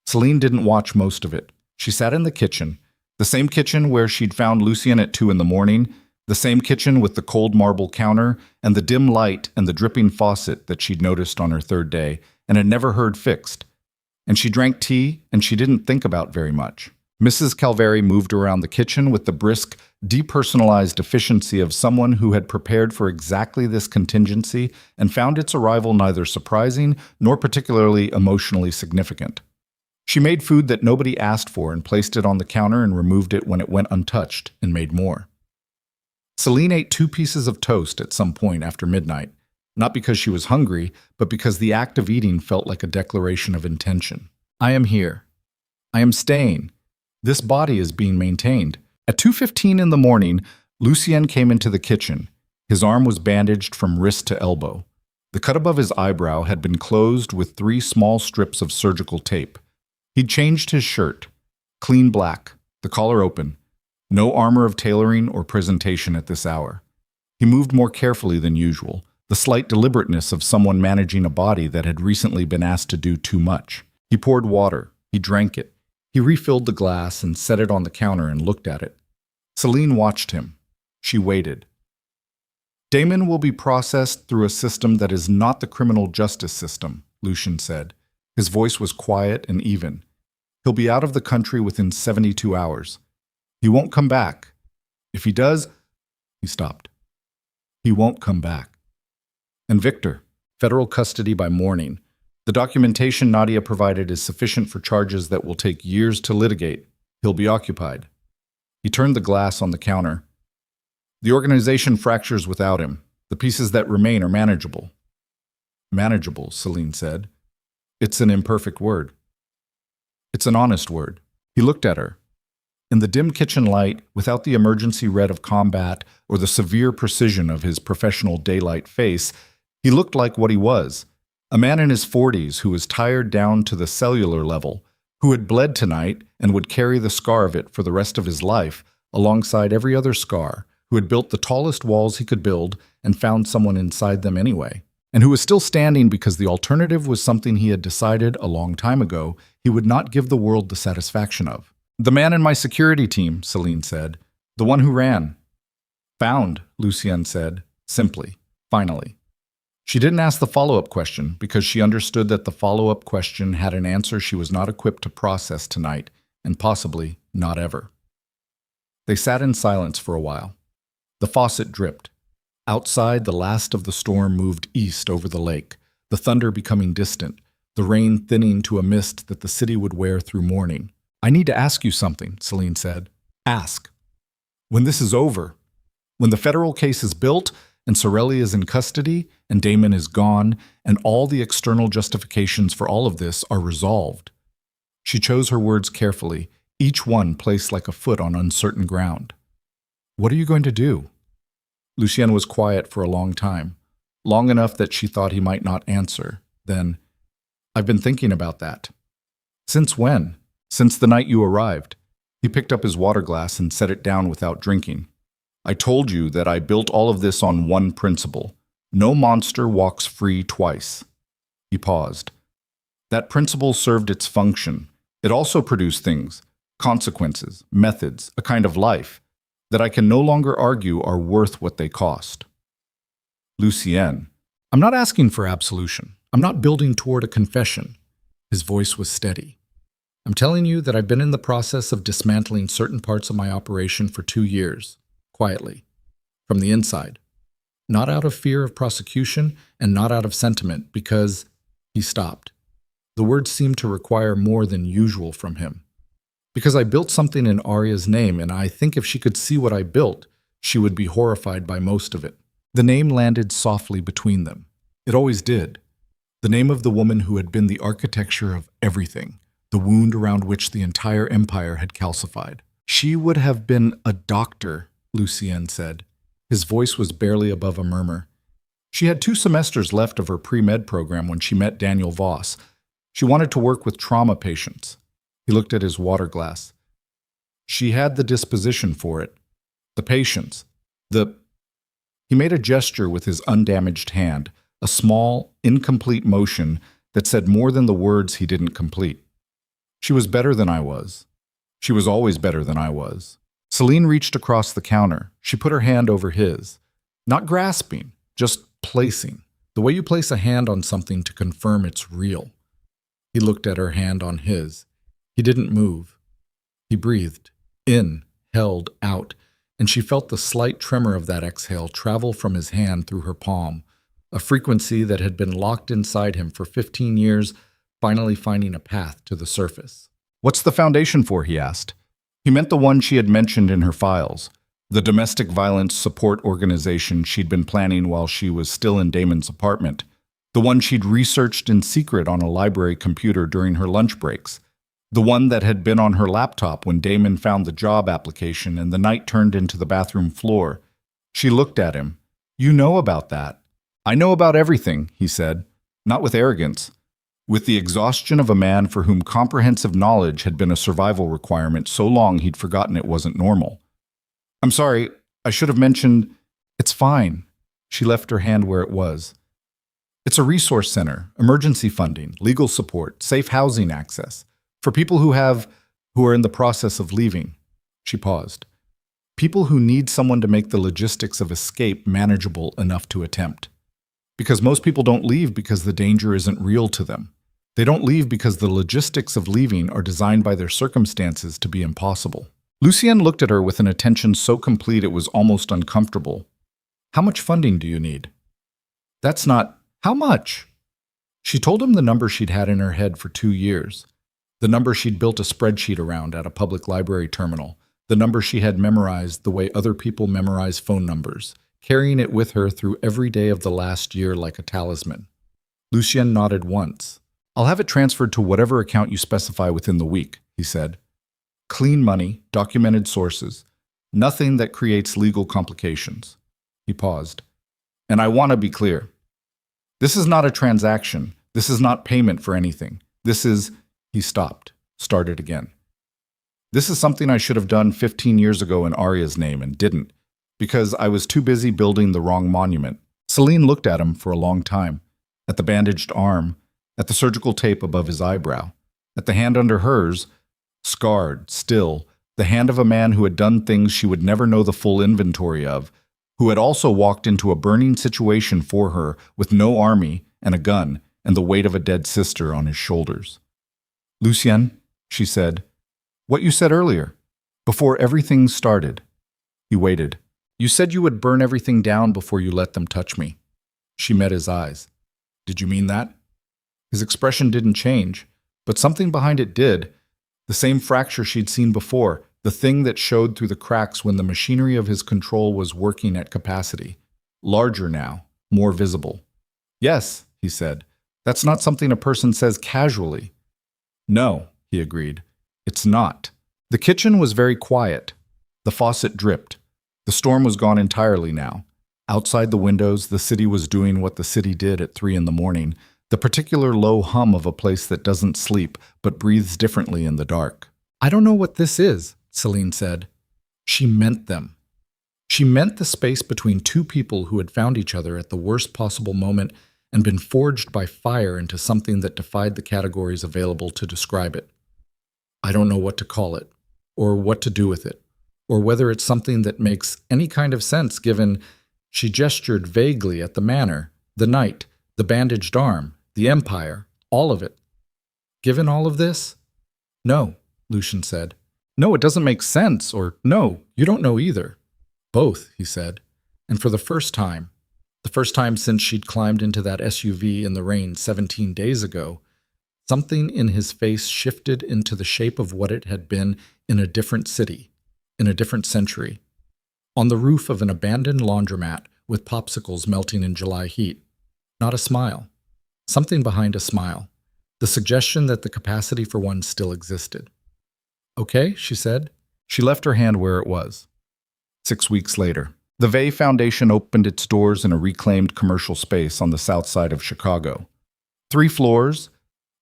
Selene didn't watch most of it. She sat in the kitchen, the same kitchen where she'd found Lucien at 2 in the morning, the same kitchen with the cold marble counter and the dim light and the dripping faucet that she'd noticed on her third day and had never heard fixed. And she drank tea, and she didn't think about very much. Mrs. Calvary moved around the kitchen with the brisk, depersonalized efficiency of someone who had prepared for exactly this contingency and found its arrival neither surprising nor particularly emotionally significant. She made food that nobody asked for and placed it on the counter and removed it when it went untouched and made more. Selene ate 2 pieces of toast at some point after midnight, not because she was hungry, but because the act of eating felt like a declaration of intention. "I am here. I am staying. This body is being maintained." At 2:15 in the morning, Lucien came into the kitchen. His arm was bandaged from wrist to elbow. The cut above his eyebrow had been closed with 3 small strips of surgical tape. He'd changed his shirt, clean black, the collar open, no armor of tailoring or presentation at this hour. He moved more carefully than usual, the slight deliberateness of someone managing a body that had recently been asked to do too much. He poured water. He drank it. He refilled the glass and set it on the counter and looked at it. Selene watched him. She waited. "Damon will be processed through a system that is not the criminal justice system," Lucien said. His voice was quiet and even. "He'll be out of the country within 72 hours. He won't come back. If he does..." He stopped. "He won't come back. And Victor, federal custody by morning. The documentation Nadia provided is sufficient for charges that will take years to litigate. He'll be occupied." He turned the glass on the counter. "The organization fractures without him. The pieces that remain are manageable." "Manageable," Selene said. "It's an imperfect word. It's an honest word." He looked at her. In the dim kitchen light, without the emergency red of combat or the severe precision of his professional daylight face, he looked like what he was. A man in his 40s who was tired down to the cellular level, who had bled tonight and would carry the scar of it for the rest of his life, alongside every other scar, who had built the tallest walls he could build and found someone inside them anyway, and who was still standing because the alternative was something he had decided a long time ago he would not give the world the satisfaction of. "The man in my security team," Selene said. "The one who ran." "Found," Lucien said, simply, finally. She didn't ask the follow-up question because she understood that the follow-up question had an answer she was not equipped to process tonight, and possibly not ever. They sat in silence for a while. The faucet dripped. Outside, the last of the storm moved east over the lake, the thunder becoming distant, the rain thinning to a mist that the city would wear through morning. "I need to ask you something," Selene said. "Ask. When this is over, when the federal case is built, and Sorelli is in custody, and Damon is gone, and all the external justifications for all of this are resolved." She chose her words carefully, each one placed like a foot on uncertain ground. "What are you going to do?" Lucien was quiet for a long time, long enough that she thought he might not answer. Then, "I've been thinking about that." "Since when?" "Since the night you arrived." He picked up his water glass and set it down without drinking. "I told you that I built all of this on one principle. No monster walks free twice." He paused. That principle served its function. It also produced things, consequences, methods, a kind of life, that I can no longer argue are worth what they cost. "Lucien, I'm not asking for absolution. I'm not building toward a confession." His voice was steady. "I'm telling you that I've been in the process of dismantling certain parts of my operation for 2 years, quietly, from the inside. Not out of fear of prosecution and not out of sentiment, because—" He stopped. The words seemed to require more than usual from him. "Because I built something in Arya's name, and I think if she could see what I built, she would be horrified by most of it." The name landed softly between them. It always did. The name of the woman who had been the architecture of everything, the wound around which the entire empire had calcified. "She would have been a doctor," Lucien said. His voice was barely above a murmur. "She had 2 semesters left of her pre-med program when she met Daniel Voss. She wanted to work with trauma patients." He looked at his water glass. "She had the disposition for it. The patience. He made a gesture with his undamaged hand, a small, incomplete motion that said more than the words he didn't complete. "She was better than I was. She was always better than I was." Selene reached across the counter. She put her hand over his. Not grasping, just placing. The way you place a hand on something to confirm it's real. He looked at her hand on his. He didn't move. He breathed, in, held, out, and she felt the slight tremor of that exhale travel from his hand through her palm, a frequency that had been locked inside him for 15 years, finally finding a path to the surface. "What's the foundation for?" he asked. He meant the one she had mentioned in her files, the domestic violence support organization she'd been planning while she was still in Damon's apartment, the one she'd researched in secret on a library computer during her lunch breaks, the one that had been on her laptop when Damon found the job application and the night turned into the bathroom floor. She looked at him. "You know about that." "I know about everything," he said, not with arrogance, with the exhaustion of a man for whom comprehensive knowledge had been a survival requirement so long he'd forgotten it wasn't normal. "I'm sorry, I should have mentioned—" "It's fine." She left her hand where it was. "It's a resource center, emergency funding, legal support, safe housing access, for people who are in the process of leaving." She paused. "People who need someone to make the logistics of escape manageable enough to attempt. Because most people don't leave because the danger isn't real to them. They don't leave because the logistics of leaving are designed by their circumstances to be impossible." Lucien looked at her with an attention so complete it was almost uncomfortable. "How much funding do you need?" "That's not— How much?" She told him the number she'd had in her head for 2 years, the number she'd built a spreadsheet around at a public library terminal, the number she had memorized the way other people memorize phone numbers, carrying it with her through every day of the last year like a talisman. Lucien nodded once. "I'll have it transferred to whatever account you specify within the week," he said. "Clean money, documented sources, nothing that creates legal complications." He paused. "And I want to be clear. This is not a transaction. This is not payment for anything. This is—" He stopped, started again. "This is something I should have done 15 years ago in Arya's name and didn't, because I was too busy building the wrong monument." Selene looked at him for a long time, at the bandaged arm, at the surgical tape above his eyebrow, at the hand under hers, scarred, still, the hand of a man who had done things she would never know the full inventory of, who had also walked into a burning situation for her with no army and a gun and the weight of a dead sister on his shoulders. "Lucien," she said, "what you said earlier, before everything started." He waited. "You said you would burn everything down before you let them touch me." She met his eyes. "Did you mean that?" His expression didn't change, but something behind it did. The same fracture she'd seen before, the thing that showed through the cracks when the machinery of his control was working at capacity. Larger now, more visible. "Yes," he said, "that's not something a person says casually." "No," he agreed, "it's not." The kitchen was very quiet. The faucet dripped. The storm was gone entirely now. Outside the windows, the city was doing what the city did at 3 in the morning, the particular low hum of a place that doesn't sleep but breathes differently in the dark. "I don't know what this is," Selene said. She meant them. She meant the space between two people who had found each other at the worst possible moment and been forged by fire into something that defied the categories available to describe it. "I don't know what to call it, or what to do with it, or whether it's something that makes any kind of sense given—" She gestured vaguely at the manor, the night, the bandaged arm, the empire, all of it. "Given all of this?" "No," Lucien said. "No, it doesn't make sense," or "No, you don't know either." "Both," he said, and for the first time since she'd climbed into that SUV in the rain 17 days ago, something in his face shifted into the shape of what it had been in a different city, in a different century. On the roof of an abandoned laundromat with popsicles melting in July heat. Not a smile. Something behind a smile. The suggestion that the capacity for one still existed. "Okay," she said. She left her hand where it was. 6 weeks later, the Vey Foundation opened its doors in a reclaimed commercial space on the south side of Chicago. 3 floors,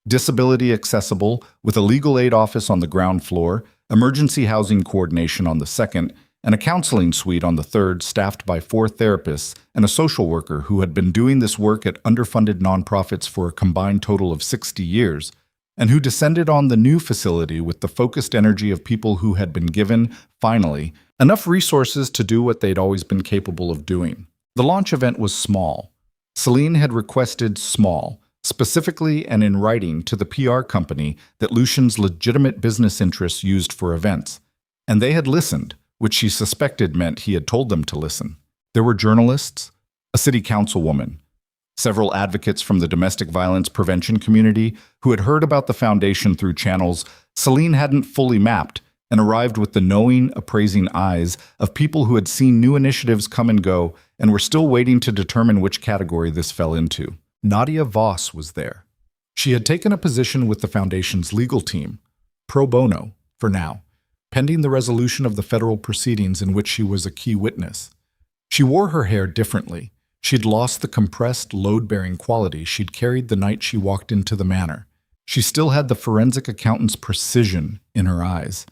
disability accessible, with a legal aid office on the ground floor, emergency housing coordination on the second, and a counseling suite on the third, staffed by 4 therapists and a social worker who had been doing this work at underfunded nonprofits for a combined total of 60 years, and who descended on the new facility with the focused energy of people who had been given, finally, enough resources to do what they'd always been capable of doing. The launch event was small. Selene had requested small, specifically and in writing to the PR company that Lucien's legitimate business interests used for events, and they had listened, which she suspected meant he had told them to listen. There were journalists, a city councilwoman, several advocates from the domestic violence prevention community who had heard about the foundation through channels Selene hadn't fully mapped, and arrived with the knowing, appraising eyes of people who had seen new initiatives come and go and were still waiting to determine which category this fell into. Nadia Voss was there. She had taken a position with the foundation's legal team, pro bono, for now, pending the resolution of the federal proceedings in which she was a key witness. She wore her hair differently. She'd lost the compressed, load-bearing quality she'd carried the night she walked into the manor. She still had the forensic accountant's precision in her eyes.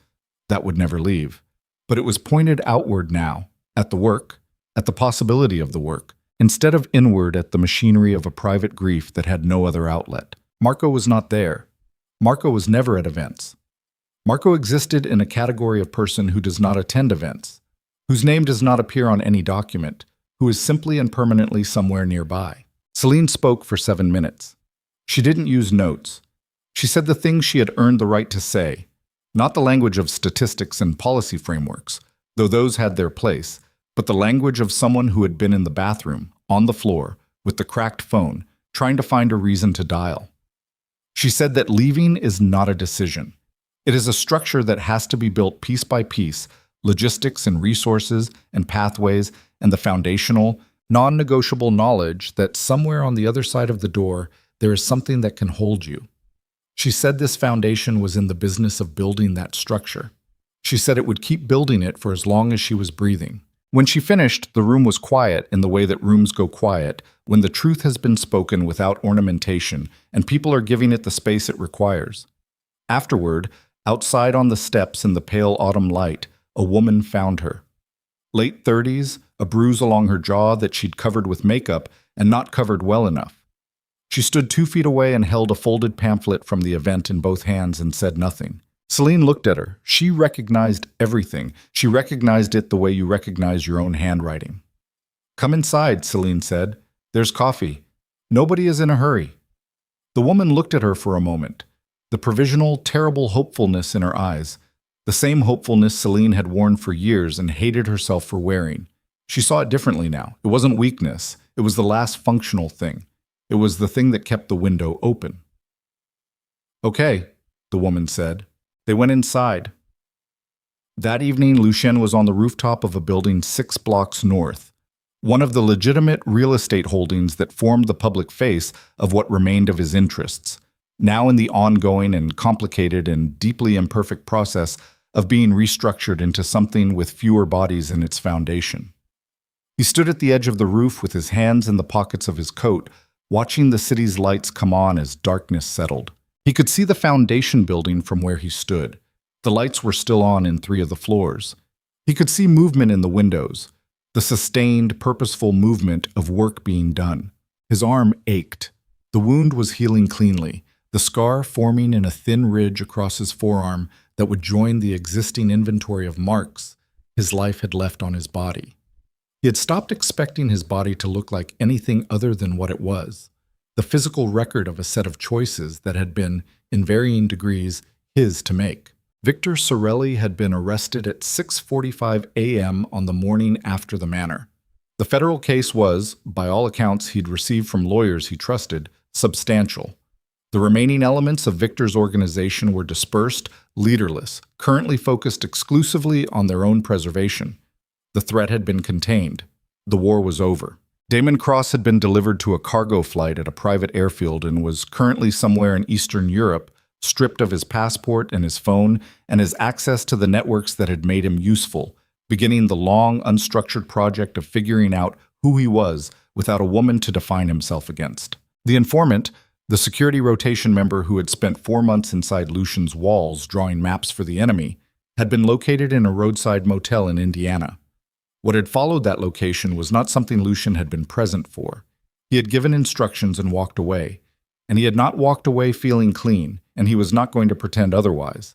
That would never leave. But it was pointed outward now, at the work, at the possibility of the work, instead of inward at the machinery of a private grief that had no other outlet. Marco was not there. Marco was never at events. Marco existed in a category of person who does not attend events, whose name does not appear on any document, who is simply and permanently somewhere nearby. Selene spoke for 7 minutes. She didn't use notes. She said the things she had earned the right to say, not the language of statistics and policy frameworks, though those had their place, but the language of someone who had been in the bathroom, on the floor, with the cracked phone, trying to find a reason to dial. She said that leaving is not a decision. It is a structure that has to be built piece by piece, logistics and resources and pathways and the foundational, non-negotiable knowledge that somewhere on the other side of the door there is something that can hold you. She said this foundation was in the business of building that structure. She said it would keep building it for as long as she was breathing. When she finished, the room was quiet in the way that rooms go quiet when the truth has been spoken without ornamentation and people are giving it the space it requires. Afterward, outside on the steps in the pale autumn light, a woman found her. Late 30s, a bruise along her jaw that she'd covered with makeup and not covered well enough. She stood 2 feet away and held a folded pamphlet from the event in both hands and said nothing. Selene looked at her. She recognized everything. She recognized it the way you recognize your own handwriting. Come inside, Selene said. There's coffee. Nobody is in a hurry. The woman looked at her for a moment, the provisional, terrible hopefulness in her eyes, the same hopefulness Selene had worn for years and hated herself for wearing. She saw it differently now. It wasn't weakness. It was the last functional thing. It was the thing that kept the window open. Okay, the woman said. They went inside. That evening, Lucien was on the rooftop of a building 6 blocks north, one of the legitimate real estate holdings that formed the public face of what remained of his interests, now in the ongoing and complicated and deeply imperfect process of being restructured into something with fewer bodies in its foundation. He stood at the edge of the roof with his hands in the pockets of his coat, watching the city's lights come on as darkness settled. He could see the foundation building from where he stood. The lights were still on in 3 of the floors. He could see movement in the windows, the sustained, purposeful movement of work being done. His arm ached. The wound was healing cleanly, the scar forming in a thin ridge across his forearm that would join the existing inventory of marks his life had left on his body. He had stopped expecting his body to look like anything other than what it was, the physical record of a set of choices that had been, in varying degrees, his to make. Victor Sorelli had been arrested at 6:45 a.m. on the morning after the manor. The federal case was, by all accounts he'd received from lawyers he trusted, substantial. The remaining elements of Victor's organization were dispersed, leaderless, currently focused exclusively on their own preservation. The threat had been contained. The war was over. Damon Cross had been delivered to a cargo flight at a private airfield and was currently somewhere in Eastern Europe, stripped of his passport and his phone and his access to the networks that had made him useful, beginning the long, unstructured project of figuring out who he was without a woman to define himself against. The informant, the security rotation member who had spent 4 months inside Lucien's walls drawing maps for the enemy, had been located in a roadside motel in Indiana. What had followed that location was not something Lucien had been present for. He had given instructions and walked away, and he had not walked away feeling clean, and he was not going to pretend otherwise.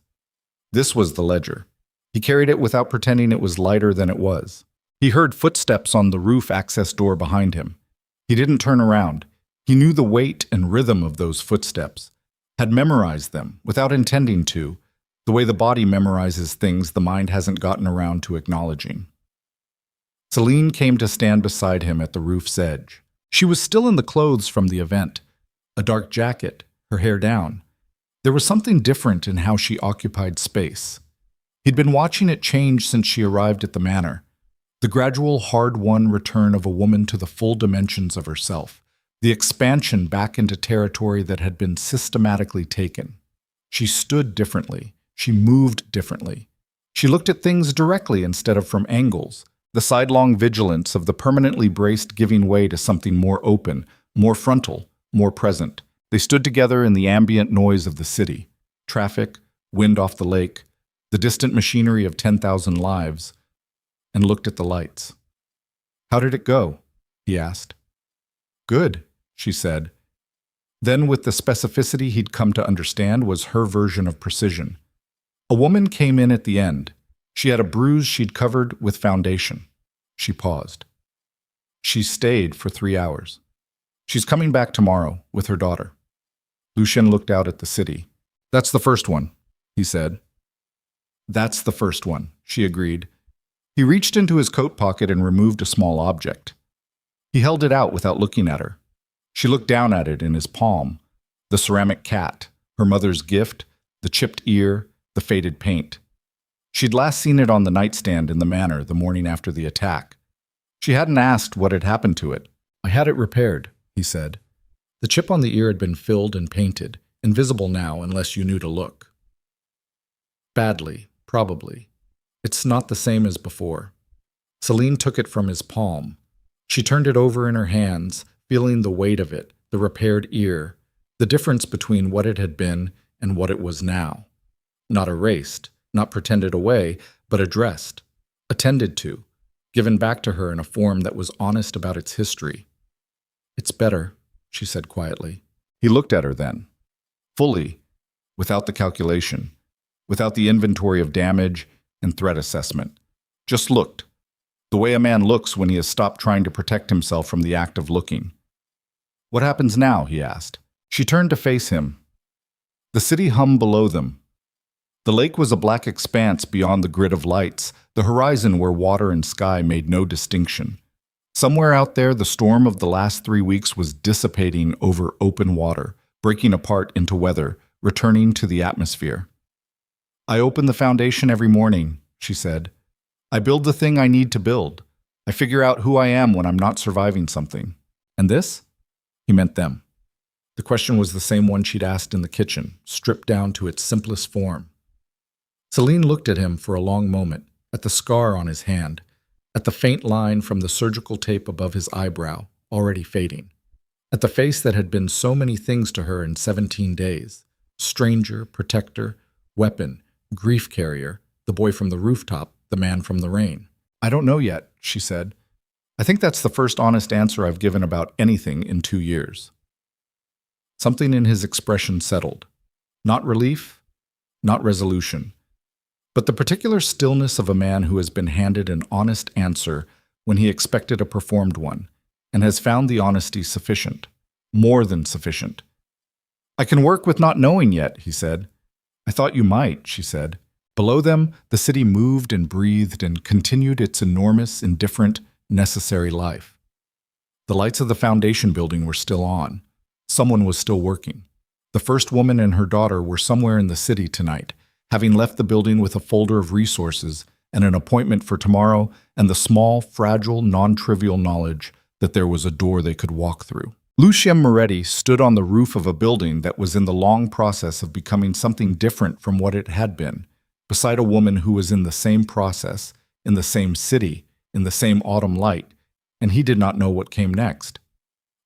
This was the ledger. He carried it without pretending it was lighter than it was. He heard footsteps on the roof access door behind him. He didn't turn around. He knew the weight and rhythm of those footsteps, had memorized them without intending to, the way the body memorizes things the mind hasn't gotten around to acknowledging. Selene came to stand beside him at the roof's edge. She was still in the clothes from the event, a dark jacket, her hair down. There was something different in how she occupied space. He'd been watching it change since she arrived at the manor, the gradual, hard-won return of a woman to the full dimensions of herself, the expansion back into territory that had been systematically taken. She stood differently. She moved differently. She looked at things directly instead of from angles, the sidelong vigilance of the permanently braced giving way to something more open, more frontal, more present. They stood together in the ambient noise of the city, traffic, wind off the lake, the distant machinery of 10,000 lives, and looked at the lights. "How did it go?" he asked. "Good," she said. Then, with the specificity he'd come to understand, was her version of precision. A woman came in at the end. She had a bruise she'd covered with foundation. She paused. She stayed for 3 hours. She's coming back tomorrow with her daughter. Lucien looked out at the city. "That's the first one," he said. "That's the first one," she agreed. He reached into his coat pocket and removed a small object. He held it out without looking at her. She looked down at it in his palm. The ceramic cat, her mother's gift, the chipped ear, the faded paint. She'd last seen it on the nightstand in the manor the morning after the attack. She hadn't asked what had happened to it. "I had it repaired," he said. The chip on the ear had been filled and painted, invisible now unless you knew to look. "Badly, probably. It's not the same as before." Selene took it from his palm. She turned it over in her hands, feeling the weight of it, the repaired ear, the difference between what it had been and what it was now. Not erased, not pretended away, but addressed, attended to, given back to her in a form that was honest about its history. "It's better," she said quietly. He looked at her then, fully, without the calculation, without the inventory of damage and threat assessment. Just looked. The way a man looks when he has stopped trying to protect himself from the act of looking. "What happens now?" he asked. She turned to face him. The city hummed below them. The lake was a black expanse beyond the grid of lights, the horizon where water and sky made no distinction. Somewhere out there, the storm of the last 3 weeks was dissipating over open water, breaking apart into weather, returning to the atmosphere. "I open the foundation every morning," she said. "I build the thing I need to build. I figure out who I am when I'm not surviving something. And this?" He meant them. The question was the same one she'd asked in the kitchen, stripped down to its simplest form. Selene looked at him for a long moment, at the scar on his hand, at the faint line from the surgical tape above his eyebrow, already fading, at the face that had been so many things to her in 17 days. Stranger, protector, weapon, grief carrier, the boy from the rooftop, the man from the rain. "I don't know yet," she said. "I think that's the first honest answer I've given about anything in 2 years." Something in his expression settled. Not relief, not resolution, but the particular stillness of a man who has been handed an honest answer when he expected a performed one, and has found the honesty sufficient, more than sufficient. "I can work with not knowing yet," he said. "I thought you might," she said. Below them, the city moved and breathed and continued its enormous, indifferent, necessary life. The lights of the foundation building were still on. Someone was still working. The first woman and her daughter were somewhere in the city tonight, having left the building with a folder of resources and an appointment for tomorrow and the small, fragile, non-trivial knowledge that there was a door they could walk through. Lucien Moretti stood on the roof of a building that was in the long process of becoming something different from what it had been, beside a woman who was in the same process, in the same city, in the same autumn light, and he did not know what came next.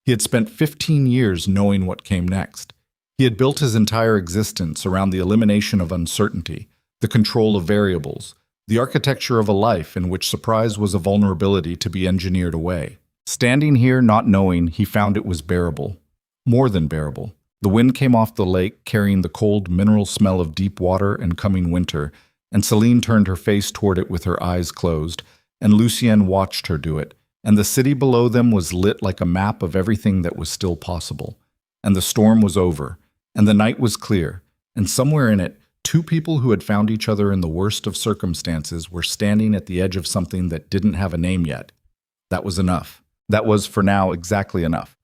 He had spent 15 years knowing what came next. He had built his entire existence around the elimination of uncertainty, the control of variables, the architecture of a life in which surprise was a vulnerability to be engineered away. Standing here not knowing, he found it was bearable. More than bearable. The wind came off the lake, carrying the cold, mineral smell of deep water and coming winter, and Selene turned her face toward it with her eyes closed, and Lucien watched her do it, and the city below them was lit like a map of everything that was still possible. And the storm was over, and the night was clear, and somewhere in it, two people who had found each other in the worst of circumstances were standing at the edge of something that didn't have a name yet. That was enough. That was, for now, exactly enough.